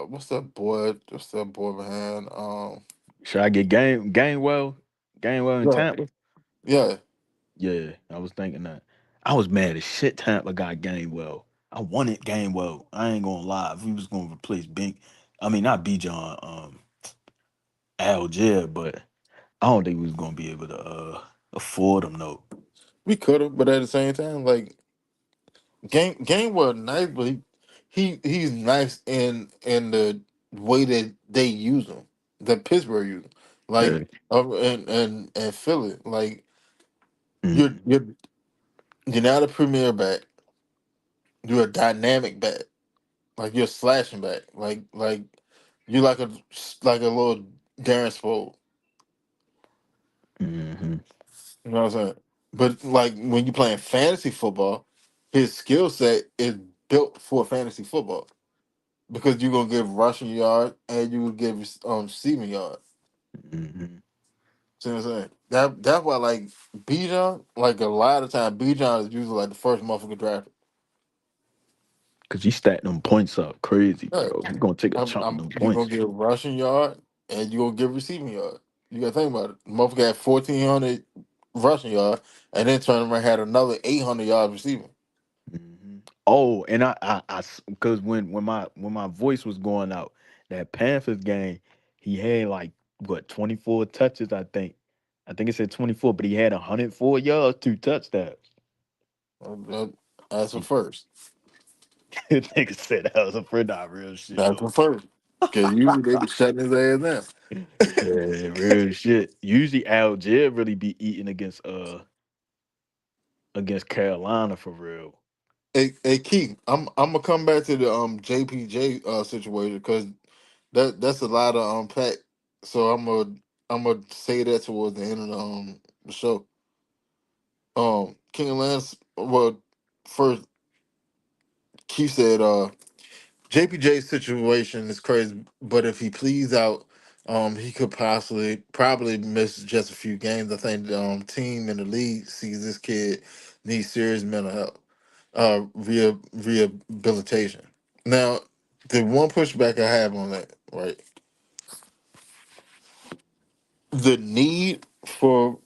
what's that boy? What's that boy behind? Should I get Gainwell in Yeah, Tampa? yeah. Yeah, I was thinking that. I was mad as shit Tampa got Gainwell. I wanted Gainwell. I ain't gonna lie. If we was gonna replace Bink, I mean not B John, Algier, but I don't think we was gonna be able to afford him though. We could have, but at the same time, like game was nice, but he's nice in the way that they use him, that Pittsburgh use him. Like Yeah. and Philly, like you're Mm. you're you're not a premier back. You're a dynamic back. Like you're a slashing back. Like you're like a little Darren Sproles. Hmm. You know what I'm saying? But like when you're playing fantasy football, his skill set is built for fantasy football because you're gonna give rushing yard and you will give receiving yard. Hmm. See what I'm saying? That's why like Bijan, like a lot of time Bijan is usually like the first motherfucker drafted. Cause he stacked them points up crazy, Yeah. bro. He gonna take a chunk of them You're gonna points. get rushing yard and you're gonna get receiving yard. You gotta think about it. Motherfucker had 1,400 rushing yard and then turned around had another 800 yards receiving. Hmm. Oh, and because when my voice was going out, that Panthers game, he had like what 24 touches, I think. I think it said 24, but he had 104 yards, 2 touchdowns. That- That's a He, first. nigga said that was a pretty not real shit That's though. a first. Cause usually they be shutting his ass down. Yeah, real shit. Usually Algier really be eating against Carolina for real. Hey Keith, I'm gonna come back to the JPJ situation because that's a lot of unpack. So I'm gonna say that towards the end of the show. King Lance, well, first Keith said JPJ's situation is crazy, but if he pleads out, he could probably miss just a few games. I think the team in the league sees this kid needs serious mental health, rehabilitation. Now, the one pushback I have on that, right, the need for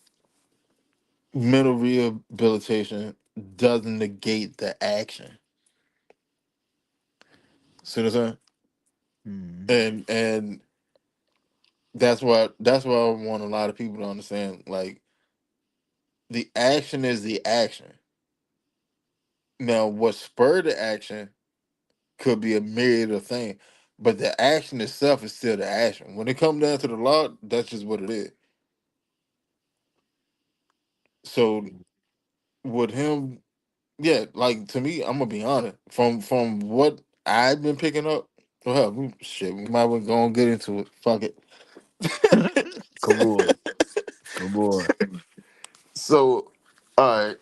mental rehabilitation doesn't negate the action. See what I'm saying? Hmm. And that's what I want a lot of people to understand. Like the action is the action. Now, what spurred the action could be a myriad of things, but the action itself is still the action. When it comes down to the law, that's just what it is. So with him, yeah, like to me, I'm gonna be honest. From what I've been picking up, well, shit, we might as well go and get into it. Fuck it. Come on. Come on. So, all right.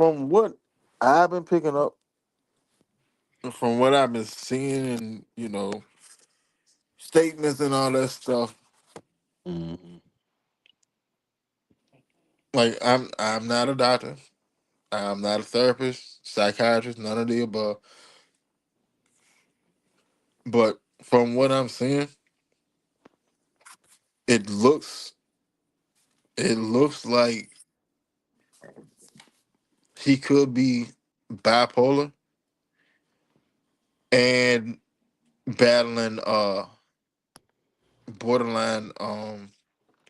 from what I've been picking up, from what I've been seeing, and statements and all that stuff. Mm-hmm. Like I'm not a doctor. I'm not a therapist, psychiatrist, none of the above. But from what I'm seeing, it looks it looks like he could be bipolar and battling borderline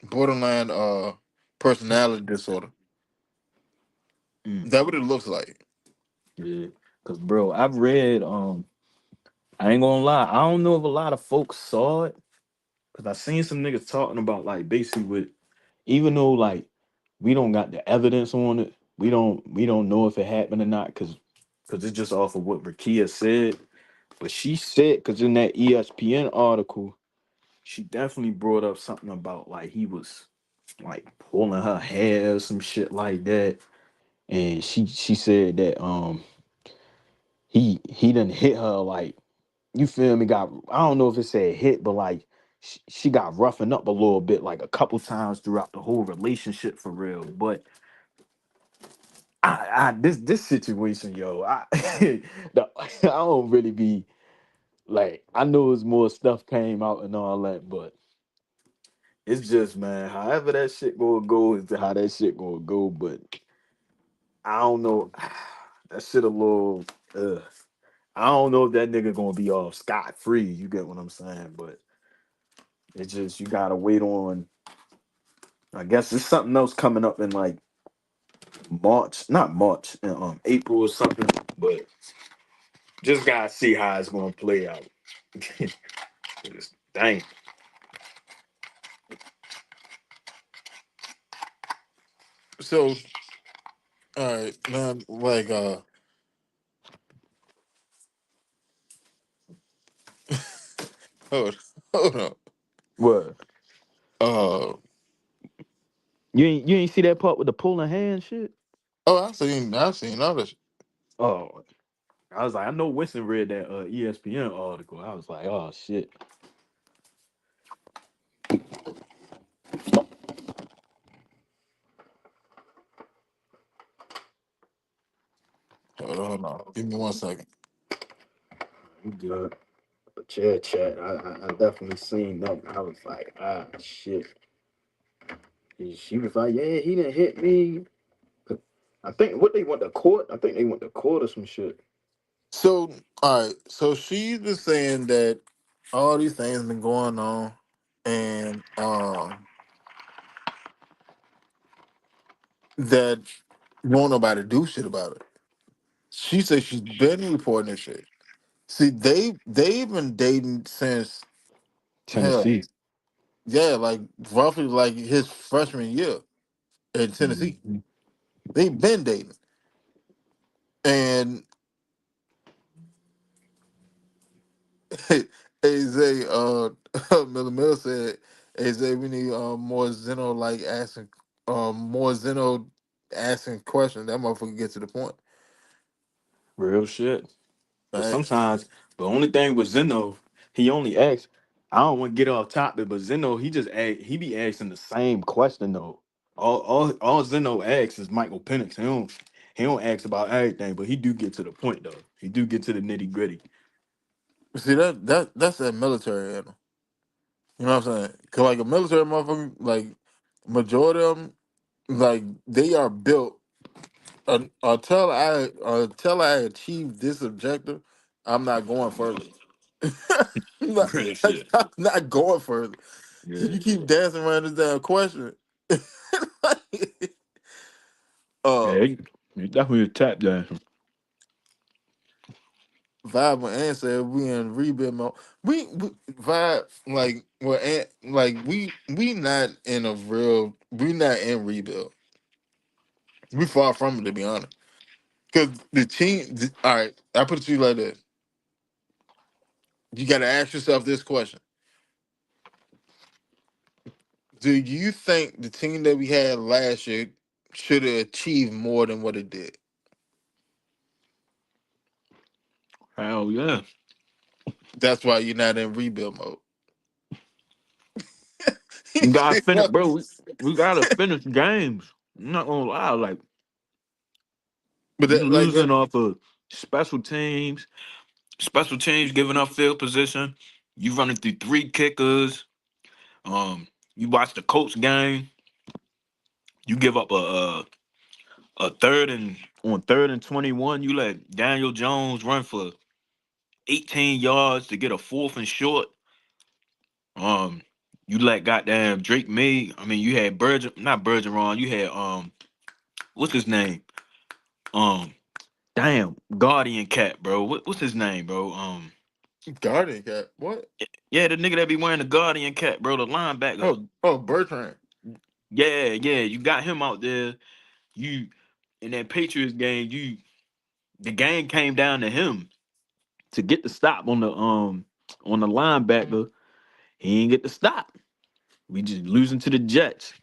borderline personality disorder. Mm. That what it looks like. Yeah, cause bro, I've read. I ain't gonna lie. I don't know if a lot of folks saw it, cause I seen some niggas talking about like basically with, even though like we don't got the evidence on it, we don't know if it happened or not, cause it's just off of what Rakia said. But she said, cause in that ESPN article, she definitely brought up something about like he was like pulling her hair, some shit like that. And she said that he didn't hit her like, you feel me, got, I don't know if it said hit, but like she got roughened up a little bit like a couple times throughout the whole relationship for real. But I this situation, yo, I don't really be like, I know it's more stuff came out and all that, but it's just, man, however that shit gonna go is how that shit gonna go. But I don't know. That shit a little. I don't know if that nigga gonna be off scot free. You get what I'm saying? But it's just, you gotta wait on. I guess there's something else coming up in like March, not March, in April or something. But just gotta see how it's gonna play out. Dang. So, all right, man. Like, hold, hold on. What? Uh, You ain't see that part with the pulling hand shit? oh, I've seen others. Oh, I was like, I know Winston read that ESPN article. I was like, oh shit. Hold on. Give me 1 second. You good? But yeah, chat. I definitely seen that. I was like, ah shit. She was like, yeah, he didn't hit me. I think what they went to court. I think they went to court or some shit. So, all right. So she's been saying that all these things been going on, and that won't nobody do shit about it. She said she's been reporting this shit. See, they've been dating since hell, Tennessee. yeah, like roughly like his freshman year in Tennessee. Mhm. They've been dating, and AZ Miller Mill said, AZ, we need more Zeno like asking more Zeno asking questions. That motherfucker get to the point. Real shit. But Right? sometimes the only thing with Zeno, he only asks. I don't want to get off topic, but Zeno, he be asking the same question though. All Zeno asks is Michael Penix. He don't ask about everything, but he do get to the point though. He do get to the nitty gritty. See that's that military animal. You know what I'm saying? Cause like a military motherfucker, like majority of them, like they are built until I achieve this objective, I'm not going further. I'm not, Real like, shit. I'm not going further. So Yeah. you keep dancing around this damn question. uh, Yeah, he definitely a tap dancer. Vibe and said we in rebuild mode. We Vibe like we not in a real, we not in rebuild. We far from it, to be honest. Because the team, all right, I put it to you like this: you got to ask yourself this question: do you think the team that we had last year should have achieved more than what it did? Hell yeah. That's why you're not in rebuild mode. He We gotta said, finish, "What?" bro. We gotta finish games. I'm not gonna lie, like But you that, like losing that, off of special teams, special teams giving up field position. You running through three kickers. You watch the Colts game. You give up a third and on 3rd and 21. You let Daniel Jones run for 18 yards to get a fourth and short. Um, you let goddamn Drake May. I mean, you had not Bergeron. You had what's his name? Um, damn, Guardian Cat, bro. What's his name, bro? Guardian cat. What? Yeah, the nigga that be wearing the Guardian Cat, bro, the linebacker. Oh, Bertrand. Yeah, yeah, you got him out there. You in that Patriots game, the game came down to him to get the stop on the linebacker. He ain't get the stop. We just losing to the Jets.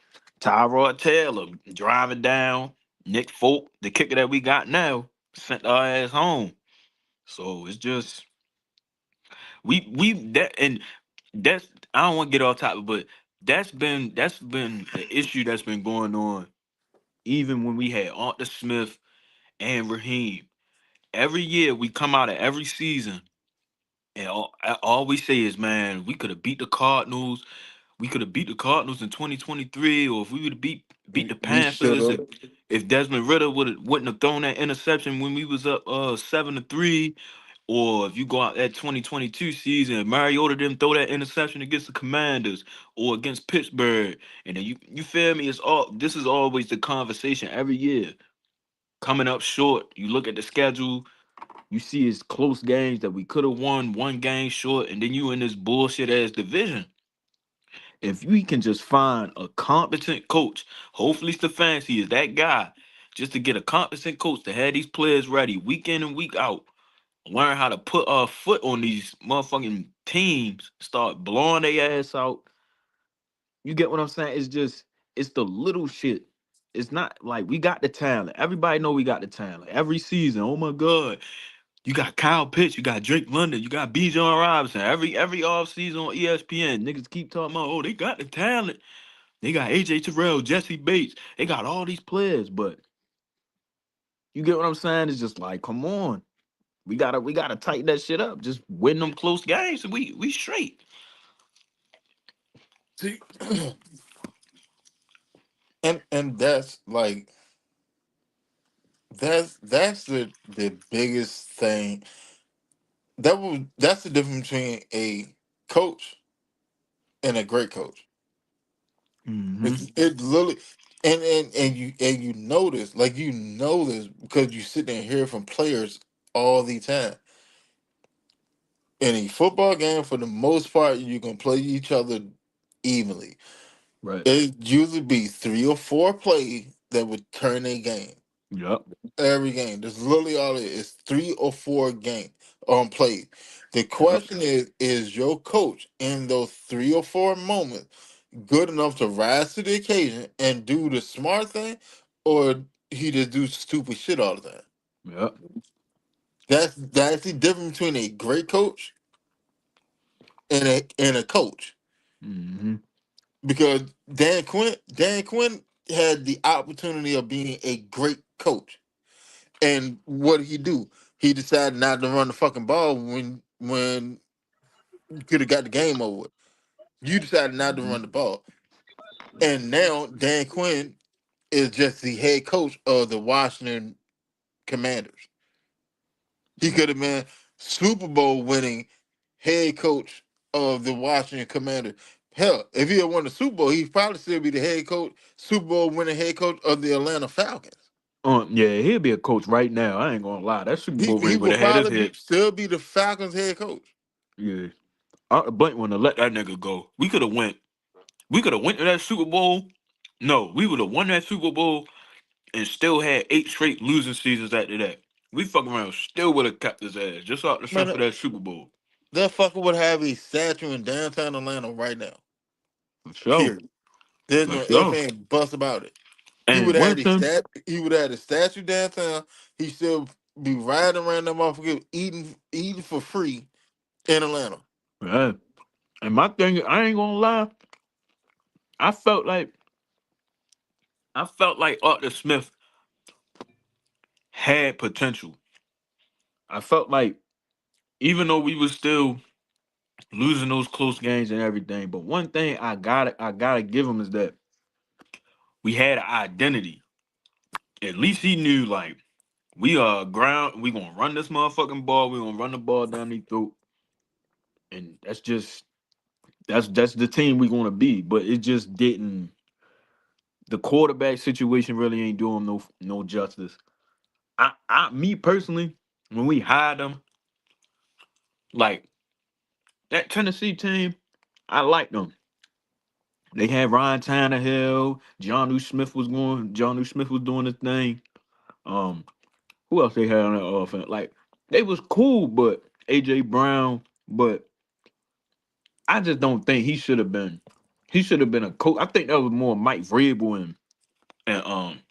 Tyrod Taylor driving down. Nick Folk, the kicker that we got now, sent our ass home. So it's just we that and that's I don't want to get off topic, but that's been an issue that's been going on even when we had Arthur Smith and Raheem. Every year we come out of every season and all we say is, man, we could have beat the Cardinals. We could have beat the Cardinals in 2023, or if we would have beat the We should Panthers, have. if Desmond Ritter wouldn't have thrown that interception when we was up 7-3, or if you go out that 2022 season, and Mariota didn't throw that interception against the Commanders or against Pittsburgh, and then you feel me? This is always the conversation every year. Coming up short, you look at the schedule, you see it's close games that we could have won one game short, and then you in this bullshit ass division. If we can just find a competent coach, hopefully Stefanski is that guy, just to get a competent coach to have these players ready week in and week out, learn how to put a foot on these motherfucking teams, start blowing their ass out. You get what I'm saying? It's the little shit. It's not like we got the talent. Everybody know we got the talent. Every season, oh my god, you got Kyle Pitts, you got Drake London, you got B. John Robinson. Every off season on ESPN, niggas keep talking about, oh, they got the talent. They got AJ Terrell, Jesse Bates. They got all these players, but you get what I'm saying? It's just like, come on. We gotta tighten that shit up. Just win them close games and we straight. See, and that's like that's the biggest thing. That's the difference between a coach and a great coach. Mm-hmm. It literally, and you notice, like, you know this because you sit there and hear from players all the time. In a football game, for the most part, you can play each other evenly. Right. It usually be 3 or 4 plays that would turn a game. Yep. Every game, that's literally all it is. 3 or 4 game plays. The Yep. question is your coach in those 3 or 4 moments good enough to rise to the occasion and do the smart thing, or he just do stupid shit all the time? Yep. That's the difference between a great coach and a coach. Mm-hmm. Because Dan Quinn had the opportunity of being a great coach, and what did he do? He decided not to run the fucking ball when you could have got the game over with. You decided not to Mm-hmm. run the ball, and now Dan Quinn is just the head coach of the Washington Commanders. He Yep. could have been Super Bowl winning head coach of the Washington Commanders. Hell, if he had won the Super Bowl, he'd probably still be the head coach, Super Bowl winning head coach of the Atlanta Falcons. Yeah, he'll be a coach right now. I ain't gonna lie. That Super He Bowl he ring would would have had his probably head. still be the Falcons head coach. Yeah. Blink want to let that nigga go. We could have went. We could have went to that Super Bowl. No, we would have won that Super Bowl and still had 8 straight losing seasons after that. We fuck around, still would have kept his ass just off the strength Man, of that Super Bowl. that fucker would have a statue in downtown Atlanta right now. For sure. Period. There's For no if sure. and bust about it. He would And have had a Winston, stat. He would have had a statue downtown. He still be riding around that motherfucker eating for free in Atlanta. Yeah. And my thing, I ain't gonna lie, I felt like I felt like Arthur Smith had potential. I felt like even though we was still losing those close games and everything, but one thing I gotta give him is that we had an identity. At least he knew like we are ground. We gonna run this motherfucking ball. We gonna run the ball down their throat, and that's the team we gonna be. But it just didn't. The quarterback situation really ain't doing no justice. Me personally, when we hired them, like that Tennessee team, I liked them. They had Ryan Tannehill, John Smith was doing his thing. Um, who else they had on that offense? Like they was cool, but AJ Brown, but I just don't think he should have been. He should have been a coach. I think that was more Mike Vrabel and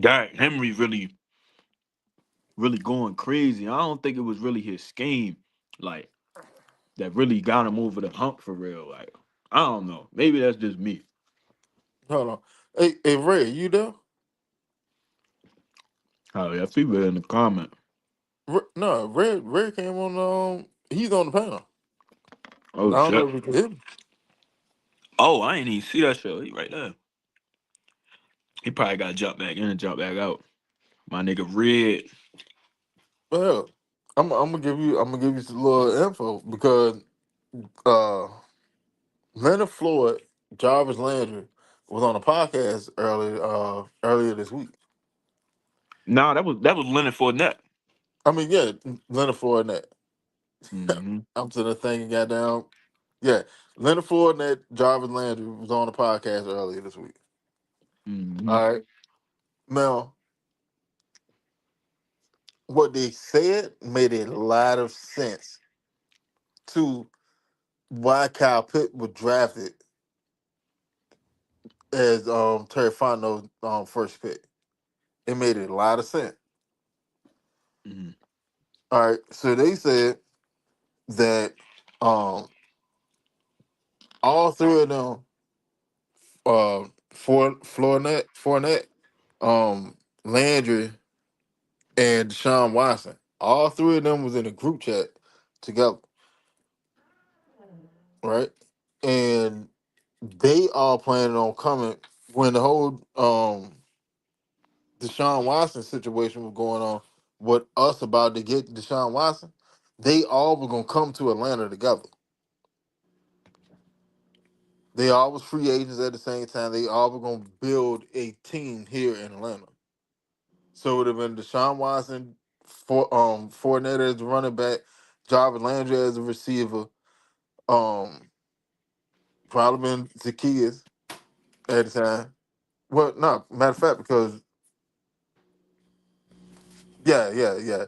Derrick Henry really going crazy. I don't think it was really his scheme, like that really got him over the hump for real. Like I don't know. Maybe that's just me. Hold on. Hey, Ray, you there? Oh yeah, people in the comment. No, Ray came on. He's on the panel. Oh I don't know shit. if we can hear him. Oh, I ain't even see that show. He right there. He probably got to jump back in and jump back out. My nigga Red. Well, I'm gonna give you some little info because uh Leonard Floyd, Jarvis Landry was on a podcast earlier this week. Nah, that was Leonard Fournette. I mean, yeah, Leonard Floyd and that. Mm-hmm. I'm to the thing and got down. Yeah, Leonard Floyd and that Jarvis Landry was on a podcast earlier this week. Mm-hmm. All right. Now, what they said made a lot of sense to why Kyle Pitt was drafted as Terry Fontenot's first pick. It made a lot of sense. Mm-hmm. All right. So they said that um all three of them, Fournette, Landry, and Deshaun Watson, all three of them was in a group chat together, right? And they all planning on coming when the whole Deshaun Watson situation was going on with us about to get Deshaun Watson. They all were gonna come to Atlanta together. They all was free agents at the same time. They all were gonna build a team here in Atlanta. So it would have been Deshaun Watson, Fournette as the running back, Jarvis Landry as a receiver, um, probably been Zacchaeus at the time. Well, no, matter of fact, because yeah.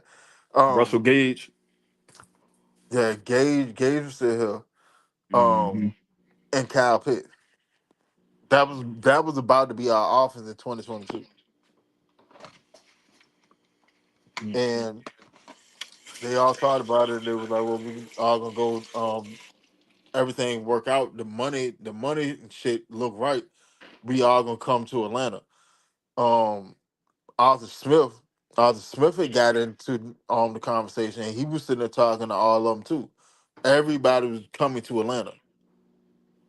Russell Um, Gage. yeah, Gage was still here. Mm-hmm. And Kyle Pitts. That was about to be our offense in 2022. And they all thought about it. They was like, well, we all gonna go everything work out. The money and shit look right. We all gonna come to Atlanta. Um Arthur Smith, Arthur Smith had got into the conversation and he was sitting there talking to all of them too. Everybody was coming to Atlanta.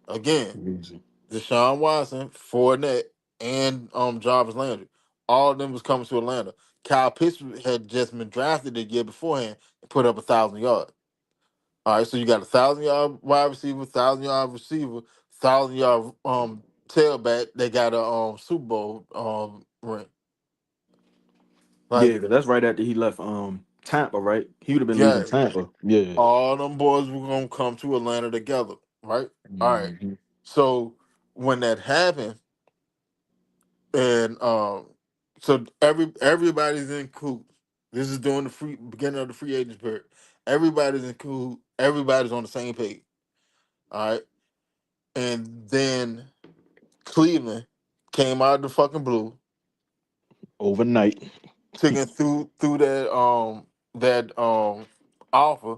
Again, Crazy. Deshaun Watson, Fournette, and Jarvis Landry. All of them was coming to Atlanta. Kyle Pitts had just been drafted the year beforehand and put up 1,000 yards. All right, so you got 1,000 yard wide receiver, 1,000 yard receiver, 1,000 yard tailback. They got a Super Bowl ring. Yeah, Like, because that's right after he left Tampa, right? He would have been leaving yeah, Tampa. Yeah. all them boys were gonna come to Atlanta together, right? All right. Mm-hmm. So when that happened, and so everybody's in cool. This is during the free beginning of the free agent period. Everybody's in cool. Everybody's on the same page. All right, and then Cleveland came out of the fucking blue, Overnight. taking through that offer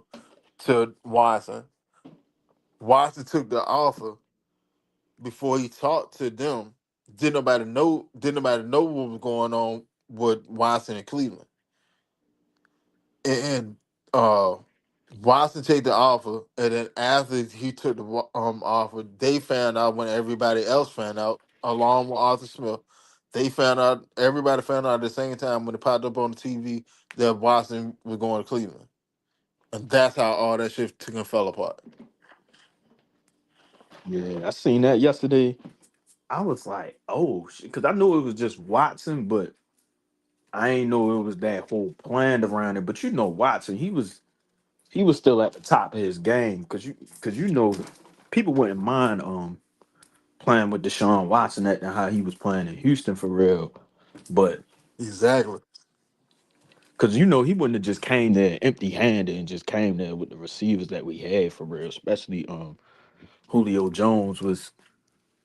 to Watson. Watson took the offer before he talked to them. Didn't nobody know what was going on with Watson and Cleveland. And Watson take the offer, and then after he took the offer, they found out when everybody else found out, along with Arthur Smith. They found out. Everybody found out at the same time when it popped up on the TV that Watson was going to Cleveland, and that's how all that shit took and fell apart. Yeah, I seen that yesterday. I was like, oh shit, because I knew it was just Watson, but I ain't know it was that whole plan around it. But you know, Watson, he was still at the top of his game because you know people wouldn't mind playing with Deshaun Watson at how he was playing in Houston for real. But Exactly. because you know he wouldn't have just came there empty handed and just came there with the receivers that we had for real. Especially Julio Jones was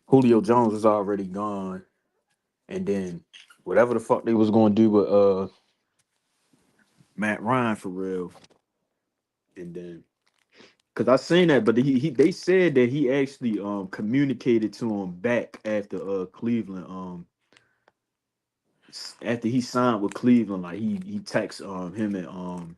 Julio Jones was already gone, and then whatever the fuck they was gonna do with Matt Ryan for real, and then because I seen that, but he they said that he actually communicated to him back after Cleveland after he signed with Cleveland, like he texts him and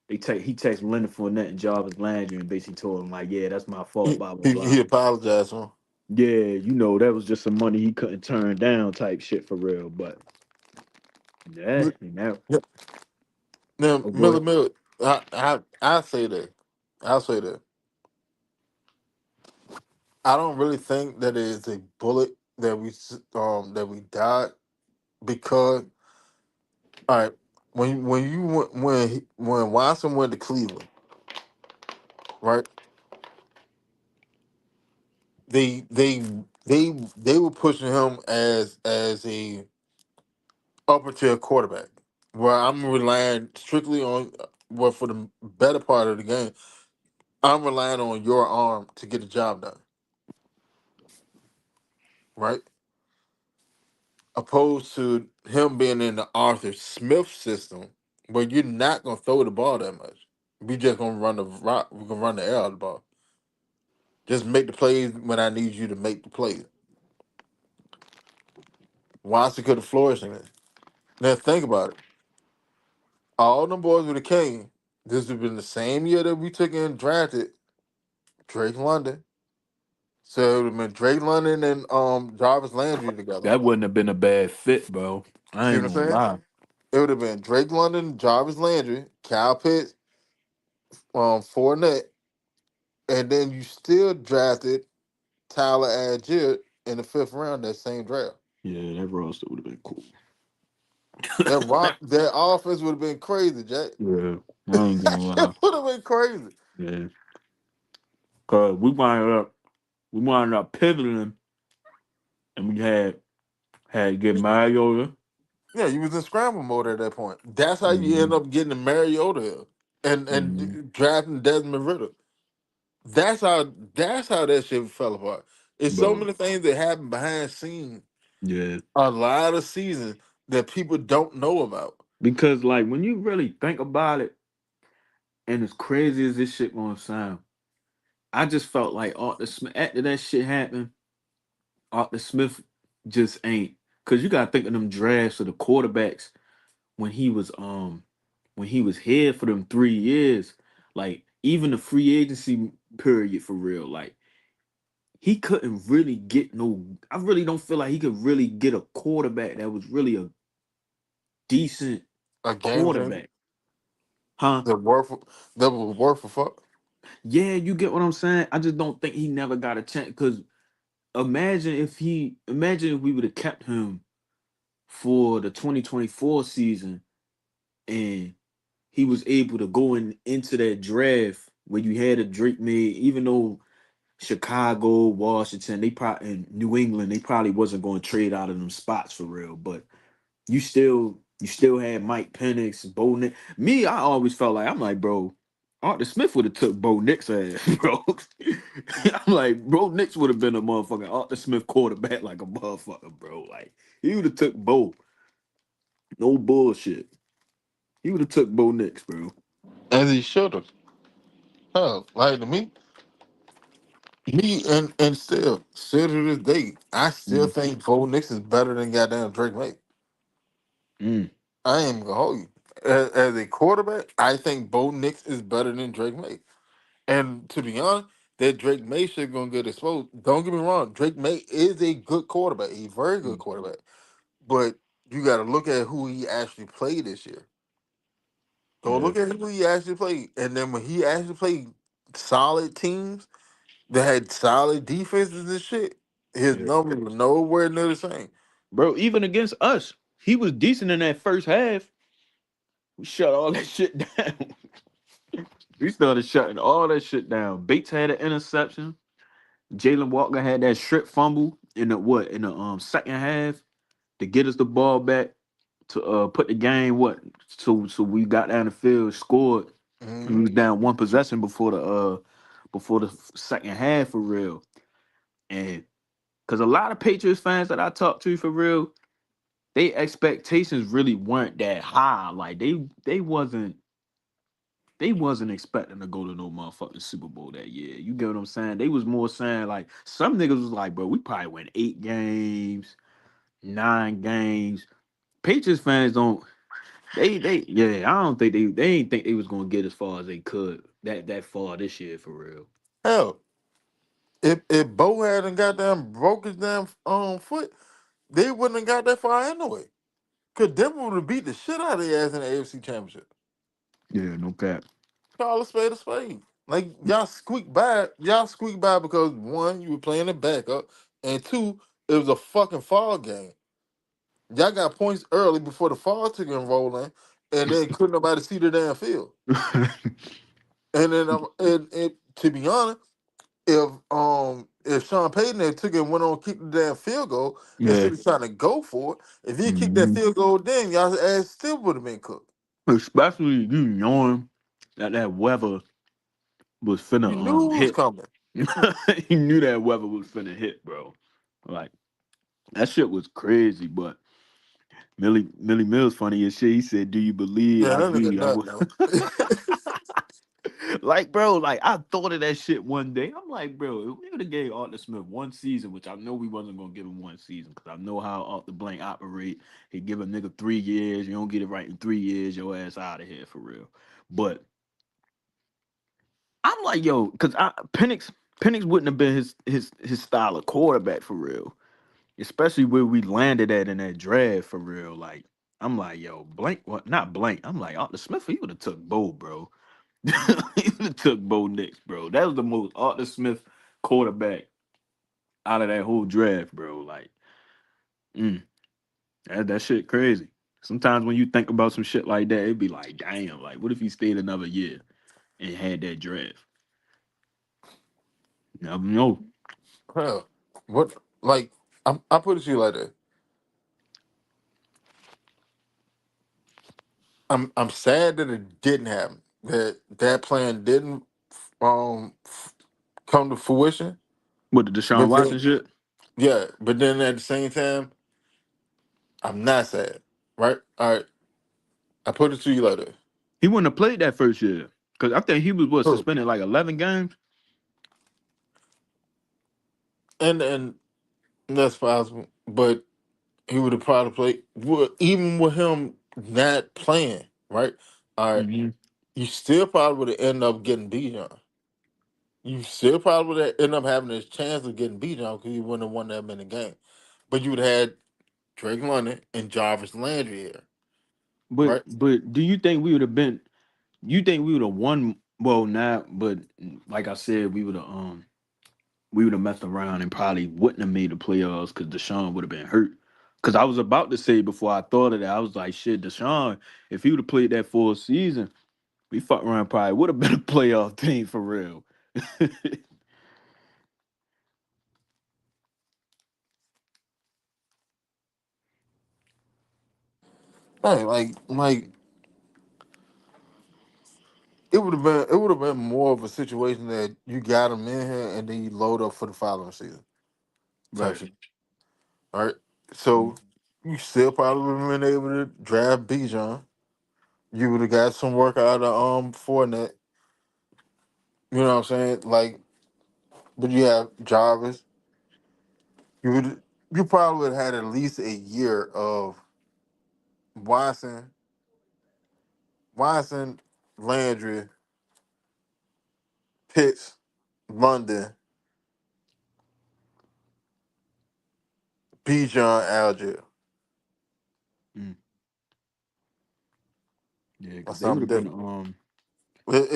he texts Leonard Fournette and Jarvis Landry and basically told him like, yeah, that's my fault, He, blah blah he, blah. he apologized to him. Yeah, you know that was just some money he couldn't turn down type shit for real. But yeah, and that Now, oh go Miller ahead. Miller, I say that. I'll say that. I don't really think that it is a bullet that we died because all right when Watson went to Cleveland, right? They they they were pushing him as a upper tier quarterback. Where I'm relying strictly on well for the better part of the game, I'm relying on your arm to get the job done, right? Opposed to him being in the Arthur Smith system, where you're not gonna throw the ball that much. We just gonna run the rock. We're gonna run the air out of the ball. Just make the plays when I need you to make the plays. Watson could have flourished in it. Now think about it. All them boys would have came. This would have been the same year that we took and drafted Drake London. So it would have been Drake London and Jarvis Landry together. That wouldn't have been a bad fit, bro. I See ain't what I'm gonna saying? lie. It would have been Drake London, Jarvis Landry, Kyle Pitts, Fournette, and then you still drafted Tyler Algier in the fifth round that same draft. Yeah, that roster would have been cool. That offense would have been crazy, Jack. Yeah, I ain't gonna It lie. would have been crazy. Yeah, cause we wound up pivoting, and we had to get Mariota. Yeah, you was in scramble mode at that point. That's how you Mm-hmm. end up getting the Mariota and Mm-hmm. drafting Desmond Ritter. That's how that shit fell apart. It's so Bro, many things that happen behind scenes yeah, a lot of seasons that people don't know about. because like when you really think about it, and as crazy as this shit gonna sound, I just felt like Arthur Smith after that shit happened. Arthur Smith just ain't because you gotta think of them drafts of the quarterbacks when he was here for them 3 years. Like even the free agency period for real, like he couldn't really get no. I really don't feel like he could really get a quarterback that was really a decent A game changer quarterback, huh? that worth that was worth a fuck. Yeah, you get what I'm saying. I just don't think he never got a chance because imagine if we would have kept him for the 2024 season and he was able to go into that draft where you had a Drake made, even though Chicago, Washington, they probably in New England, they probably wasn't going to trade out of them spots for real. But you still had Mike Penix, Bo Nix. Me, I always felt like I'm like, bro, Arthur Smith would have took Bo Nix ass, bro. I'm like, bro, Nix would have been a motherfucking Arthur Smith quarterback like a motherfucker, bro. Like he would have took Bo. No bullshit. He would have took Bo Nix, bro. as he should have. Hell, like to me, and still to this day, I still Mm. think Bo Nix is better than goddamn Drake May. Mm. I ain't gonna hold you. As a quarterback, I think Bo Nix is better than Drake May. And to be honest, that Drake May shit gonna get exposed. Don't get me wrong, Drake May is a good quarterback, a very good Mm. quarterback. But you got to look at who he actually played this year. Go Yeah, look at who he actually played, and then when he actually played solid teams that had solid defenses and shit, his yeah. numbers were nowhere near the same. Bro, even against us, he was decent in that first half. We shut all that shit down. We started shutting all that shit down. Bates had an interception. Jalen Walker had that strip fumble in the what in the second half to get us the ball back to put the game what so we got down the field, scored. We Hmm. was down one possession before the second half for real. And because a lot of Patriots fans that I talked to for real, they expectations really weren't that high. Like they wasn't expecting to go to no motherfucking Super Bowl that year. You get what I'm saying? They was more saying like some niggas was like, bro, we probably win 8 games, 9 games. Patriots fans don't. They yeah. I don't think they ain't think they was gonna get as far as they could that far this year for real. Hell, if Bo hadn't goddamn broke his damn foot, they wouldn't have got that far anyway. Cause Denver would have beat the shit out of their ass in the AFC Championship. Yeah, no cap. Call a spade a spade. Like y'all squeak by because one, you were playing the backup, and two, it was a fucking fall game. Y'all got points early before the fall took and rolling, and then couldn't nobody see the damn field. And then and to be honest, if Sean Payton had took and went on kick the damn field goal Yeah. instead of trying to go for it, if he kicked that Mhm. field goal, then y'all ass still would have been cooked. Especially you knowing that weather was finna You knew who was hit. coming. He knew that weather was finna hit, bro. Like that shit was crazy. But Millie Mills funny as shit. He said, "Do you believe Yeah, I that knew nigga you?" I nut was though. like, bro. Like I thought of that shit one day. I'm like, bro, if we would have gave Arthur Smith one season, which I know we wasn't gonna give him one season because I know how Arthur Blank operate. He give a nigga 3 years. You don't get it right in 3 years, your ass out of here for real. But I'm like, yo, because Penix wouldn't have been his style of quarterback for real, especially where we landed at in that draft for real. Like, I'm like, yo, blank, what? Not blank. I'm like, Arthur Smith, he would have took Bo, bro. He would have took Bo Nix, bro. That was the most Arthur Smith quarterback out of that whole draft, bro. Like, mm, that shit crazy. Sometimes when you think about some shit like that, it'd be like, damn, like, what if he stayed another year and had that draft? Never know. Hell, what? Like, I put it to you like that. I'm sad that it didn't happen. That plan didn't come to fruition. What the Deshaun But Watson then, shit? yeah, but then at the same time, I'm not sad. Right? All right. I put it to you like that. He wouldn't have played that first year because I think he was what True. suspended like 11 games. And that's possible. But he would have probably played even with him not playing. Right? All right. Hmm. You still probably would have ended up getting beat on. You still probably would have ended up having this chance of getting beat on because you wouldn't have won that many games. But you would have had Drake London and Jarvis Landry here, But right? but do you think we would have been? You think we would have won? Well, not. But like I said, we would have messed around and probably wouldn't have made the playoffs because Deshaun would have been hurt. Because I was about to say before I thought of that, I was like, shit, Deshaun, if he would have played that full season, we fuck around probably would have been a playoff team for real. Right, like it would have been more of a situation that you got him in here and then you load up for the following season type Right. shit. All right. So You still probably would have been able to draft Bijan. You would have got some work out of Fournette. You know what I'm saying? Like, but you have Jarvis. You would you probably would have had at least a year of Watson, Watson, Landry, Pitts, London, Bijan, Algier, Mm. Yeah, or because they would something have been different.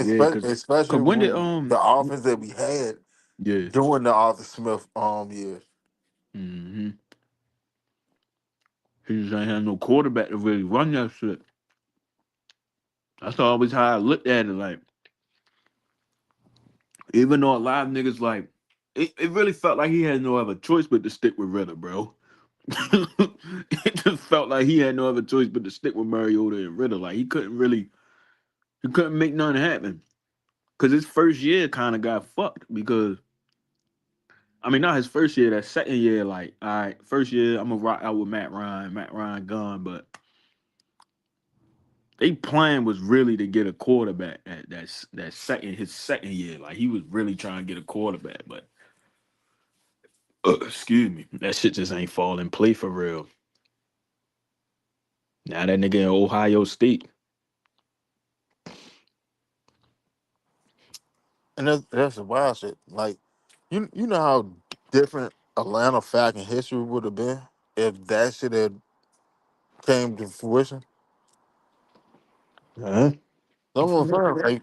yeah, Especially cause when did when the offense that we had yeah. during the Arthur Smith years. Mm-hmm. He just ain't had no quarterback to really run that shit. That's always how I looked at it. Like, even though a lot of niggas like it really felt like he had no other choice but to stick with Ritter, bro. It just felt like he had no other choice but to stick with Mariota and Ritter. Like he couldn't make nothing happen. Cause his first year kind of got fucked because I mean not his first year, that second year, like, all right, first year I'm gonna rock out with Matt Ryan gone, but they plan was really to get a quarterback at that second his second year. Like he was really trying to get a quarterback, but excuse me, that shit just ain't fall in play for real. Now that nigga in Ohio State. And that's the wild shit. Like, you know how different Atlanta Falcon history would have been if that shit had came to fruition. Huh? That's what I'm saying. Like,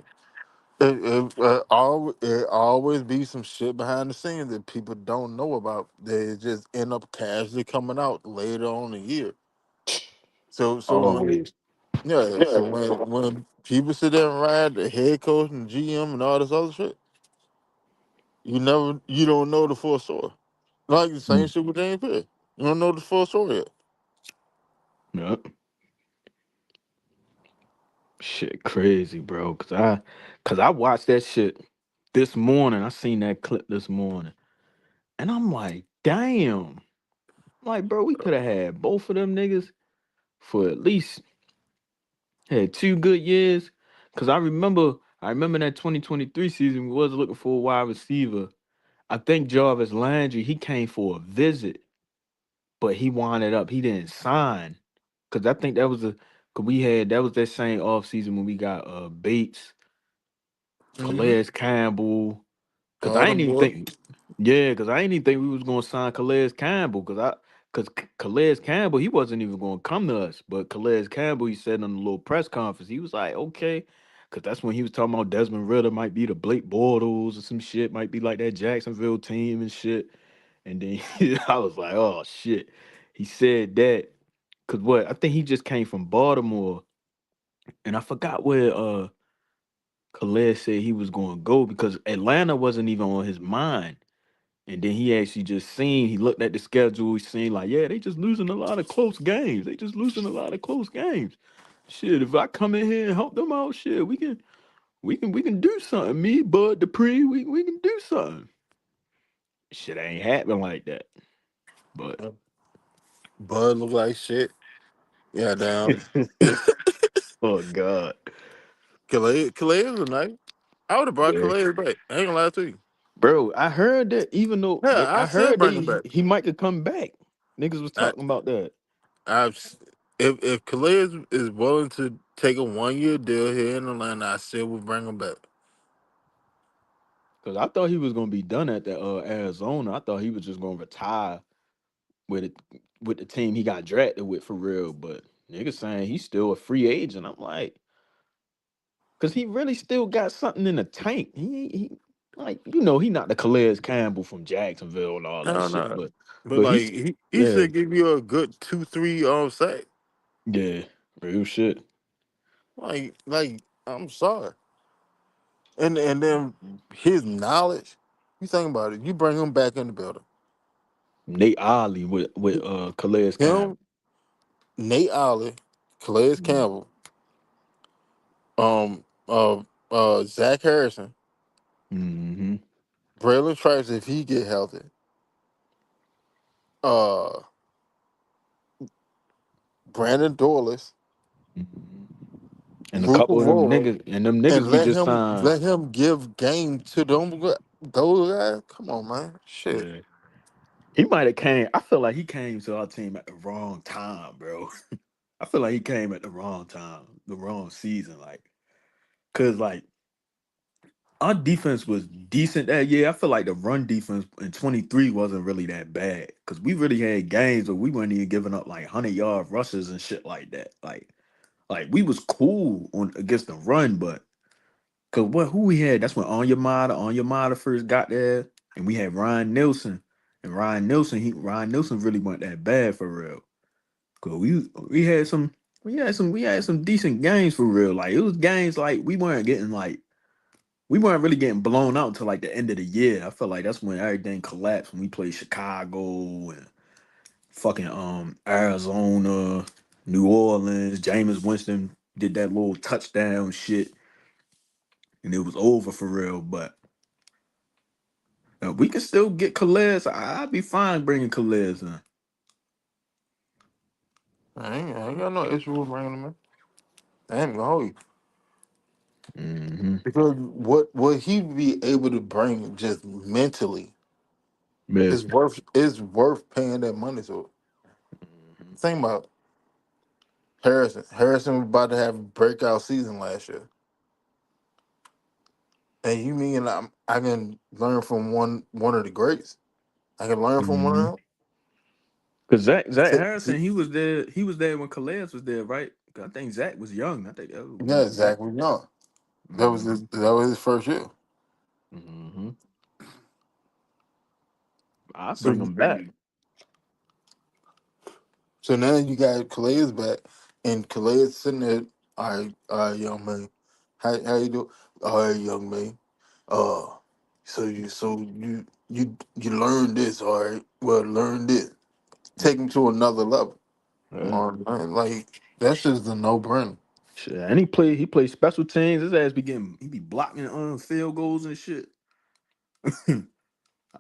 it always be some shit behind the scenes that people don't know about. They just end up casually coming out later on in the year. So when Always. yeah, so when people sit there and ride the head coach and GM and all this other shit, you don't know the full story. Like the same Mm. shit with James Pitt. You don't know the full story yet. Yep. Shit crazy, bro. Cause I watched that shit this morning. I seen that clip this morning. And I'm like, damn. Like, bro, we could have had both of them niggas for at least had 2 good years. Cause I remember that 2023 season, we was looking for a wide receiver. I think Jarvis Landry, he came for a visit, but he didn't sign. Cause I think that was cause we had that was that same off season when we got Bates, Mm-hmm. Calais Campbell. Cause I All ain't them even boys. think, yeah, cause I ain't even think we was gonna sign Calais Campbell. Cause Calais Campbell, he wasn't even gonna come to us. But Calais Campbell, he said on the little press conference, he was like, okay, cause that's when he was talking about Desmond Ritter might be the Blake Bortles or some shit, might be like that Jacksonville team and shit. And then I was like, oh shit. He said that cause what I think he just came from Baltimore, and I forgot where Calais said he was gonna go because Atlanta wasn't even on his mind. And then he actually just seen, he looked at the schedule, he seen like, yeah, they just losing a lot of close games. They just losing a lot of close games. Shit, if I come in here and help them out, shit, we can do something. Me, Bud Dupree, we can do something. Shit ain't happen like that. But Bud look like shit. Yeah, damn. oh God. Calais is a nice. I would have brought Yeah. Calais back. I ain't gonna lie to you. Bro, I heard that even though Yeah, I I still heard bring him back. he might could come back. Niggas was I, talking about that. I've s- if Calais is willing to take a 1 year deal here in Atlanta, I still would bring him back. Cause I thought he was gonna be done at the Arizona. I thought he was just gonna retire with it with the team he got drafted with for real. But niggas saying he's still a free agent. I'm like, cause he really still got something in the tank. He like he not the Calais Campbell from Jacksonville and all that No, shit. no. But But like he's he yeah should give you a good 2-3 sack. yeah real shit. Like I'm sorry. And then his knowledge, you think about it, you bring him back in the building. Nate Ollie with Calais Campbell. Him, Nate Ollie, Calais Campbell, um, Zach Harrison, Mm-hmm. Braylon Trice if he get healthy, uh, Brandon Dorless, Mhm. And a Luca couple of Roy, them niggas and we just signed. let him give game to those guys. Come on, man. Shit. Yeah. He might have came. I feel like he came to our team at the wrong time, bro. I feel like he came at the wrong time, the wrong season. Like, cause like our defense was decent that year. I feel like the run defense in 23 wasn't really that bad. Cause we really had games where we weren't even giving up like 100-yard rushes and shit like that. Like we was cool on against the run, but cause what who we had? That's when Onyemata first got there, and we had Ryan Nielsen. And Ryan Nielsen really wasn't that bad for real. Cause we had some decent games for real. Like it was games like we weren't really getting blown out until like the end of the year. I felt like that's when everything collapsed when we played Chicago and fucking Arizona, New Orleans. Jameis Winston did that little touchdown shit, and it was over for real. But we can still get Calais. I'd be fine bringing Calais in. I ain't got no issue with bringing him in. I ain't gonna hold you. Hmm. Because what he be able to bring just mentally Yeah. is worth paying that money to. Think about Harrison. Harrison was about to have a breakout season last year. And you mean I can learn from one of the greats? I can learn from one Hmm. of Cause Zach them. Harrison, he was there. He was there when Calais was there, right? 'Cause I think Zach was young. I think Yeah, Zach was young. hmm That was his first year. hmm I bring So him back. so now you got Calais back, and Calais sitting there. All right, young man. How you do? All right, young man. Uh, so you learn this. All right. Well, learn this. Take him to another level. Come Yeah. on, man. Like that's just a no brainer. Shit. And he played special teams. His ass he be blocking field goals and shit.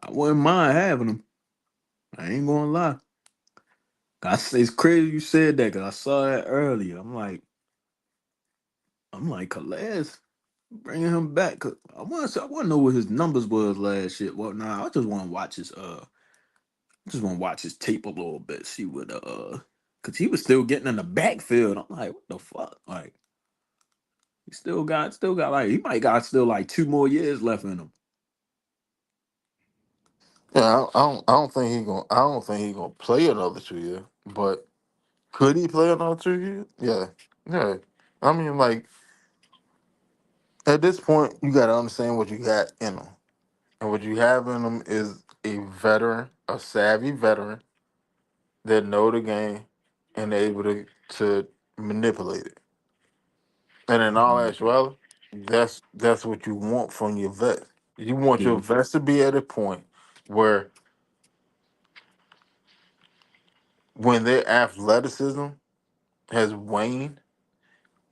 I wouldn't mind having him. I ain't gonna lie. It's crazy you said that because I saw that earlier. I'm like Calais, bringing him back. 'Cause I want to know what his numbers was last year. Well, nah, I just want to watch his tape a little bit, see what cause he was still getting in the backfield. I'm like, what the fuck? Like he still got like he might got still like 2 more years left in him. Yeah, I don't think he gonna play another 2 years. But could he play another 2 years? Yeah, yeah. I mean, like at this point, you got to understand what you got in him, and what you have in him is a veteran, a savvy veteran that know the game and able to manipulate it. And in all Mhm. actuality, that's what you want from your vet. You want your Yeah. vets to be at a point where when their athleticism has waned,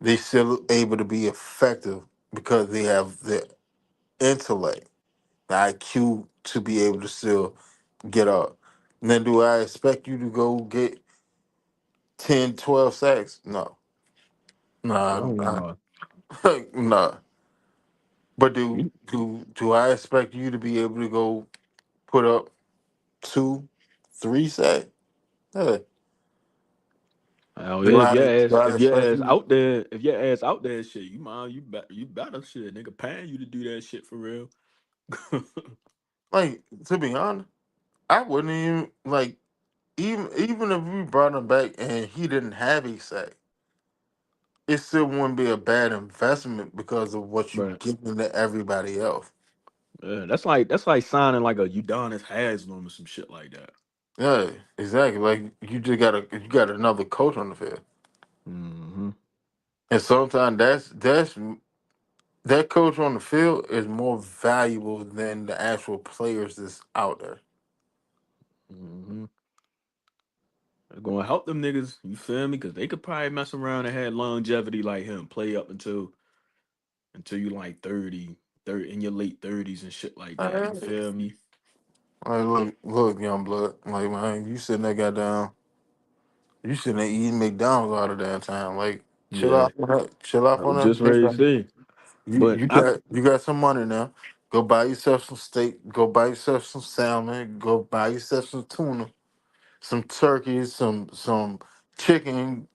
they still able to be effective because they have the intellect, the IQ to be able to still get up. And then do I expect you to go get 10, 12 sacks? No. Nah, Oh no. nah. But do I expect you to be able to go put up 2, 3 sacks? Yeah. Hell yeah, Do I if your expect ass you? out there, if your ass out there, shit, you better shit, nigga, paying you to do that shit for real. Like, to be honest, I wouldn't even like even if we brought him back and he didn't have a sack, it still wouldn't be a bad investment because of what you But giving to everybody else. that's like signing like a Udonis Haslam or some shit like that. Yeah, exactly. Like you got another coach on the field, Hmm. and sometimes that coach on the field is more valuable than the actual players that's out there. Hmm. It's gonna help them niggas. You feel me? Because they could probably mess around and have longevity like him, play up until you like 30 in your late 30s and shit like that. You Like, feel me? look, young blood. Like man, you sitting there goddamn You shouldn't have eaten McDonald's all the damn time. Like, chill Yeah, out on that. Chill I out on was that just ready to McDonald's. say, You but you got you got some money now. Go buy yourself some steak. Go buy yourself some salmon. Go buy yourself some tuna, some turkey, some chicken.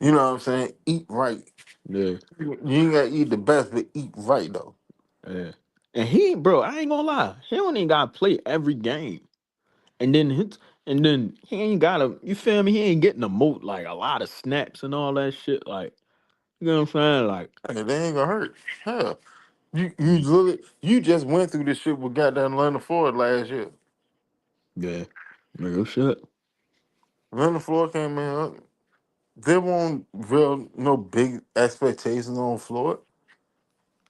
You know what I'm saying? Eat right. yeah, You ain't gotta eat the best, but eat right though. yeah. And he, bro, I ain't gonna lie, he don't even gotta play every game. And then he ain't gotta, you feel me? He ain't getting like a lot of snaps and all that shit. Like, you know what I'm saying? Like, Hey, they ain't gonna hurt. Hell, you just went through this shit with goddamn Leonard Floyd last year. yeah, real shit. Leonard Floyd came in. There weren't real no big expectations on Floyd.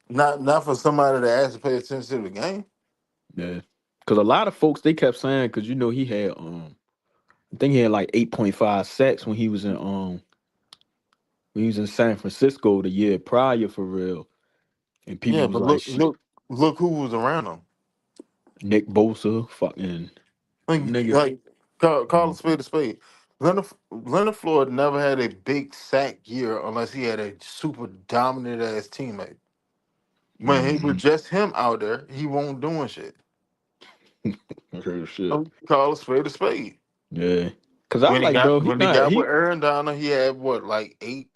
Not for somebody that actually pay attention to the game. Yeah. Cause a lot of folks they kept saying, cause you know he had I think he had like 8.5 sacks when he was in San Francisco the year prior for real. And people Yeah, was but like look who was around him. Nick Bosa, fucking nigga. Like call a spade a spade. Leonard Floyd never had a big sack year unless he had a super dominant ass teammate. When he was Mm-hmm. just him out there, he won't doing shit. Real shit. Call a spade a spade. Yeah. Cause I like, bro, he When he not got with he Aaron Donald, he had what like eight.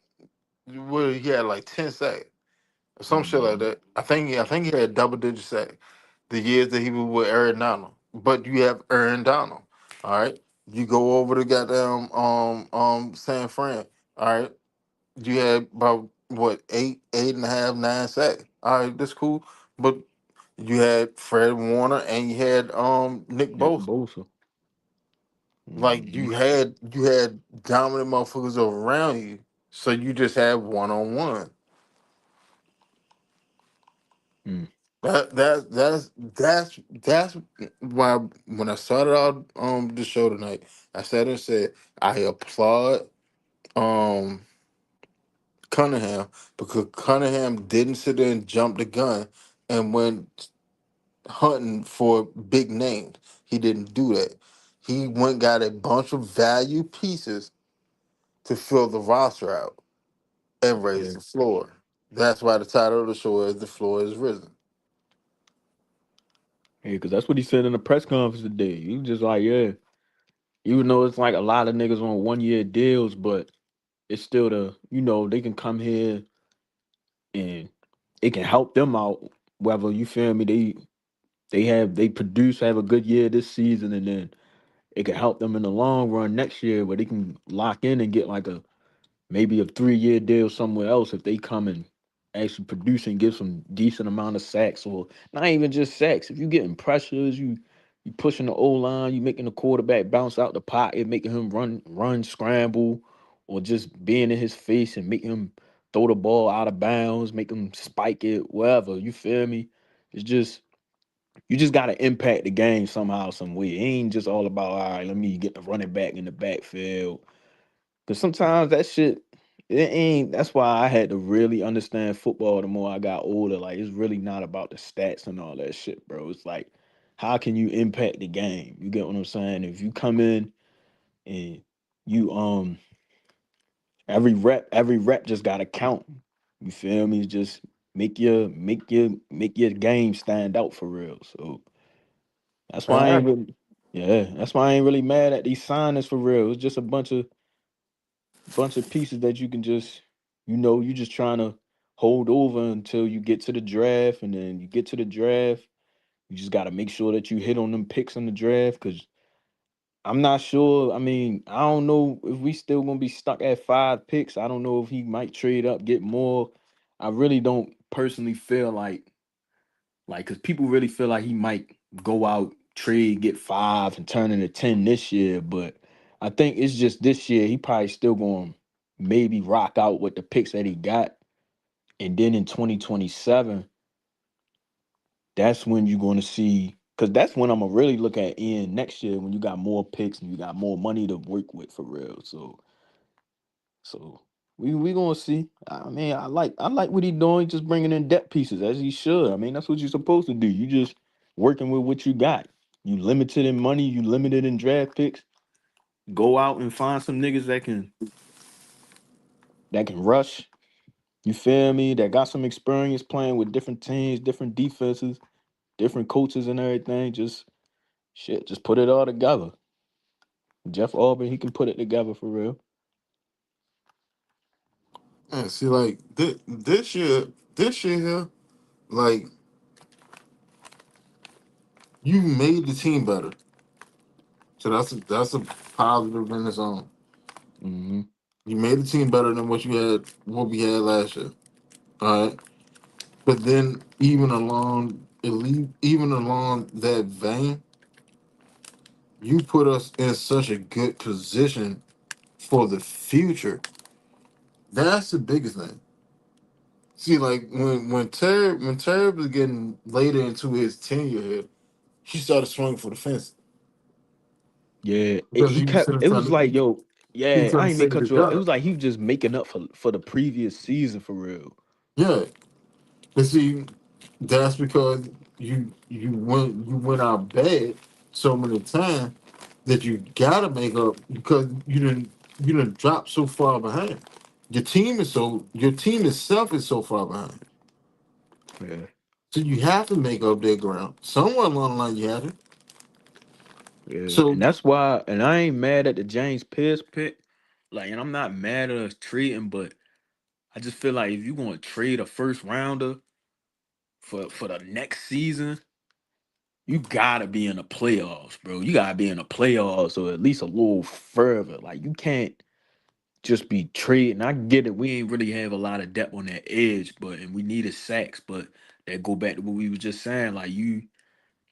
What he had like 10 sacks or some shit like Mhm. that. I think he had double digit sack the years that he was with Aaron Donald. But you have Aaron Donald. All right. You go over to goddamn San Fran. All right. You had about what 8.5, 9 sacks. All right, that's cool. But you had Fred Warner and you had Nick Nick Bosa. Bosa. Like Hmm. you had dominant motherfuckers around you. So you just had one on one. Mm. That's why when I started out the show tonight, I said and said I applaud um Cunningham because Cunningham didn't sit there and jump the gun and went hunting for big names. He didn't do that. He went got a bunch of value pieces to fill the roster out and raise Yeah. the floor. That's why the title of the show is "The Floor Is Risen." Yeah, cause that's what he said in the press conference today. He was just like, yeah, even though it's like a lot of niggas on 1 year deals, but it's still they can come here and it can help them out. Whether you feel me, they produce, have a good year this season, and then it can help them in the long run next year where they can lock in and get like a maybe a 3 year deal somewhere else if they come and actually produce and give some decent amount of sacks, or not even just sacks. If you getting pressures, you pushing the O line, you making the quarterback bounce out the pocket, making him run, scramble, or just being in his face and making him throw the ball out of bounds, make him spike it, wherever. You feel me? It's just you just gotta impact the game somehow, some way. It ain't just all about all right, let me get the running back in the backfield. Cause sometimes that shit, it ain't. That's why I had to really understand football the more I got older. Like it's really not about the stats and all that shit, bro. It's like, how can you impact the game? You get what I'm saying? If you come in and you every rep just gotta count. You feel me? Just make your game stand out for real. So that's why I ain't Man, really yeah, that's why I ain't really mad at these signings for real. It's just a bunch of pieces that you can just, you just trying to hold over until you get to the draft, and then you get to the draft, you just got to make sure that you hit on them picks in the draft. Because I'm not sure. I mean, I don't know if we still gonna be stuck at 5 picks. I don't know if he might trade up, get more. I really don't personally feel like because people really feel like he might go out, trade, get 5, and turn into 10 this year. But I think it's just this year he probably still going to maybe rock out with the picks that he got. And then in 2027, that's when you're going to see, because that's when I'm going to really look at Ian next year when you got more picks and you got more money to work with for real. So we gonna see. I mean, I like what he doing, just bringing in depth pieces as he should. I mean, that's what you're supposed to do. You just working with what you got. You limited in money, you limited in draft picks. Go out and find some niggas that can rush. You feel me? That got some experience playing with different teams, different defenses, different coaches and everything. Just shit, just put it all together. Jeff Auburn, he can put it together for real. And see, like this year here, like you made the team better. So that's a positive in its own. Mm-hmm. You made the team better than what we had last year. All right, but then even along that vein, you put us in such a good position for the future. That's the biggest thing. See, like when Terry was getting later into his tenure here, he started swinging for the fence Yeah, because he was still it was trying like, to yo, he was yeah, trying I to ain't mean save to the cut you off. It job. was like he was just making up for the previous season for real. Yeah, but see, that's because you went out bad so many times that you gotta make up because you didn't drop so far behind. Your team itself is so far behind. Yeah, So you have to make up their ground. Somewhere along the line you have to. yeah. So And that's why, and I ain't mad at the James Pierce pick. Like, and I'm not mad at us trading, but I just feel like if you gonna trade a first rounder for the next season, you gotta be in the playoffs, bro. You gotta be in the playoffs or at least a little further. Like you can't just be trading. I get it. We ain't really have a lot of depth on that edge, but and we needed sacks. But that go back to what we was just saying. Like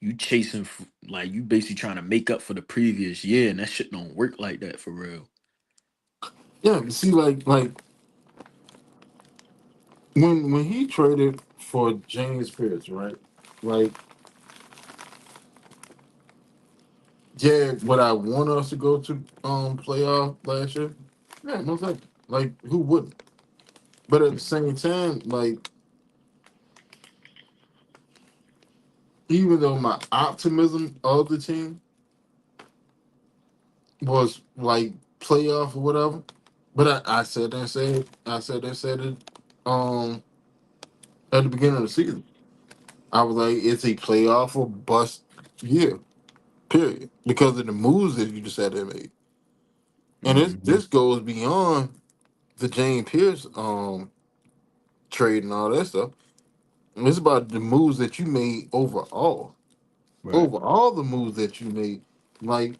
you chasing like you basically trying to make up for the previous year, and that shit don't work like that for real. yeah, but see, like when he traded for James Pierce, right? Like, yeah, would I want us to go to playoff last year? Yeah, no thank you. Like, who wouldn't? But at the same time, like, even though my optimism of the team was like playoff or whatever, but I said it um at the beginning of the season. I was like, it's a playoff or bust year, period. Because of the moves that you just had to make. And Hmm. this goes beyond the James Pierce trade and all that stuff. And it's about the moves that you made overall. Right. Overall the moves that you made. Like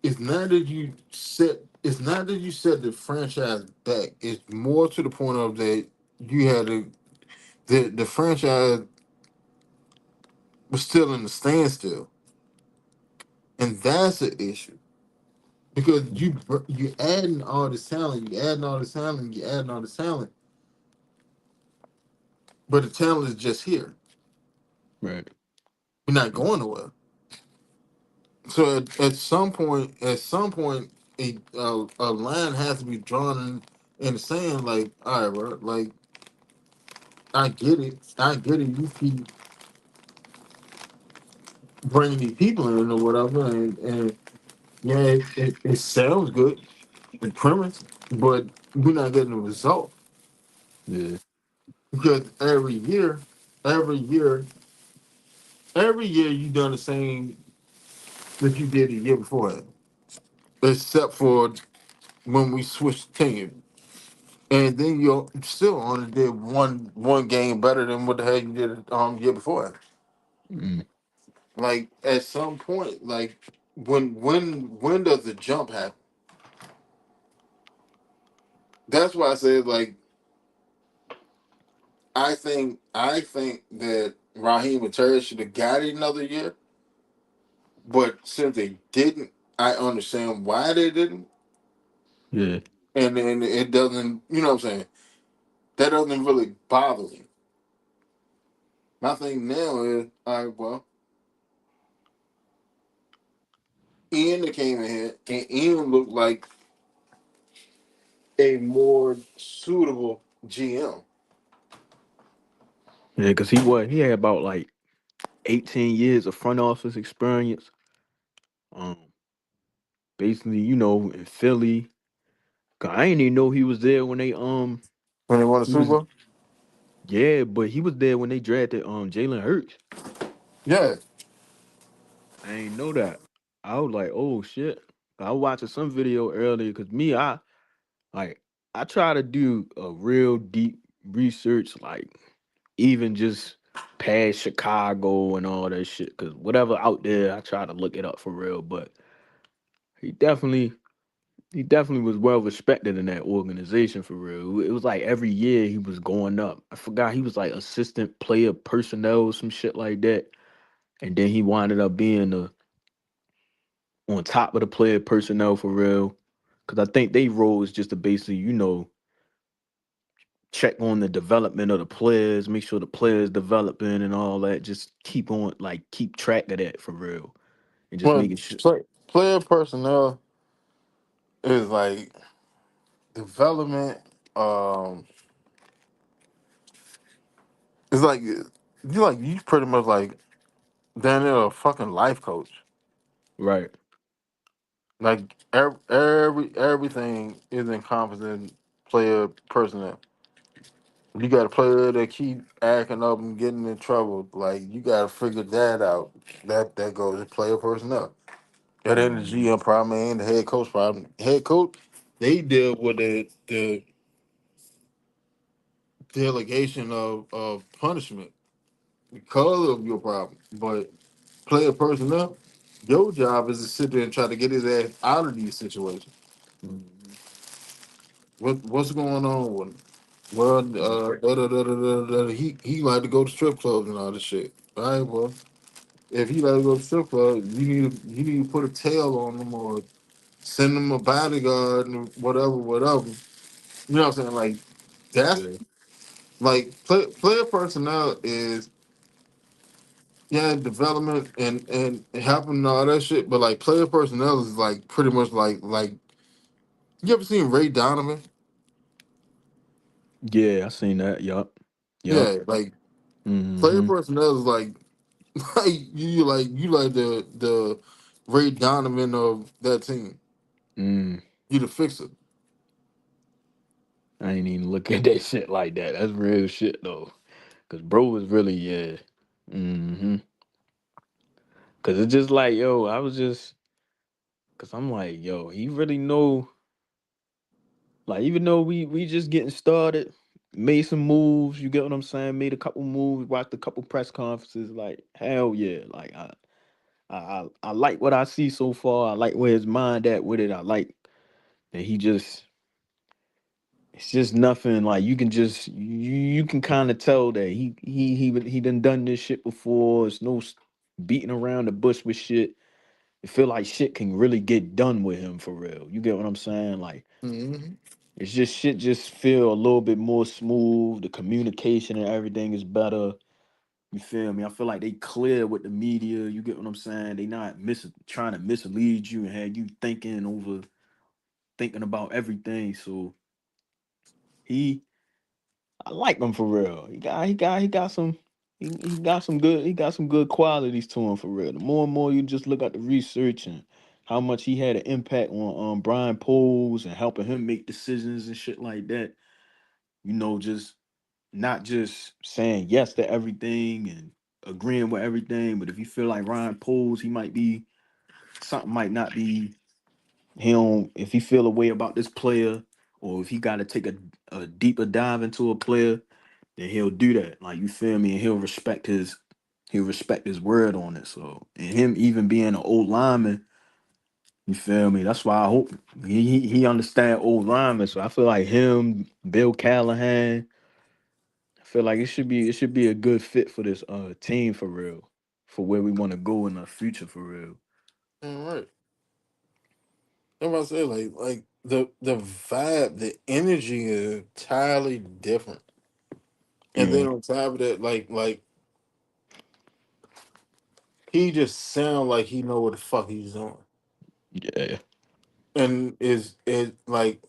it's not that you set the franchise back. It's more to the point of that you had the franchise was still in the standstill. And that's the issue. Because you adding all this talent, you adding all this talent, you adding all this talent, but the talent is just here. Right. We're not going nowhere. So at some point, a line has to be drawn in the sand. Like, all right, bro. Like, I get it. I get it. You keep bringing these people in or whatever, and yeah, it sounds good, the premise, but we're not getting the result Yeah. because every year, every year you done the same that you did the year before, except for when we switched teams. And then you still only did one game better than what the hell you did year before. Mm. Like at some point, like when does the jump happen? That's why I said like I think that Raheem and Terry should have got it another year, but since they didn't, I understand why they didn't, Yeah. and then it doesn't. You know what I'm saying? That doesn't really bother me. My thing now is, all right, well, Ian that came in here, and Ian looked like a more suitable GM. Yeah, because he had about like 18 years of front office experience. Um, basically, in Philly. 'Cause I didn't even know he was there when when they won the he Super was Bowl. yeah, but he was there when they drafted Jalen Hurts. Yeah, I ain't know that. I was like, oh shit. I was watching some video earlier because like I try to do a real deep research, like even just past Chicago and all that shit. Cause whatever out there, I try to look it up for real. But he definitely he definitely was well respected in that organization for real. It was like every year he was going up. I forgot he was like assistant player personnel, some shit like that. And then he winded up being on top of the player personnel for real. Cause I think they role is just to basically, check on the development of the players, make sure the players developing and all that. Just keep on like keep track of that for real. And just well, making sure player personnel is like development. Um, it's like you pretty much like damn near a fucking life coach. right. Like everything is encompassing player personnel. You got a player that keep acting up and getting in trouble. Like you got to figure that out. That goes to player personnel. That ain't the Mhm. GM problem, ain't the head coach problem. Head coach, they deal with the delegation of punishment because of your problem. But player personnel, your job is to sit there and try to get his ass out of these situations. Mhm. What's going on with him? Well, he like to go to strip clubs and all this shit. All right, well, if he like to go to strip club, you need to put a tail on him or send him a bodyguard and whatever. You know what I'm saying? Like that's Yeah. like player personnel is yeah development and helping and all that shit, but like player personnel is like pretty much like you ever seen Ray Donovan? Yeah, I seen that. Yup. Yup. Yeah, like player Hmm. personnel is like like you like the Ray Donovan of that team. Mm. You the fixer. I ain't even look at that shit like that. That's real shit though. Cause bro was really, yeah. Hmm. Cause it's just like, yo, I was just cause I'm like, yo, he really know, like even though we just getting started, made some moves, you get what I'm saying? Made a couple moves, watched a couple press conferences, like hell yeah. Like I like what I see so far. I like where his mind at with it. I like that he just it's just nothing like you can kind of tell that he done this shit before. It's no beating around the bush with shit. It feel like shit can really get done with him for real. You get what I'm saying? Like Hmm. it's just shit just feel a little bit more smooth. The communication and everything is better. You feel me? I feel like they clear with the media. You get what I'm saying? They not trying to mislead you and have you thinking about everything. So he I like him for real. He got some good qualities to him for real. The more and more you just look at the research and how much he had an impact on Brian Poles and helping him make decisions and shit like that. Just not just saying yes to everything and agreeing with everything, but if you feel like Ryan Poles, he might be something might not be him. If he feel a way about this player, or if he got to take a deeper dive into a player, then he'll do that. Like you feel me, and he'll respect his word on it. So and him even being an old lineman, you feel me. That's why I hope he understand old lineman. So I feel like him, Bill Callahan. I feel like it should be a good fit for this team for real, for where we want to go in the future for real. All right. I'm about to say like the vibe, the energy is entirely different. And Yeah, then on top of that, like he just sound like he know what the fuck he's doing. yeah, And is like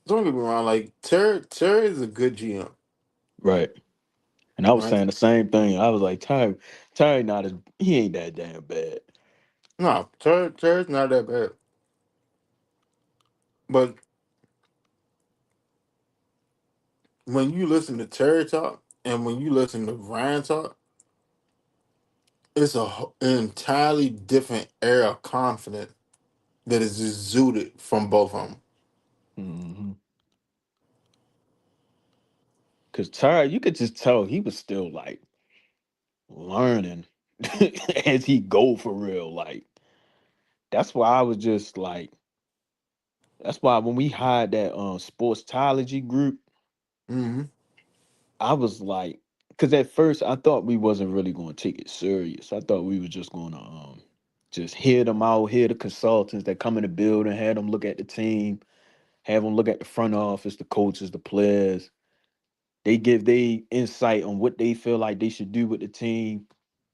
don't get me wrong, like Terry is a good GM. right. And I was right? saying the same thing. I was like, Terry not as he ain't that damn bad. No, Terry's not that bad. But when you listen to Terry talk and when you listen to Ryan talk, it's an entirely different air of confidence that is exuded from both of them. Hmm. Cause Terry, you could just tell he was still like learning as he go for real. Like that's why I was just like, that's why when we hired that sportsology group, Hmm. I was like, because at first I thought we wasn't really going to take it serious. I thought we were just going to just hear them out, hear the consultants that come in the building, have them look at the team, have them look at the front office, the coaches, the players. They give their insight on what they feel like they should do with the team,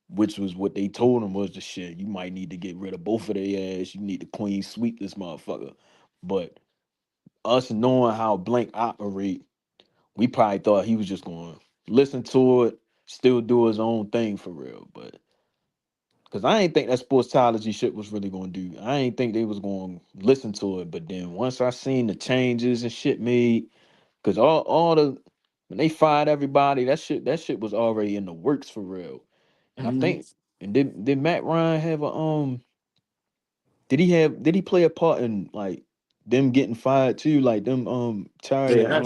which was what they told them was the shit. You might need to get rid of both of their ass. You need to clean sweep this motherfucker. But us knowing how Blank operate, we probably thought he was just going to listen to it, still do his own thing for real. But because I ain't think that sportsology shit was really going to do. I ain't think they was going to listen to it. But then once I seen the changes and shit made, because all the when they fired everybody, that shit was already in the works for real. And I Hmm. think and did Matt Ryan have a did he play a part in like them getting fired too? Like them Terry and Yeah,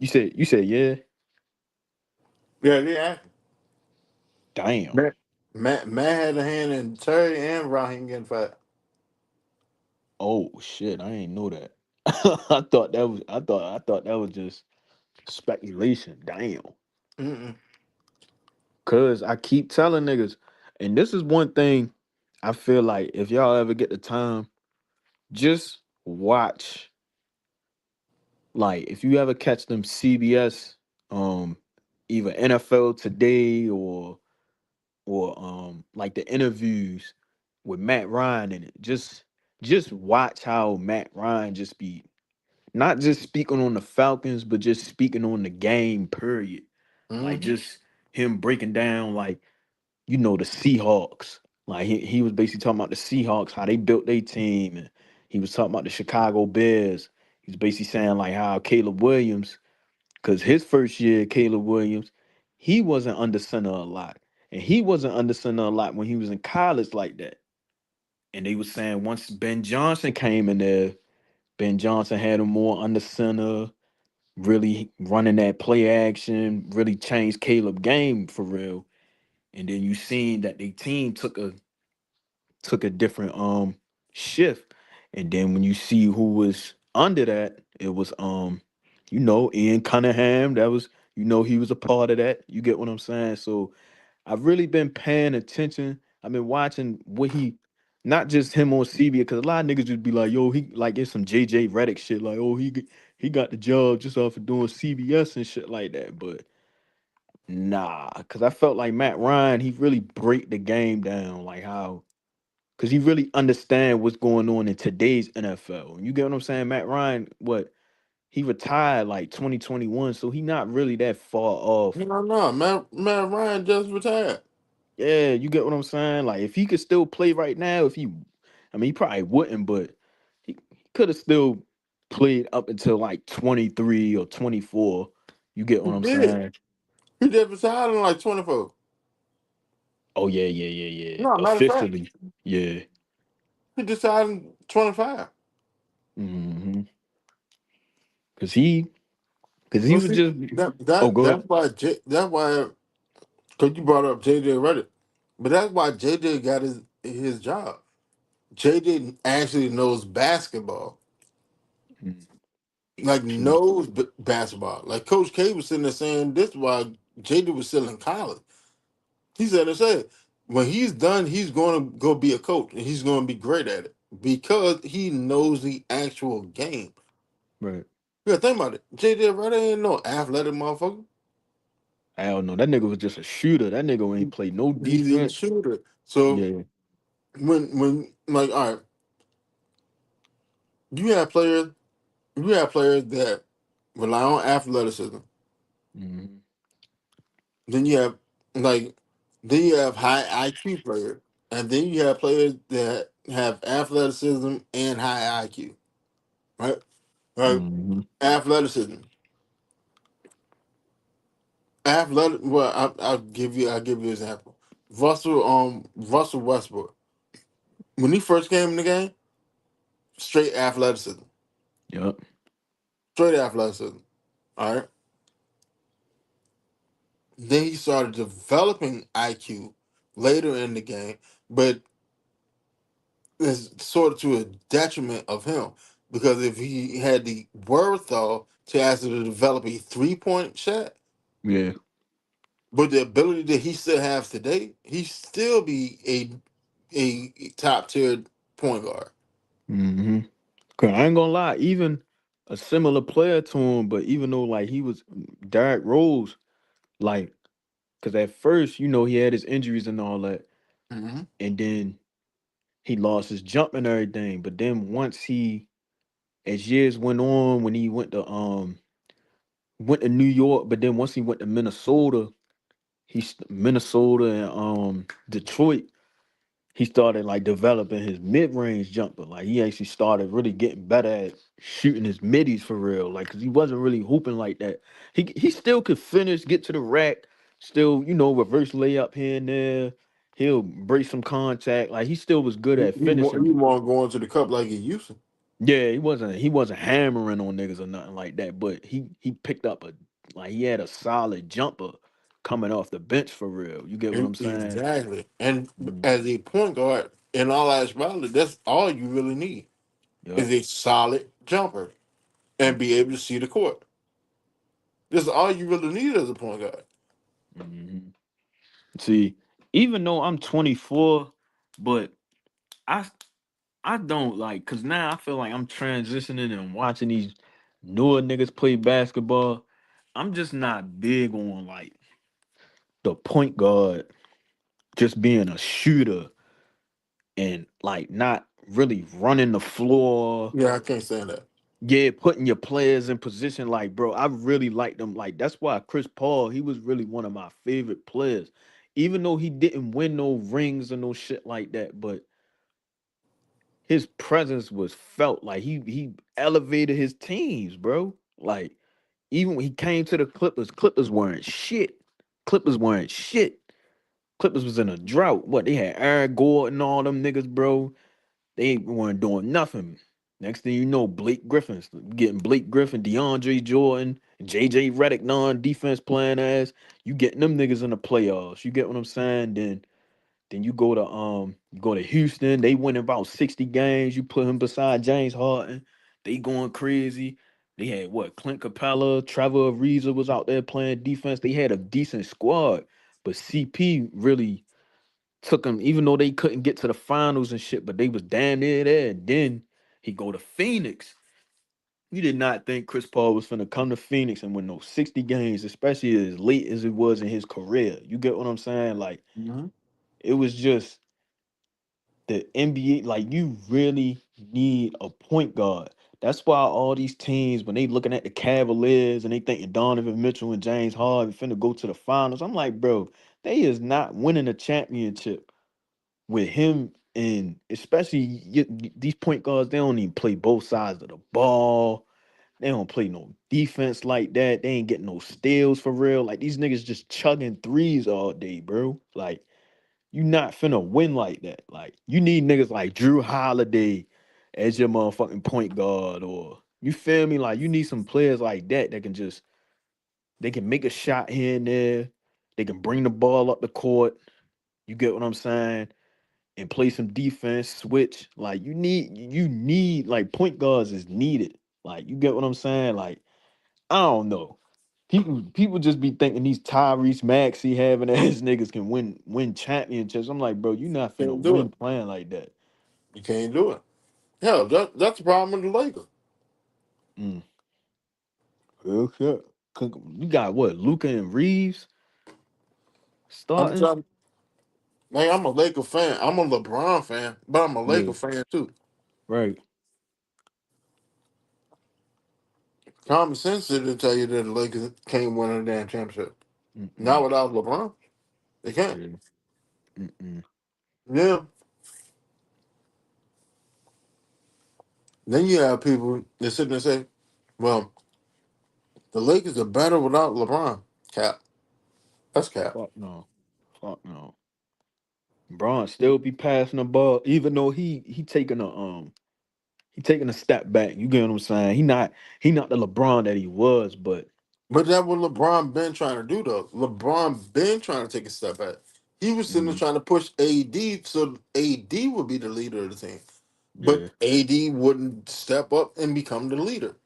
you said yeah. yeah. Damn. Matt had a hand in Terry and Raheem getting fired. Oh shit, I ain't know that. I thought that was just speculation. Damn. Mm-mm. Cause I keep telling niggas, and this is one thing I feel like if y'all ever get the time, just watch. Like if you ever catch them CBS, um, either NFL Today or like the interviews with Matt Ryan in it. Just watch how Matt Ryan just be not just speaking on the Falcons, but just speaking on the game, period. Like Hmm. just him breaking down like, the Seahawks. Like he was basically talking about the Seahawks, how they built their team, and he was talking about the Chicago Bears. He's basically saying like how Caleb Williams, because his first year, Caleb Williams, he wasn't under center a lot. And he wasn't under center a lot when he was in college like that. And they was saying once Ben Johnson came in there, Ben Johnson had him more under center, really running that play action, really changed Caleb game for real. And then you seen that the team took a different shift. And then when you see who was under that, it was Ian Cunningham. That was he was a part of that. You get what I'm saying? So I've really been paying attention. I've been watching what he, not just him on CBS, because a lot of niggas just be like, yo, he like it's some JJ Redick shit, like, oh, he got the job just off of doing CBS and shit like that. But nah, because I felt like Matt Ryan, he really break the game down, like how, because he really understand what's going on in today's NFL. You get what I'm saying? Matt Ryan, what he retired like 2021, so he not really that far off. No. Matt Ryan just retired. Yeah, you get what I'm saying? Like if he could still play right now, I mean, he probably wouldn't, but he could have still played up until like 23 or 24. You get He what I'm did. saying? He just retired in like 24. Oh yeah, yeah, yeah, yeah. No, matter of fact, Officially, yeah. he decided in 25. Hmm. Cause he Well, was see, just. that Oh, that go that's ahead. why that's why because you brought up JJ Redick, but that's why JJ got his job. JJ actually knows basketball, Mm, like true. knows basketball. Like Coach K was sitting there saying this while JJ was still in college. He said when he's done, he's going to go be a coach and he's going to be great at it because he knows the actual game. Right. Yeah, think about it. JJ Redick ain't no athletic motherfucker. I don't know. That nigga was just a shooter. That nigga ain't play no He's a defense. shooter. So Yeah. when like all right, you have players you have players that rely on athleticism, Hmm. Then you have like then you have high IQ players, and then you have players that have athleticism and high IQ. Right? Right? Hmm. Athleticism. Well, I'll give you an example. Russell Westbrook. When he first came in the game, straight athleticism. Yep. Straight athleticism. All right. Then he started developing IQ later in the game, but it's sort of to a detriment of him because if he had the wherewithal to actually develop a 3-point shot, Yeah. but the ability that he still has today, he still be a top tier point guard. Hmm. Cause I ain't gonna lie, even a similar player to him, but even though like he was Derrick Rose, like, cause at first, he had his injuries and all that, Mm-hmm. and then he lost his jump and everything. But then as years went on, when he went to New York, but then once he went to Minnesota, Minnesota and Detroit, he started like developing his mid-range jumper. Like he actually started really getting better at shooting his middies for real. Like, cause he wasn't really hooping like that. He still could finish, get to the rack, still, reverse layup here and there. He'll break some contact. Like he still was good at He finishing. won't go into the cup like he used to. Yeah, he wasn't hammering on niggas or nothing like that, but he picked up he had a solid jumper coming off the bench for real. You get what I'm saying? Exactly. And Mm. as a point guard, in all actuality, that's all you really need Yep. is a solid jumper and be able to see the court. That's all you really need as a point guard. Hmm. See, even though I'm 24, but I I don't like, cause now I feel like I'm transitioning and watching these newer niggas play basketball. I'm just not big on like the point guard just being a shooter and like not really running the floor. Yeah, I can't stand that. Yeah, putting your players in position. Like, bro, I really like them. Like, that's why Chris Paul, he was really one of my favorite players. Even though he didn't win no rings or no shit like that, but his presence was felt. Like he elevated his teams, bro. Like, even when he came to the Clippers, Clippers weren't shit. Clippers weren't shit. Clippers was in a drought. What, they had Aaron Gordon and all them niggas, bro. They weren't doing nothing. Next thing you know, Blake Griffin's getting Blake Griffin, DeAndre Jordan, JJ Redick non-defense playing ass. You getting them niggas in the playoffs. You get what I'm saying? Then you go to Houston. They win about 60 games. You put him beside James Harden. They going crazy. They had what? Clint Capella, Trevor Ariza was out there playing defense. They had a decent squad, but CP really took them, even though they couldn't get to the finals and shit, but they was damn near there. And then he go to Phoenix. You did not think Chris Paul was finna come to Phoenix and win no 60 games, especially as late as it was in his career. You get what I'm saying? Like, Hmm. it was just the NBA, like, you really need a point guard. That's why all these teams, when they looking at the Cavaliers and they thinking Donovan Mitchell and James Harden finna go to the finals, I'm like, bro, they is not winning a championship with him, and especially these point guards, they don't even play both sides of the ball. They don't play no defense like that. They ain't getting no steals for real. Like these niggas just chugging threes all day, bro. Like you not finna win like that. Like you need niggas like Drew Holiday as your motherfucking point guard, or you feel me? Like you need some players like that that can just they can make a shot here and there. They can bring the ball up the court. You get what I'm saying? And play some defense, switch. Like you need like point guards is needed. Like you get what I'm saying? Like I don't know. People just be thinking these Tyrese Maxey having ass niggas can win championships. I'm like, bro, you not finna Can't do it. win playing like that. You can't do it. Hell, that's the problem with the Lakers. Mm. Real shit. You got what? Luca and Reeves I'm starting? telling man, I'm a Laker fan. I'm a LeBron fan, but I'm a Yeah, Laker fan too. right. Common sense didn't tell you that the Lakers can't win a damn championship. Not Mm-mm. without LeBron. They can't. Yeah. Mm-mm. Yeah. Then you have people that sit there and say, well, the Lakers are better without LeBron. Cap. That's cap. Fuck no. Fuck no. Braun still be passing the ball, even though he taking a step back. You get what I'm saying? He not the LeBron that he was, but But that's what LeBron been trying to do, though. LeBron been trying to take a step back. He was sitting there mm, trying to push AD so AD would be the leader of the team. yeah, But AD wouldn't step up and become the leader.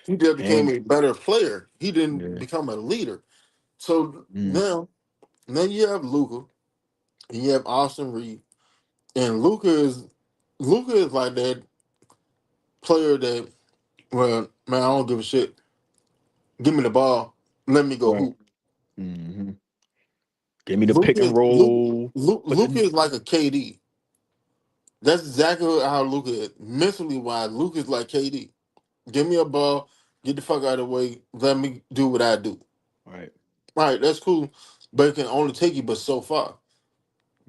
He just became and a better player. He didn't yeah, become a leader. So mm, now you have Luca and you have Austin Reed. And Luca is like that player that, well, man, I don't give a shit. Give me the ball. Let me go right. hoop. hmm Give me the Luca pick and is Luke, roll. Luke, Put Luca the is like a KD. That's exactly how Luca is. Mentally wise, Luca is like KD. Give me a ball, get the fuck out of the way, let me do what I do. right. All right, that's cool, but it can only take you but so far.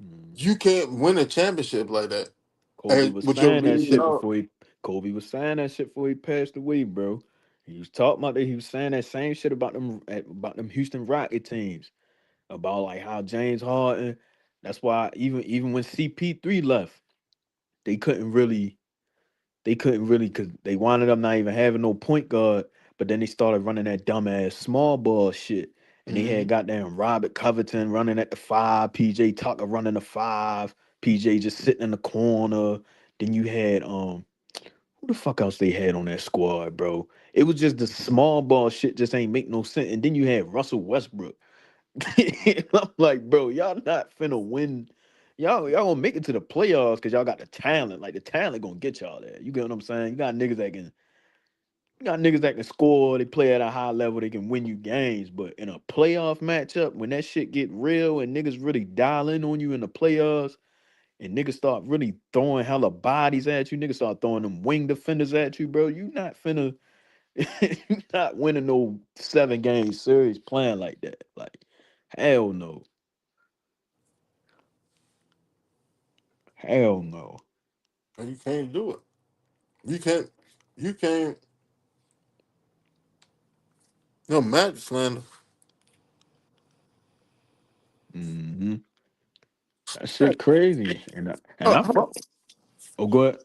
Mm. You can't win a championship like that. Kobe And was with your saying that leading shit up, before he Kobe was saying that shit before he passed away, bro. He was talking about that. He was saying that same shit about them Houston Rocket teams, about like how James Harden. That's why even when CP3 left, they couldn't really because they wanted up not even having no point guard. But then they started running that dumbass small ball shit, and they had mhm. goddamn Robert Covington running at the five, PJ Tucker running the five, PJ just sitting in the corner. Then you had who the fuck else they had on that squad, bro? It was just the small ball shit just ain't make no sense. And then you had Russell Westbrook. I'm like, bro, y'all not finna win. Y'all gonna make it to the playoffs because y'all got the talent. Like the talent gonna get y'all there. You get what I'm saying? You got niggas that can score. They play at a high level. They can win you games. But in a playoff matchup, when that shit get real and niggas really dial in on you in the playoffs, and niggas start really throwing hella bodies at you, niggas start throwing them wing defenders at you, bro. You not finna, you not winning no 7 game series playing like that. Like, hell no. Hell no. And you can't do it. You can't. You can't. No, Matt slander. hmm That shit crazy. And I Hold fuck. Oh, go ahead.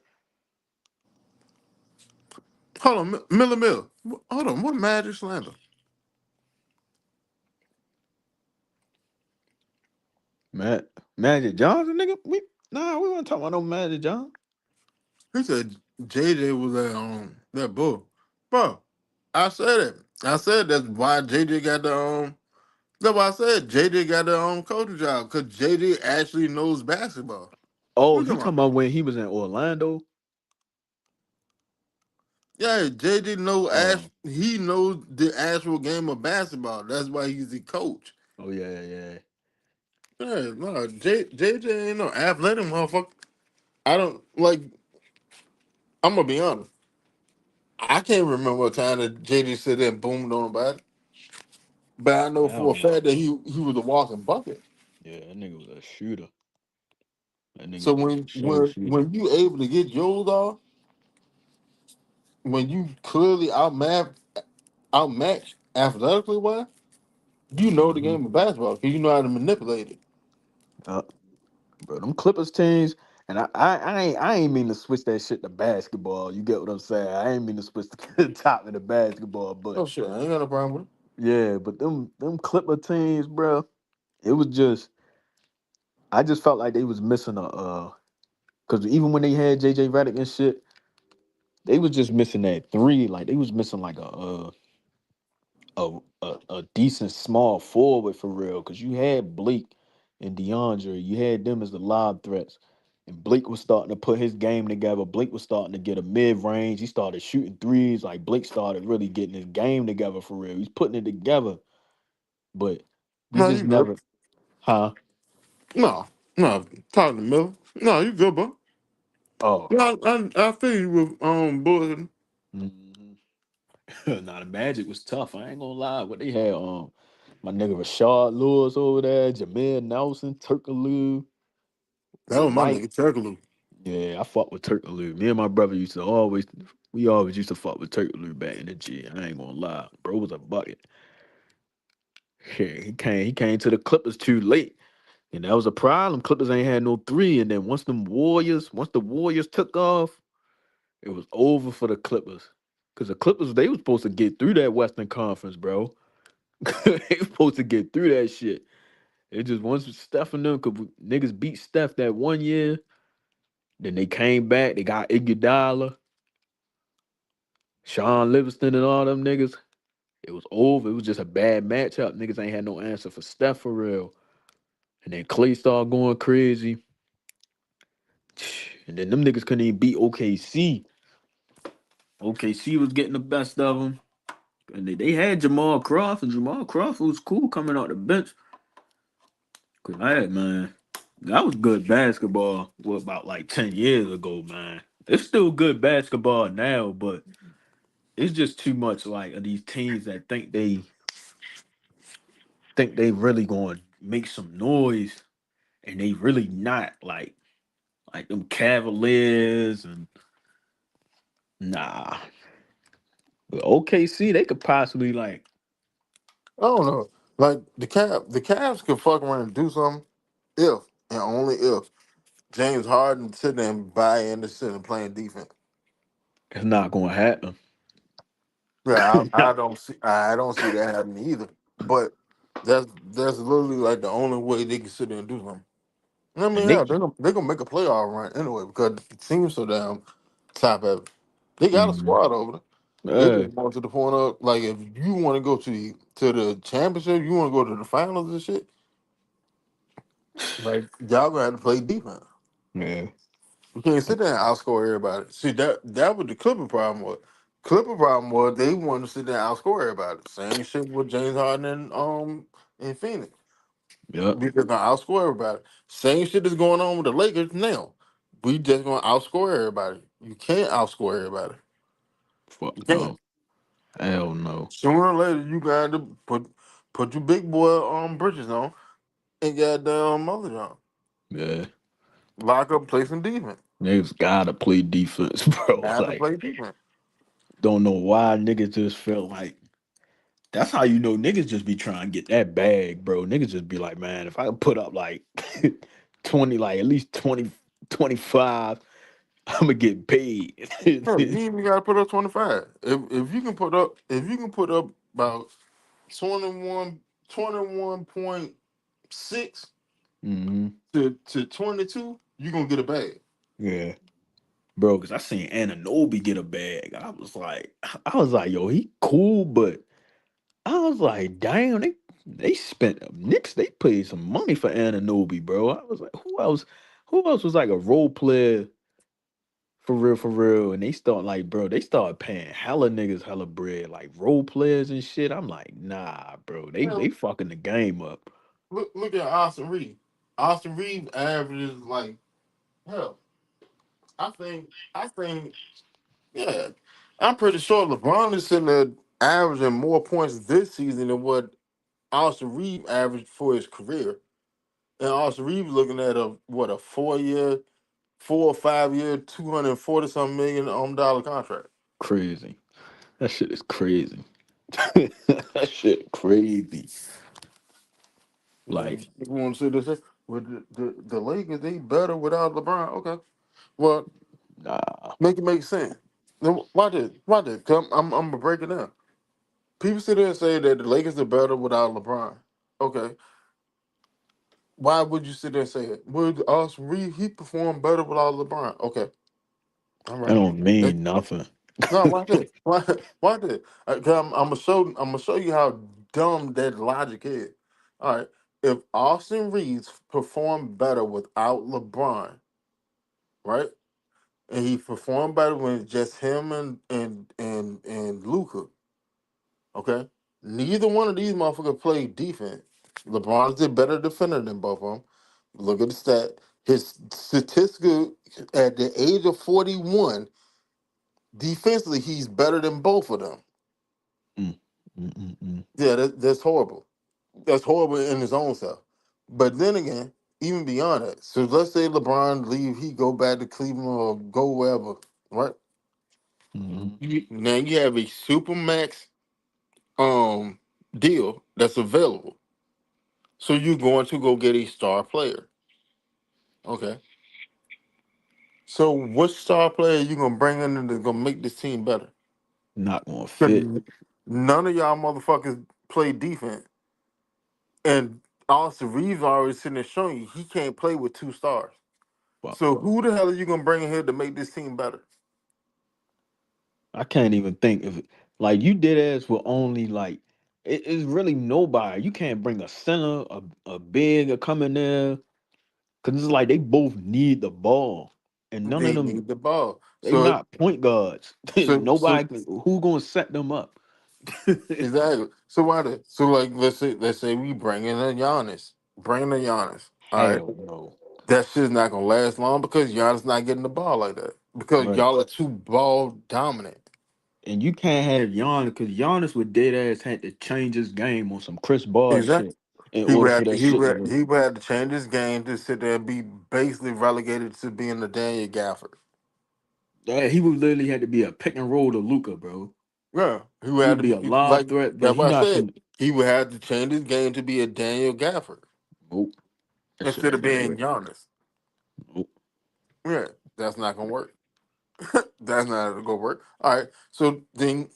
on, Miller Mill. Hold on, what Magic slander? Matt, Magic Johnson, nigga. We want to talk about no Magic Johnson. He said JJ was that bull, bro. I said it. I said that's why JJ got the That's why I said JJ got the coaching job because JJ actually knows basketball. Oh, What you you talking talking about? about when he was in Orlando? Yeah, JJ know Oh, he knows the actual game of basketball. That's why he's the coach. oh yeah, yeah. Yeah, no, JJ ain't no athletic motherfucker. I don't like. I'm gonna be honest. I can't remember what time that JJ said that boomed on about it, but I know I for a don't know. fact that he was a walking bucket. Yeah, that nigga was a shooter. That nigga So was a when for sure when shooter. when you able to get yours off, when you clearly outmatched athletically wise, you know the hmm game of basketball because you know how to manipulate it. Uh, bro, them Clippers teams, and I ain't mean to switch that shit to basketball. You get what I'm saying? I ain't mean to switch to the top of the basketball, but Oh shit, I ain't got no problem with it. yeah, but them Clipper teams, bro, it was just I just felt like they was missing a because even when they had JJ Redick and shit, they was just missing that three. Like they was missing like a decent small forward for real. Cause you had Blake and DeAndre, you had them as the lob threats. And Blake was starting to put his game together. Blake was starting to get a mid range. He started shooting threes. Like Blake started really getting his game together for real. He's putting it together, but we No, just you good. never, huh? No, no, talking to Miller. No, you good, bro. Oh, Yeah, I feel you with Bulls. nah, the Magic was tough. I ain't gonna lie. What they had My nigga Rashard Lewis over there, Jameer Nelson, Turkaloo, That was my Mike. nigga Turkaloo. Yeah, I fought with Turkaloo. Me and my brother we always used to fuck with Turkaloo back in the G. I ain't gonna lie, bro was a bucket. Shit, he came to the Clippers too late, and that was a problem. Clippers ain't had no three, and then once the Warriors took off, it was over for the Clippers. Cause the Clippers they was supposed to get through that Western Conference, bro. They was supposed to get through that shit. It just once Steph and them, cause niggas beat Steph that one year, then they came back. They got Iguodala, Sean Livingston, and all them niggas. It was over. It was just a bad matchup. Niggas ain't had no answer for Steph for real. And then Clay started going crazy. And then them niggas couldn't even beat OKC. OKC was getting the best of them. And they had Jamal Crawford. Jamal Crawford was cool coming out the bench. Cause man, that was good basketball. What about like 10 years ago, man? It's still good basketball now, but it's just too much like of these teams that think they really going to make some noise and they really not like them Cavaliers and nah. But OKC they could possibly like I don't know. Like the Cavs could fuck around and do something if and only if James Harden sit there and buy into shit and playing defense. it's not going to happen. Yeah, Nah. I don't see that happening either. But that's literally like the only way they can sit there and do something. I mean, And yeah, they they're gonna make a playoff run anyway because the team's so damn top heavy. They got a Mhm. squad over there. They Yeah, just going to the point of like if you want to go to the championship, you want to go to the finals and shit. Like y'all gonna have to play defense. yeah, You can't sit there and outscore everybody. See that was the Clipper problem was. Clipper problem was they wanted to sit there and outscore everybody. Same shit with James Harden and in Phoenix. yep. We just gonna outscore everybody. Same shit is going on with the Lakers now. We just gonna outscore everybody. You can't outscore everybody. Fuck You can't. no. Hell no. Sooner or later you got to put your big boy bridges on and goddamn mother on. Yeah. Lock up, play some defense. Niggas gotta play defense, bro. Got to Like, play defense. don't know why niggas just felt like that's how you know niggas just be trying to get that bag, bro. Niggas just be like, man, if I put up like 20, like at least 20, 25, I'm gonna get paid. Hey, you even gotta put up 25. If you can put up about 21 21.6 hmm to 22, you gonna get a bag. Yeah. Bro, cause I seen Ananobi get a bag. I was like, yo, he cool, but I was like, damn, they spent Knicks, they paid some money for Ananobi, bro. I was like, who else? Who else was like a role player for real? And they start like, bro, they started paying hella niggas hella bread, like role players and shit. I'm like, nah, bro, they Hell, fucking the game up. look at Austin Reed. Austin Reed averages like hell. I think yeah. I'm pretty sure LeBron is sitting there averaging more points this season than what Austin Reed averaged for his career. And Austin Reeves looking at a 4 year, 4 or 5 year, 240 something million dollar contract. Crazy. That shit is crazy. That shit crazy. And Like, you want to see this? With the Lakers, they better without LeBron. Okay, well, nah. make it make sense. Then why did? Why did? Come, I'm gonna break it down. People sit there and say that the Lakers are better without LeBron. Okay, why would you sit there and say it? Would Austin Reeves he performed better without LeBron? Okay, all That right. don't mean nothing. No, watch this. Watch this. I'm gonna show you how dumb that logic is. All right. If Austin Reeves performed better without LeBron, right, and he performed better when it's just him and Luca, okay. Neither one of these motherfuckers played defense. LeBron's the better defender than both of them. Look at the stat. His statistical at the age of 41, defensively, he's better than both of them. Mm, mm, mm, mm. Yeah, that's horrible. That's horrible in his own self. But then again, even beyond that, so let's say LeBron leave, he go back to Cleveland or go wherever, right? Mhm. Now you have a supermax um deal that's available. So you're going to go get a star player. Okay. So what star player you gonna bring in that's gonna make this team better? Not gonna 'Cause fit. none of y'all motherfuckers play defense. And Austin Reeves already sitting there showing you he can't play with two stars. But So who the hell are you gonna bring in here to make this team better? I can't even think of it. Like you did as with only like it's really nobody. You can't bring a center, a big, or come in there because it's like they both need the ball, and none of They them need the ball. they So not point guards. so Nobody who gonna set them up. exactly. So why the so like let's say we bring in a Giannis. Bring in a Giannis. All right. Hell no. That shit's not gonna last long because Giannis not getting the ball like that. Because Right. y'all are too ball dominant. And you can't have Giannis because Giannis with dead ass had to change his game on some Chris Bosh Exactly. shit in He would order for have to, that shit to work. he would have to change his game to sit there and be basically relegated to being the Daniel Gafford. Yeah, he would literally had to be a pick and roll to Luca, bro. Yeah, he would He have would to be a be live like threat, but that's he what I not said. finna. He would have to change his game to be a Daniel Gafford Nope, that shit instead of ain't gonna being work. Giannis. Nope. Yeah, that's not gonna work. That's not gonna work. All right, so then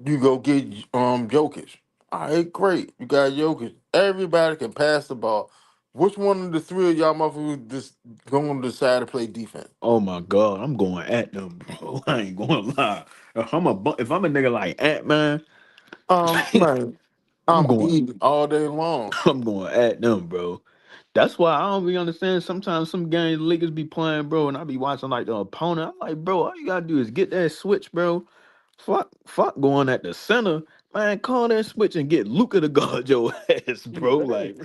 you go get Jokic. All right, great. You got Jokic. Everybody can pass the ball. Which one of the three of y'all motherfuckers just going to decide to play defense? Oh my god, I'm going at them, bro. I ain't gonna lie. If I'm a nigga like Ant Man, Man, I'm I'm going eating all day long. I'm going at them, bro. That's why I don't be understand. Sometimes some games Lakers be playing, bro, and I be watching like the opponent. I'm like, bro, all you gotta do is get that switch, bro. Fuck going at the center. Man, call that switch and get Luca to guard your ass, bro. Hey, Like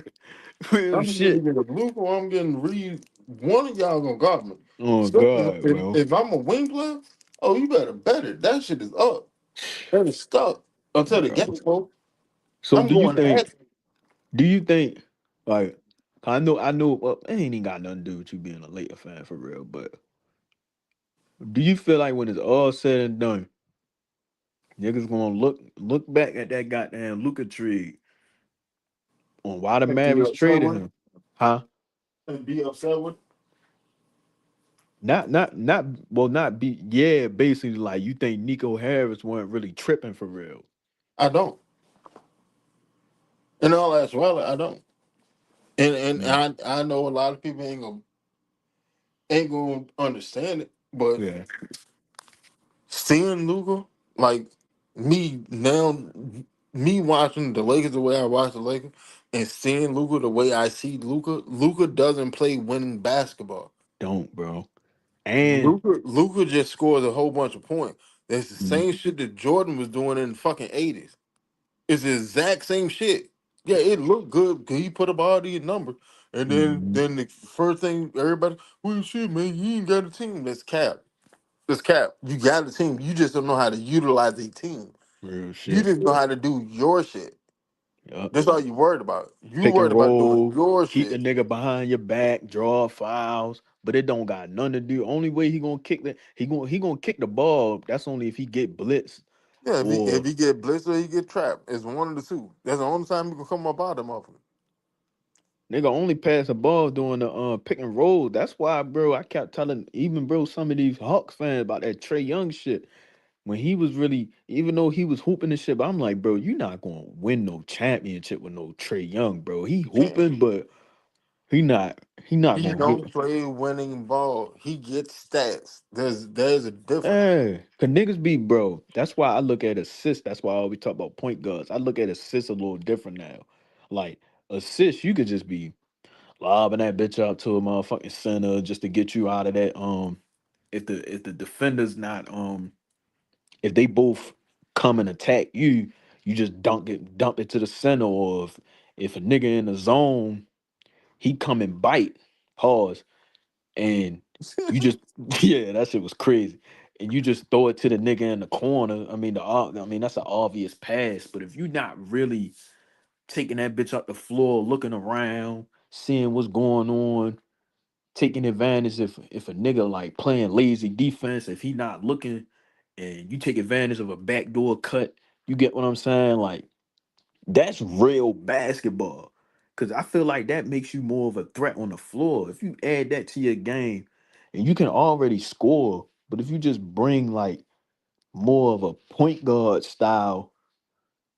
real I'm getting shit. a Luke or I'm getting Reed. One of y'all gonna guard me. Oh So God, bro. if I'm a wing player, oh, you better bet it. That shit is up. That is stuck until the Bro. game, folks. So I'm going at. do you think like I know well, it ain't even got nothing to do with you being a Laker fan for real, but do you feel like when it's all said and done, niggas gonna look back at that goddamn Luca trade on why the And be Mavericks upset traded with him? Huh? and be upset with. Not well not be yeah, basically like you think Nico Harris weren't really tripping for real. I don't. In all actuality, I don't. And Mm, I know a lot of people ain't gonna understand it, but yeah. seeing Luca, like me now, me watching the Lakers the way I watch the Lakers, and seeing Luca the way I see Luca, Luca doesn't play winning basketball. Don't, bro. And Luca just scores a whole bunch of points. That's the mm, same shit that Jordan was doing in the fucking 80s. It's the exact same shit. Yeah, it looked good because he put up all these numbers. And mm, then the first thing everybody, well shit, man, you ain't got a team. That's cap. That's cap. You got a team. You just don't know how to utilize a team. real You shit. just know how to do your shit. Yup. That's all you worried about. You Pick worried and about doing roll, your keep the shit. nigga behind your back, draw fouls, but it don't got nothing to do. Only way he gonna kick the he gonna kick the ball. That's only if he get blitzed Yeah, if or he get blitzed or he get trapped, it's one of the two. That's the only time you can come up out of them motherfucker. nigga only pass the ball during the pick and roll. That's why, bro, I kept telling even bro some of these Hawks fans about that Trey Young shit. When he was really, even though he was hooping and shit, but I'm like, bro, you not gonna win no championship with no Trey Young, bro. He You can't. hooping, but he not He gonna get. don't play winning ball. He gets stats. There's a difference. Hey, cause niggas be bro. That's why I look at assists. That's why I always talk about point guards. I look at assists a little different now. Like assists, you could just be lobbing that bitch out to a motherfucking center just to get you out of that. If the defender's not if they both come and attack you, you just dump it to the center. Or if a nigga in the zone, he come and bite. Pause and you just yeah, that shit was crazy. And you just throw it to the nigga in the corner. I mean, that's an obvious pass. But if you're not really taking that bitch up the floor, looking around, seeing what's going on, taking advantage if a nigga like playing lazy defense, if he not looking and you take advantage of a backdoor cut, you get what I'm saying? Like that's real basketball. Cause I feel like that makes you more of a threat on the floor. If you add that to your game and you can already score, but if you just bring like more of a point guard style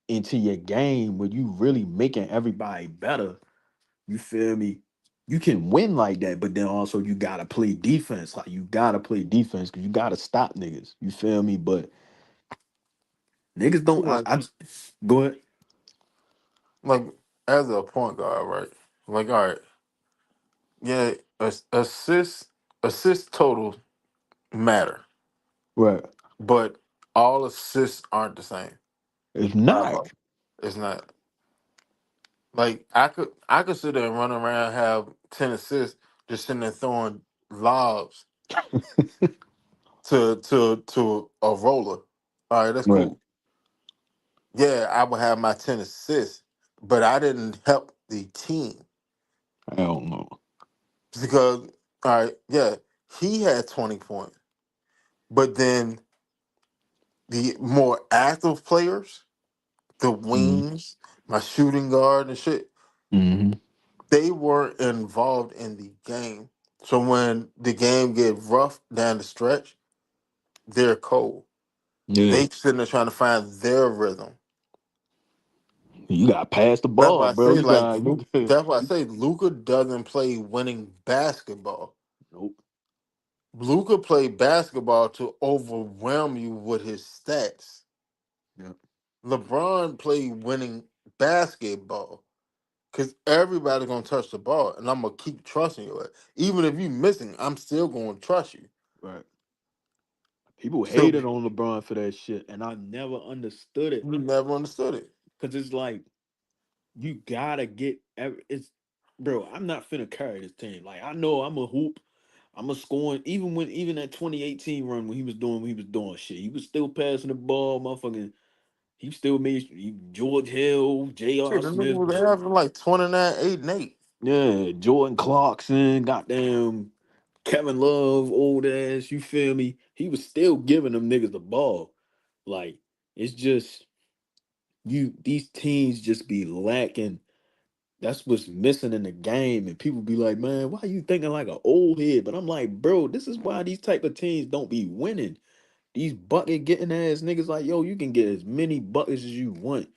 into your game where you really making everybody better, you feel me? You can win like that, but then also you gotta play defense. Like you gotta play defense because you gotta stop niggas. You feel me? But niggas See, don't. like, Go ahead. like as a point guard, right? Like, all right, yeah, assist total matter, Right. but all assists aren't the same. It's How not. about it's not like I could sit there and run around have 10 assists just sitting there throwing lobs to a roller. All right, that's Right. cool. Yeah, I would have my 10 assists, but I didn't help the team I don't know. because all right, yeah, he had 20 points, but then the more active players, the Mm-hmm. wings, my shooting guard and shit, Mm-hmm. they weren't involved in the game. So when the game get rough down the stretch, they're cold. Yeah. They sitting there trying to find their rhythm. You gotta pass the That's ball, why I bro. say You like got you. that's why I say Luca doesn't play winning basketball. Nope. Luca played basketball to overwhelm you with his stats. Yep. LeBron played winning basketball because everybody's gonna touch the ball, and I'm gonna keep trusting you. Even if you missing, I'm still gonna trust you. Right. People So hated on LeBron for that shit, and I never understood it. you never understood it. Cause it's like you gotta get it's bro, I'm not finna carry this team. Like I know I'm a hoop, I'm a scoring, even that 2018 run when he was doing shit. He was still passing the ball, motherfucking he still made George Hill, J.R. Shit, the nigga Smith, was having like 29, 8, and 8. yeah, Jordan Clarkson, goddamn Kevin Love, old ass, you feel me? He was still giving them niggas the ball. Like, it's just these teams just be lacking. That's what's missing in the game. And people be like, man, why you thinking like an old head? But I'm like, bro, this is why these type of teams don't be winning. These bucket getting ass niggas like, yo, you can get as many buckets as you want.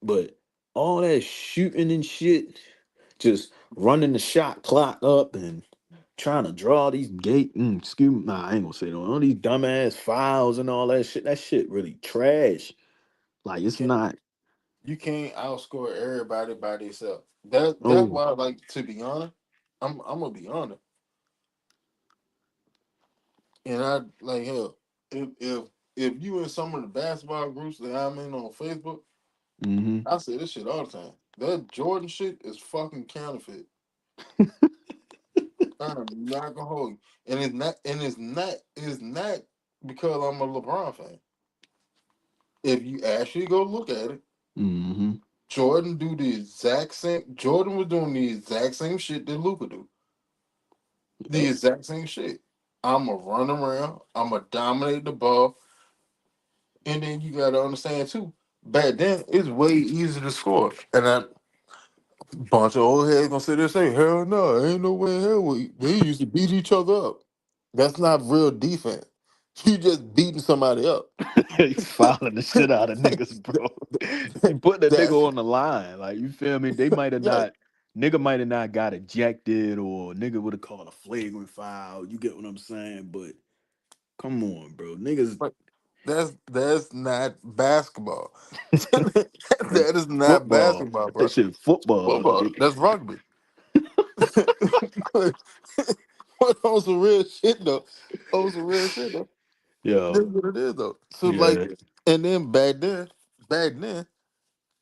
But all that shooting and shit, just running the shot clock up and trying to draw these excuse me, nah, I ain't gonna say no, all these dumbass fouls and all that shit really trash. Like You it's can't not. you can't outscore everybody by themselves. That's Oh. why, like, to be honest, I'm gonna be honest. And I like hell. If you in some of the basketball groups that I'm in on Facebook, Mm-hmm. I say this shit all the time. That Jordan shit is fucking counterfeit. I'm not gonna hold you. And it's not because I'm a LeBron fan. If you actually go look at it, Mm-hmm. Jordan was doing the exact same shit that Luca do. The Yep. exact same shit. I'ma run around, I'ma dominate the ball, and then you gotta understand too. Back then, it's way easier to score. And a bunch of old heads gonna sit there and say, hell no, ain't no way in hell we used to beat each other up. That's not real defense. You just beating somebody up. He's fouling the shit out of niggas, bro. You put the That's nigga on the line. Like, you feel me? They might have yeah. not, nigga might have not got ejected or nigga would have called a flagrant foul. You get what I'm saying? But come on, bro. Niggas, But that's not basketball. That is not football. basketball, That bro. shit football, Football. nigga. That's rugby. But on some real shit though. On some real shit though. That's Yo, what it is though. So like, yeah. and then back then,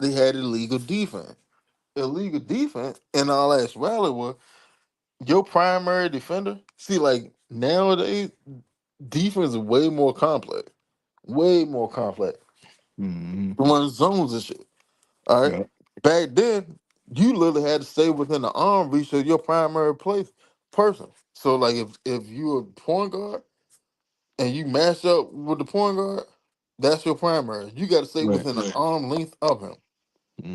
they had illegal defense. Illegal defense, and all that rally was your primary defender. See, like nowadays, defense is way more complex. Way more complex. Mm-hmm. Run zones and shit. All right. Yeah. back then, you literally had to stay within the arm reach of your primary place person. So like if you a point guard and you match up with the point guard, that's your primary. You got to stay Right. within the arm length of him.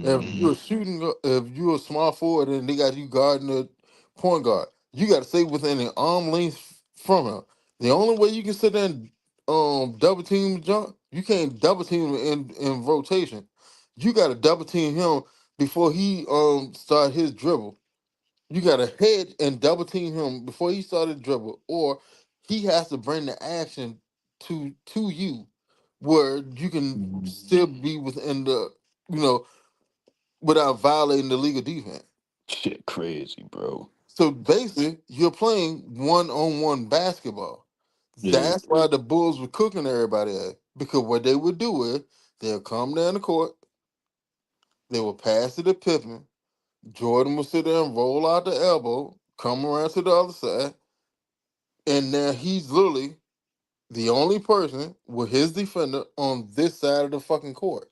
If Hmm. you're shooting, if you're a small forward and they got you guarding the point guard, you got to stay within an arm length from him. The only way you can sit there and double team jump, you can't double team in rotation. You got to double team him before he start his dribble. You got to head and double team him before he started dribble, or he has to bring the action to you, where you can still be within the you know without violating the legal defense. Shit, crazy, bro. So basically, you're playing one-on-one basketball. Yeah. That's why the Bulls were cooking everybody at. Because what they would do is they'll come down the court, they will pass it to Pippen. Jordan will sit there and roll out the elbow, come around to the other side, and now he's literally the only person with his defender on this side of the fucking court.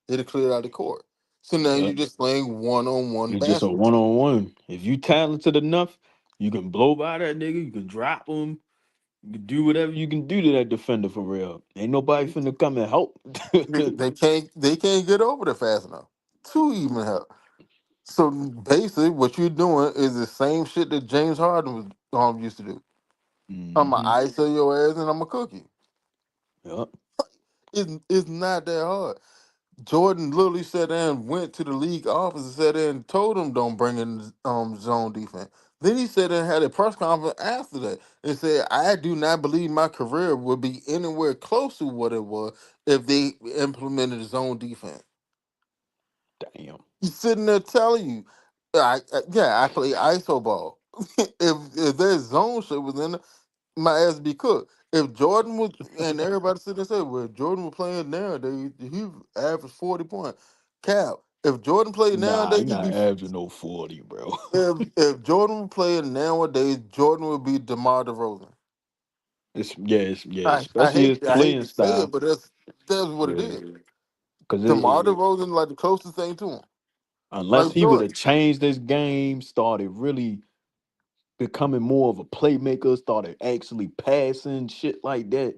They cleared out the court. So now Yeah. you're just playing one-on-one It's just a basketball. one on one. If you talented enough, you can blow by that nigga. You can drop him. You can do whatever you can do to that defender for real. Ain't nobody finna come and help. They can't get over there fast enough to even help. So basically, what you're doing is the same shit that James Harden was used to do. I'm gonna Hmm. ISO your ass and I'm gonna cook you. Yep. It's not that hard. Jordan literally sat there and went to the league office and sat there and told them don't bring in zone defense. Then he sat there and had a press conference after that and said, I do not believe my career would be anywhere close to what it was if they implemented zone defense. Damn. He's sitting there telling you, yeah, I play ISO ball. if that zone shit was in it, my ass be cooked. If Jordan was, and everybody sit there and say, well, if Jordan was playing nowadays, he averaged 40 points. Cap, if Jordan played Nah, he nowadays, not averaging no 40, bro. if Jordan was playing nowadays, Jordan would be DeMar DeRozan. Yeah, I, I especially his hate I hate playing to say it, style. but that's what it Yeah. is. Cause DeMar DeRozan like the closest thing to him, unless like he would have Jordan. changed his game, started really becoming more of a playmaker, started actually passing shit like that,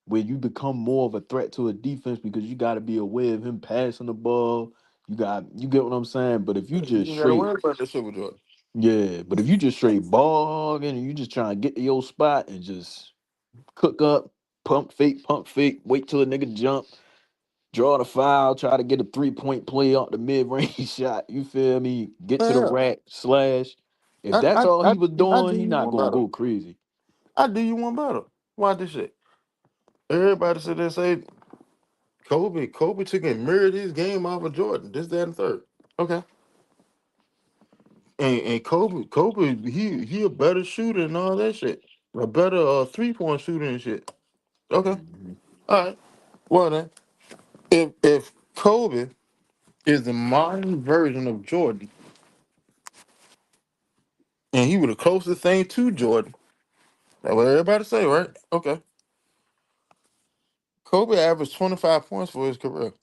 where you become more of a threat to a defense because you got to be aware of him passing the ball. You get what I'm saying. But if you You just ain't gotta straight, worry about that shit with Jordan. yeah, but if you just straight ball hogging and you just trying to get to your spot and just cook up, pump fake, wait till a nigga jump, draw the foul, try to get a 3-point play off the mid range shot. You feel me? Get to the Yeah, rack, slash. If I that's I all I, he was I doing, do he you not one gonna better. go crazy. I do you one better. Why this shit? Everybody sit there and say Kobe took and mirrored his game off of Jordan. This, that, and third. Okay. And Kobe, he a better shooter and all that shit. A better 3-point shooter and shit. Okay. Mhm. All right. Well then, if Kobe is the modern version of Jordan, and he was the closest thing to Jordan, that's what everybody say, right? Okay. Kobe averaged 25 points for his career.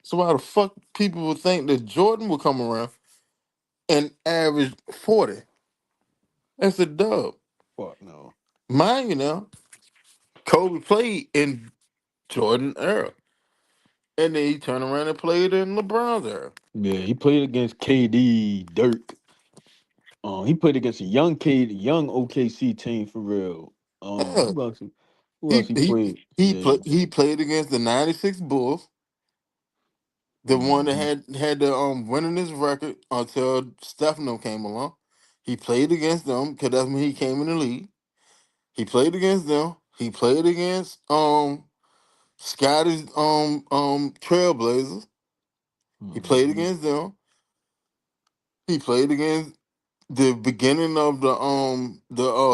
So why the fuck people would think that Jordan would come around and average 40? That's a dub. Fuck no. Mind you now, Kobe played in Jordan era. And then he turned around and played in LeBron's era. Yeah, he played against KD, Dirk. He played against a young KD, young OKC team for real. Yeah. Who else? Who else He he he played? he Yeah. he played against the '96 Bulls, the one that Hmm. had the winningest record until Stefano came along. He played against them because that's when he came in the league. He played against them. He played against Scotty's Trailblazers. He played Hmm. against them. He played against the beginning of the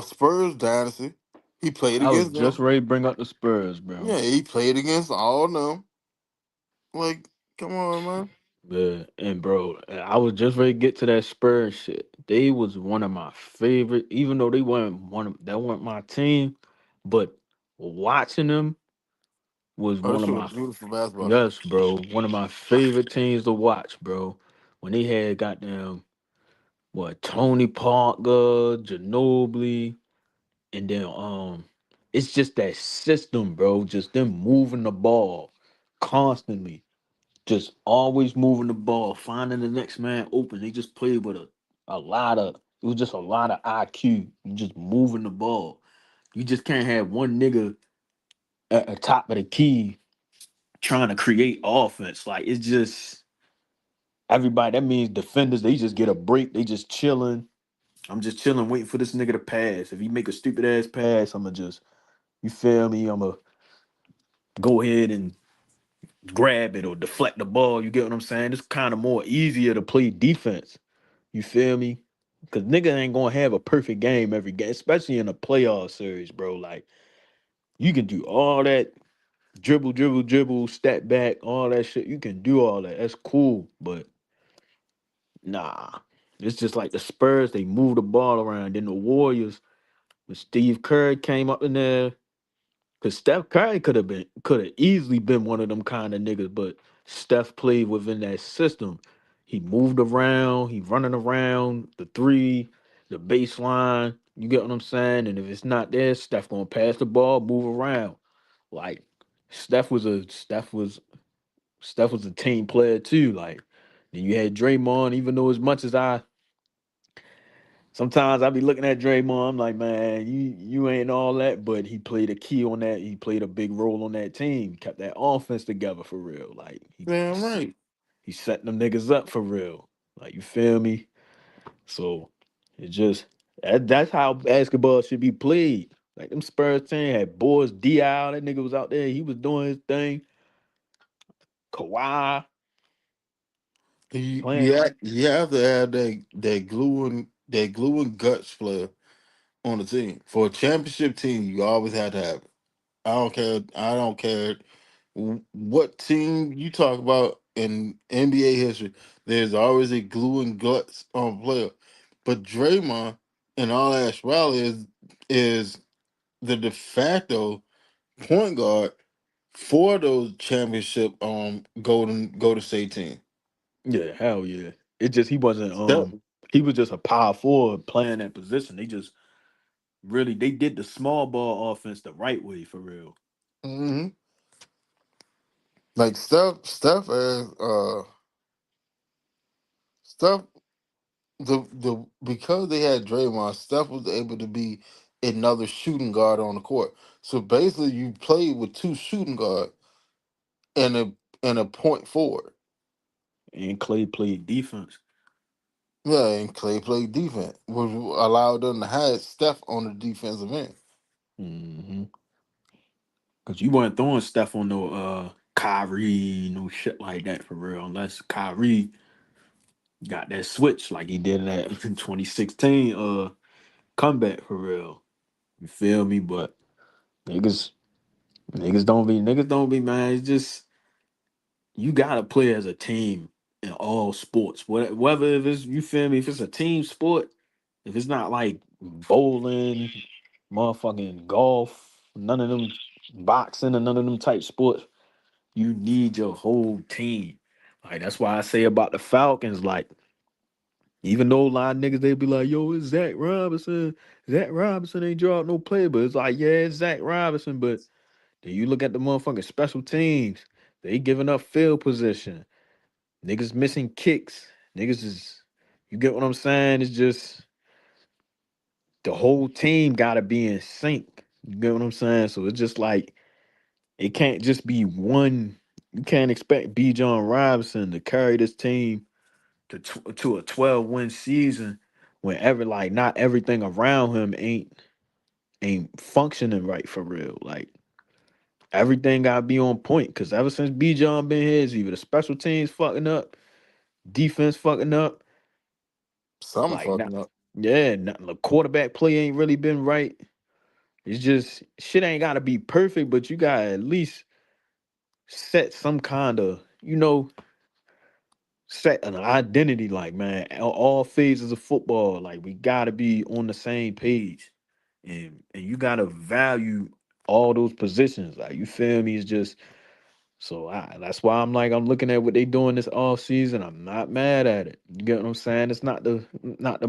Spurs dynasty. He played I was against just them. ready to bring up the Spurs, bro. Yeah, he played against all of them. Like, come on, man. Yeah, and bro, I was just ready to get to that Spurs shit. They was one of my favorite, even though they weren't one of that weren't my team, but watching them, was Oh, one this of was my beautiful basketball. yes, bro, one of my favorite teams to watch, bro. When they had goddamn what Tony Parker, Ginobili, and then it's just that system, bro. Just them moving the ball constantly, just always moving the ball, finding the next man open. They just played with a lot of it was just a lot of IQ. You just moving the ball. You just can't have one nigga at the top of the key trying to create offense. Like it's just everybody. That means defenders. They just get a break. They just chilling. I'm just chilling, waiting for this nigga to pass. If he make a stupid ass pass, I'ma just you feel me? I'ma go ahead and grab it or deflect the ball. You get what I'm saying? It's kind of more easier to play defense. You feel me? Cause nigga ain't gonna have a perfect game every game, especially in a playoff series, bro. Like you can do all that dribble, dribble, dribble, step back, all that shit. You can do all that. That's cool, but nah. It's just like the Spurs. They move the ball around. Then the Warriors, when Steve Kerr came up in there, cause Steph Curry could have easily been one of them kind of niggas, but Steph played within that system. He moved around, he running around the three, the baseline. You get what I'm saying? And if it's not there, Steph gonna pass the ball, move around. Like Steph was a team player too. Like then you had Draymond, even though as much as I sometimes I be looking at Draymond, I'm like, man, you ain't all that, but he played a key on that. He played a big role on that team. Kept that offense together for real. Like Damn right. he set them niggas up for real. Like you feel me? So it just that's how basketball should be played. Like them Spurs team had Boris Diaw, that nigga was out there. He was doing his thing. Kawhi playing. You have to have that glue and guts player on the team. For a championship team, you always have to have it. I don't care what team you talk about in NBA history. There's always a glue and guts on player. But Draymond, in all actuality, is the de facto point guard for those championship Golden State team. Yeah, hell yeah. It just he wasn't That, he was just a power forward playing that position. They just really they did the small ball offense the right way for real. hmm like Steph the because they had Draymond, Steph was able to be another shooting guard on the court. So basically, you played with two shooting guard and a point forward. And Clay played defense. Yeah, and Clay played defense, which allowed them to have Steph on the defensive end. Mm-hmm. Cause you weren't throwing stuff on no Kyrie, no shit like that for real. Unless Kyrie got that switch like he did in that 2016 comeback for real. You feel me? But niggas niggas don't be man. It's just you gotta play as a team in all sports. Whether if it's you feel me, if it's a team sport, if it's not like bowling, motherfucking golf, none of them boxing and none of them type sports, you need your whole team. Like that's why I say about the Falcons, like even though a lot of niggas they be like, yo, it's Zach Robinson. Zach Robinson ain't draw out no play, but it's like, yeah, it's Zach Robinson. But then you look at the motherfucking special teams, they giving up field position. Niggas missing kicks. Niggas is you get what I'm saying? It's just the whole team gotta be in sync. You get what I'm saying? So it's just like it can't just be one. You can't expect B. John Robinson to carry this team to a 12-win season when like not everything around him ain't functioning right for real. Like everything gotta be on point. Cause ever since B. John been here, it's either the special teams fucking up, defense fucking up, Something like not fucking up. yeah, the quarterback play ain't really been right. It's just shit ain't gotta be perfect, but you gotta at least set some kind of, set an identity. Like, man, all phases of football, like we gotta be on the same page. And you gotta value. all those positions. Like, you feel me? It's just so that's why I'm looking at what they doing this off season. I'm not mad at it. You get what I'm saying? It's not the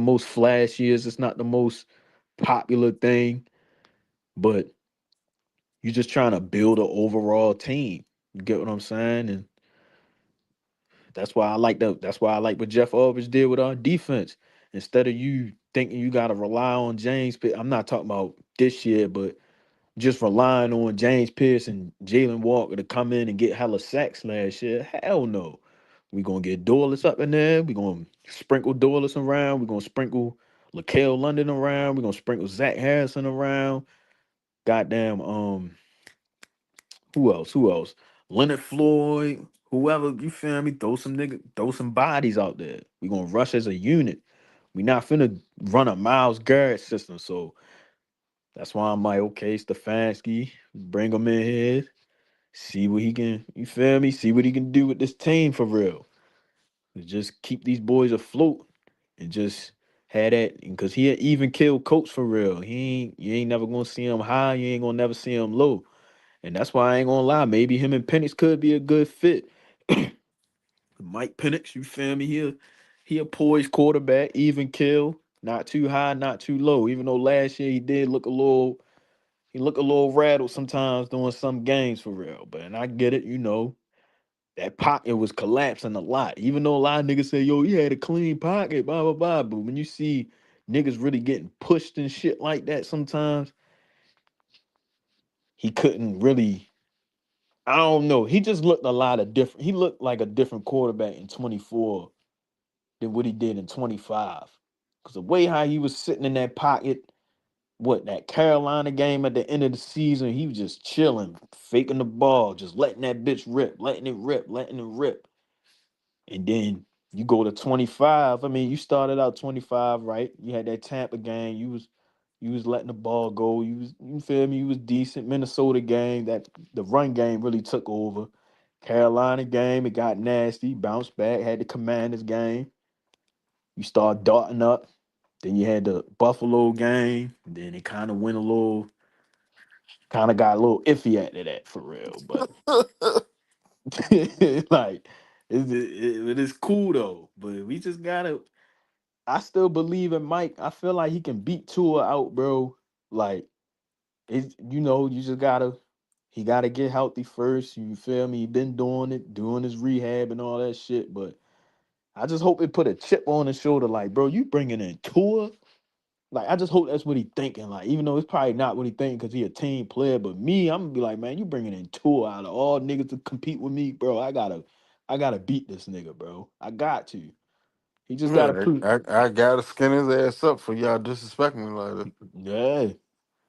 most flashiest. It's not the most popular thing, but you're just trying to build an overall team. You get what I'm saying? And that's why I like what Jeff Aldridge did with our defense. Instead of you thinking you gotta rely on I'm not talking about this year, but just relying on James Pierce and Jalen Walker to come in and get hella sacks last year. Hell no. We're gonna get Dorless up in there. We're gonna sprinkle Dorless around. We're gonna sprinkle LaKale London around. We're gonna sprinkle Zach Harrison around. Goddamn, who else? Who else? Leonard Floyd, whoever, you feel me? Throw some bodies out there. We gonna rush as a unit. We not finna run a Miles Garrett system. So that's why I'm like, okay, Stefanski, bring him in here, see what he can, you feel me? See what he can do with this team for real. Just keep these boys afloat and just had that, because he a even kill coach for real. You ain't never gonna see him high, you ain't gonna never see him low. And that's why I ain't gonna lie. Maybe him and Penix could be a good fit. Mike Penix, you feel me? He a poised quarterback, even kill, not too high, not too low. Even though last year he did look he look a little rattled sometimes doing some games for real. But and I get it, that pocket was collapsing a lot. Even though a lot of niggas say, yo, he had a clean pocket, blah blah blah. But when you see niggas really getting pushed and shit like that, sometimes he couldn't really. I don't know. He just looked a lot of different. He looked like a different quarterback in 24 than what he did in 25. Because the way how he was sitting in that pocket, that Carolina game at the end of the season, he was just chilling, faking the ball, just letting that bitch rip, letting it rip, letting it rip. And then you go to 25. I mean, you started out 25, right? You had that Tampa game. You was letting the ball go. You feel me? You was decent. Minnesota game, that the run game really took over. Carolina game, it got nasty, bounced back, had the Commanders game. You start darting up. Then you had the Buffalo game. And then it kind of got a little iffy after that for real. But like, it's cool though. But we just gotta. I still believe in Mike. I feel like he can beat Tua out, bro. Like, you just gotta. He gotta get healthy first. You feel me? He been doing it, doing his rehab and all that shit. But I just hope it put a chip on his shoulder. Like, bro, you bringing in Tua. Like, I just hope that's what he thinking. Like, even though it's probably not what he thinking because he a team player, but me, I'm gonna be like, man, you bringing in Tua out of all niggas to compete with me, bro. I gotta beat this nigga, bro. I got to. He just gotta Yeah, prove. I gotta skin his ass up for y'all disrespecting me like that. Yeah,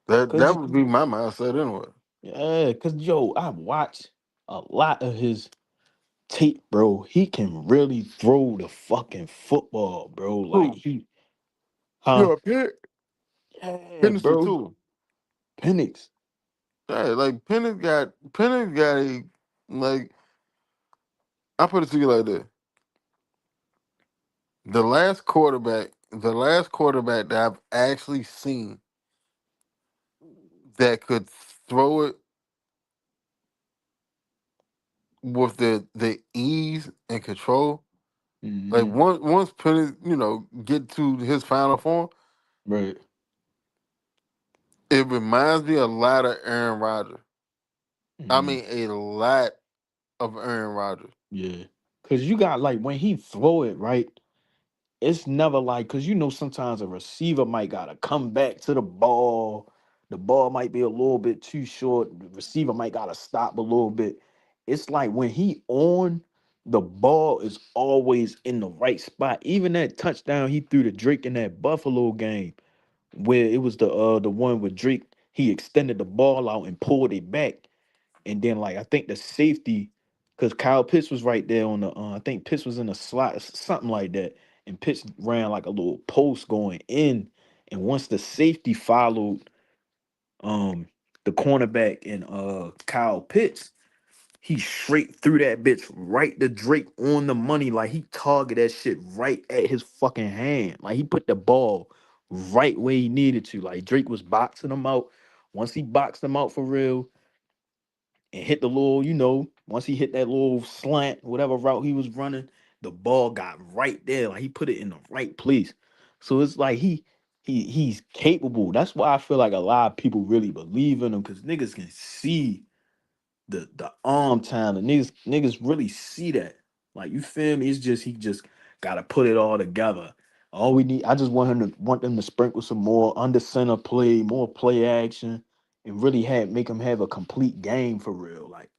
That cause would be my mindset anyway. yeah, cause yo, I've watched a lot of his tape, bro. He can really throw the fucking football, bro. Like Who? he, huh? Yo, Yeah, Penix bro. too. Penix. Yeah, like Penix got a like. I put it to you like this: the last quarterback that I've actually seen that could throw it with the ease and control. Like Hmm. once Penix, get to his final form, Right. it reminds me a lot of Aaron Rodgers. I Hmm. mean, a lot of Aaron Rodgers. Yeah. Cause you got like when he throw it, right? It's never like, because sometimes a receiver might gotta come back to the ball. The ball might be a little bit too short. The receiver might gotta stop a little bit. It's like when he on, the ball is always in the right spot. Even that touchdown he threw to Drake in that Buffalo game, where it was the one with Drake, he extended the ball out and pulled it back. And then like I think the safety, because Kyle Pitts was right there on the I think Pitts was in the slot, something like that. And Pitts ran like a little post going in. And once the safety followed um the cornerback and Kyle Pitts, he straight threw that bitch right to Drake on the money. Like he targeted that shit right at his fucking hand. Like he put the ball right where he needed to. Like Drake was boxing him out. once he boxed him out for real and hit the little, once he hit that little slant, whatever route he was running, the ball got right there. Like he put it in the right place. So it's like he's capable. That's why I feel like a lot of people really believe in him because niggas can see the arm talent. Niggas really see that. Like you feel me? It's just he just gotta put it all together. All we need, I just want them to sprinkle some more under center play, more play action, and really make him have a complete game for real. Like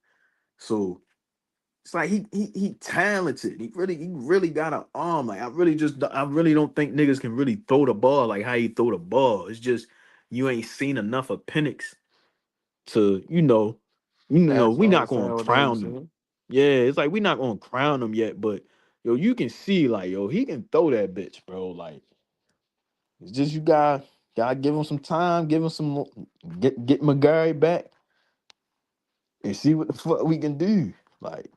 so, it's like he talented. He really got an arm. Like I really don't think niggas can really throw the ball like how he throw the ball. It's just you ain't seen enough of Penix to we Actually not gonna understand what they was crown him. saying. Yeah, it's like we not gonna crown him yet, but yo, you can see like yo, he can throw that bitch, bro. Like it's just you gotta give him some time, give him some get McGarry back and see what the fuck we can do. Like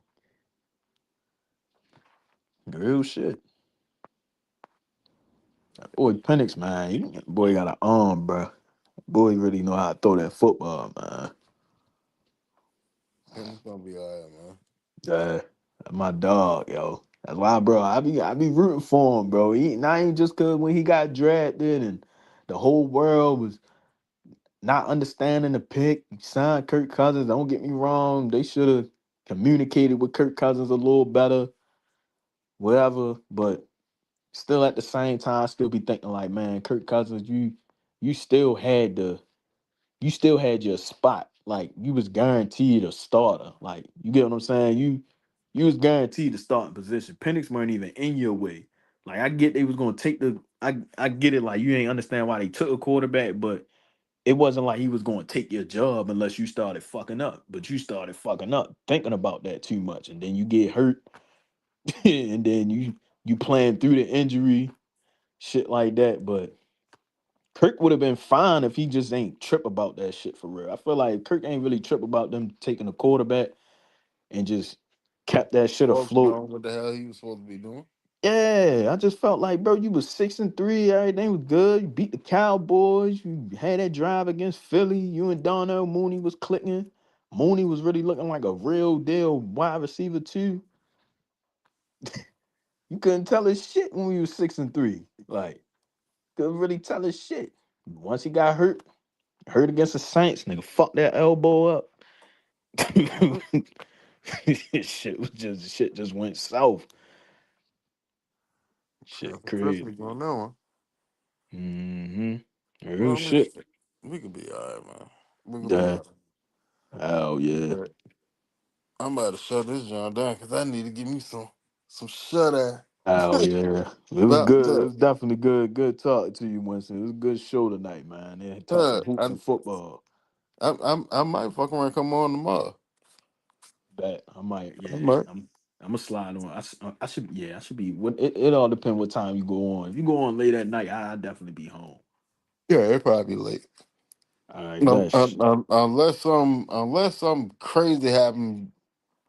real shit. Boy, Penix, man, boy got an arm, bro. Boy really know how to throw that football, man. And it's gonna be alright, man. Yeah, my dog, yo. That's why, bro. I be rooting for him, bro. He not even just cause when he got drafted and the whole world was not understanding the pick. He signed Kirk Cousins. Don't get me wrong. They should have communicated with Kirk Cousins a little better, whatever. But still, at the same time, I still be thinking like, man, Kirk Cousins, you still had the you still had your spot. Like you was guaranteed a starter. Like you get what I'm saying? You was guaranteed a starting position. Penix weren't even in your way. Like I get they was gonna take I get it. Like you ain't understand why they took a quarterback, but it wasn't like he was gonna take your job unless you started fucking up. But you started fucking up, thinking about that too much, and then you get hurt, and then you playing through the injury, shit like that. But Kirk would have been fine if he just ain't trip about that shit for real. I feel like Kirk ain't really trip about them taking a quarterback and just kept that shit Focusing afloat. on what the hell he was supposed to be doing. Yeah, I just felt like, bro, you was 6-3, everything was good. You beat the Cowboys, you had that drive against Philly. You and Darnell Mooney was clicking. Mooney was really looking like a real deal wide receiver too. You couldn't tell us shit when we was 6-3. Like, couldn't really tell us shit. Once he got hurt against the Saints, nigga, fuck that elbow up. Mhm. Shit just went south. Shit Got some crazy. Christmas on that one. Mm-hmm. Real Well, I mean, shit. shit, we could be alright, man. We could be Yeah. alright. Oh yeah. But I'm about to shut this joint down because I need to give me some shut eye. Oh yeah. It was But good. It look, was definitely good. Good talking to you, Winston. It was a good show tonight, man. Yeah, talk some uh, hoops I, and football. I might fuck around and come on tomorrow. Bet I might. I Yeah. might. I'm gonna slide on. I should. Yeah. I should be. It all depends what time you go on. If you go on late at night, I definitely be home. Yeah, it probably late. All right. No, Bet. unless some crazy happen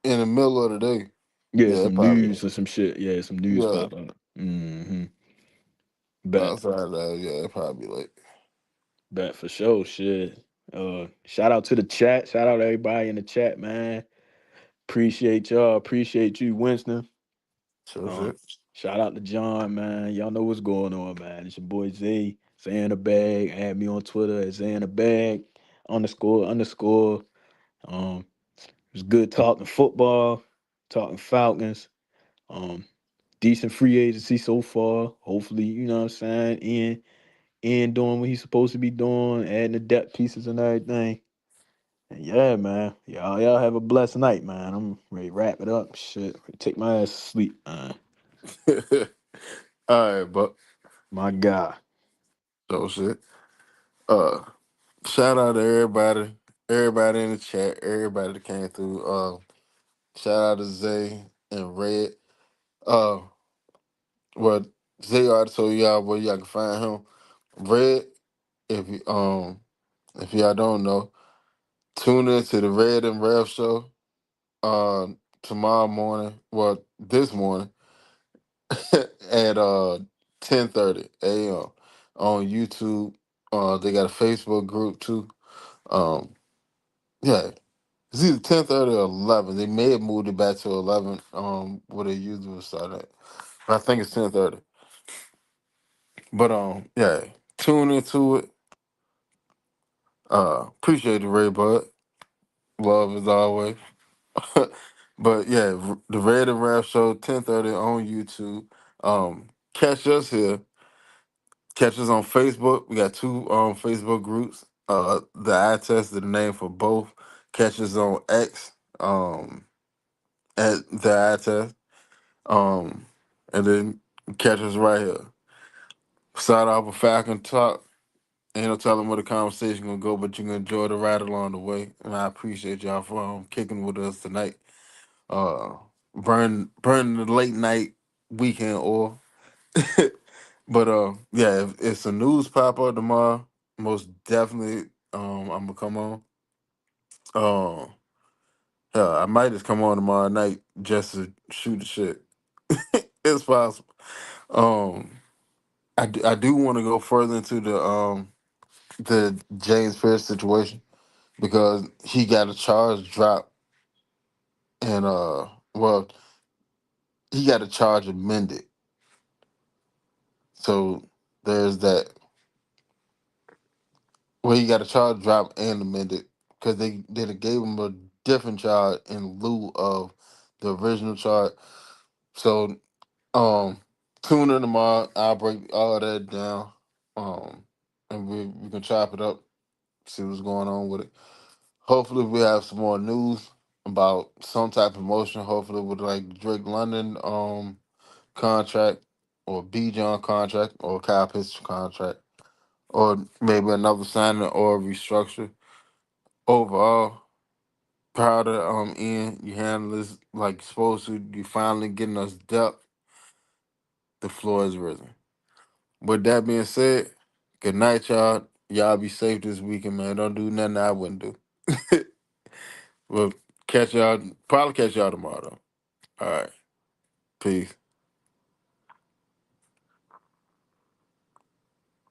in the middle of the day. Yeah. Yeah, it Some probably news late. or some shit. Yeah. Some news Yeah, pop up. Mm-hmm. Bet. outside of that, yeah, it probably late. Bet for sure. Shit. Shout out to the chat. Shout out to everybody in the chat, man. Appreciate y'all. Appreciate you, Winston. So Uh, shit. Shout out to John, man. Y'all know what's going on, man. It's your boy Zay. Zay in the bag. Add me on Twitter at Zay in the bag. Underscore. Um, it's good talking football, talking Falcons. Um, Decent free agency so far. Hopefully, you know what I'm saying. Ian doing what he's supposed to be doing, adding the depth pieces and everything. And yeah, man. Y'all have a blessed night, man. I'm ready to wrap it up. Shit. Take my ass to sleep, man. All right, but My God. so shit. Uh, shout out to everybody in the chat, everybody that came through. Shout out to Zay and Red. Uh, well, Zay already told y'all where y'all can find him. Red, if you if y'all don't know, tune in to the Red and Rev show. Tomorrow morning. Well, this morning at 10:30 a.m. on YouTube. They got a Facebook group too. Um, yeah, it's either 10:30 or 11. They may have moved it back to 11. Where they usually start at. But I think it's 10:30. But yeah, tune into it. Appreciate the Ray Bud. Love as always. But yeah, the Red and Rap Show, 10:30 on YouTube. Catch us here. Catch us on Facebook. We got two Facebook groups. The eye test is the name for both. Catch us on X at the eye test. Um, and then catch us right here. Start off with Falcon Talk. Ain't no telling where the conversation gonna go, but you can enjoy the ride along the way. And I appreciate y'all for kicking with us tonight. Uh, burn the late night weekend oil. But yeah, if some news pop up tomorrow, most definitely I'm gonna come on. Um, yeah, I might just come on tomorrow night just to shoot the shit. It's possible. Um, I do want to go further into the James Pierce situation because he got a charge drop and well he got a charge amended. So there's that. Well, he got a charge drop and amended because they gave him a different charge in lieu of the original charge. So tune in tomorrow. I'll break all that down. And we can chop it up, see what's going on with it. Hopefully we have some more news about some type of motion. Hopefully with like Drake London contract or B John contract or Kyle Pitts contract or maybe another signing or restructure. Overall, proud of Ian. You handle this like you're supposed to. You finally getting us depth. The floor is risen. With that being said, good night, y'all. Y'all be safe this weekend, man. Don't do nothing I wouldn't do. Well, catch y'all. Probably catch y'all tomorrow. Though. All right. Peace.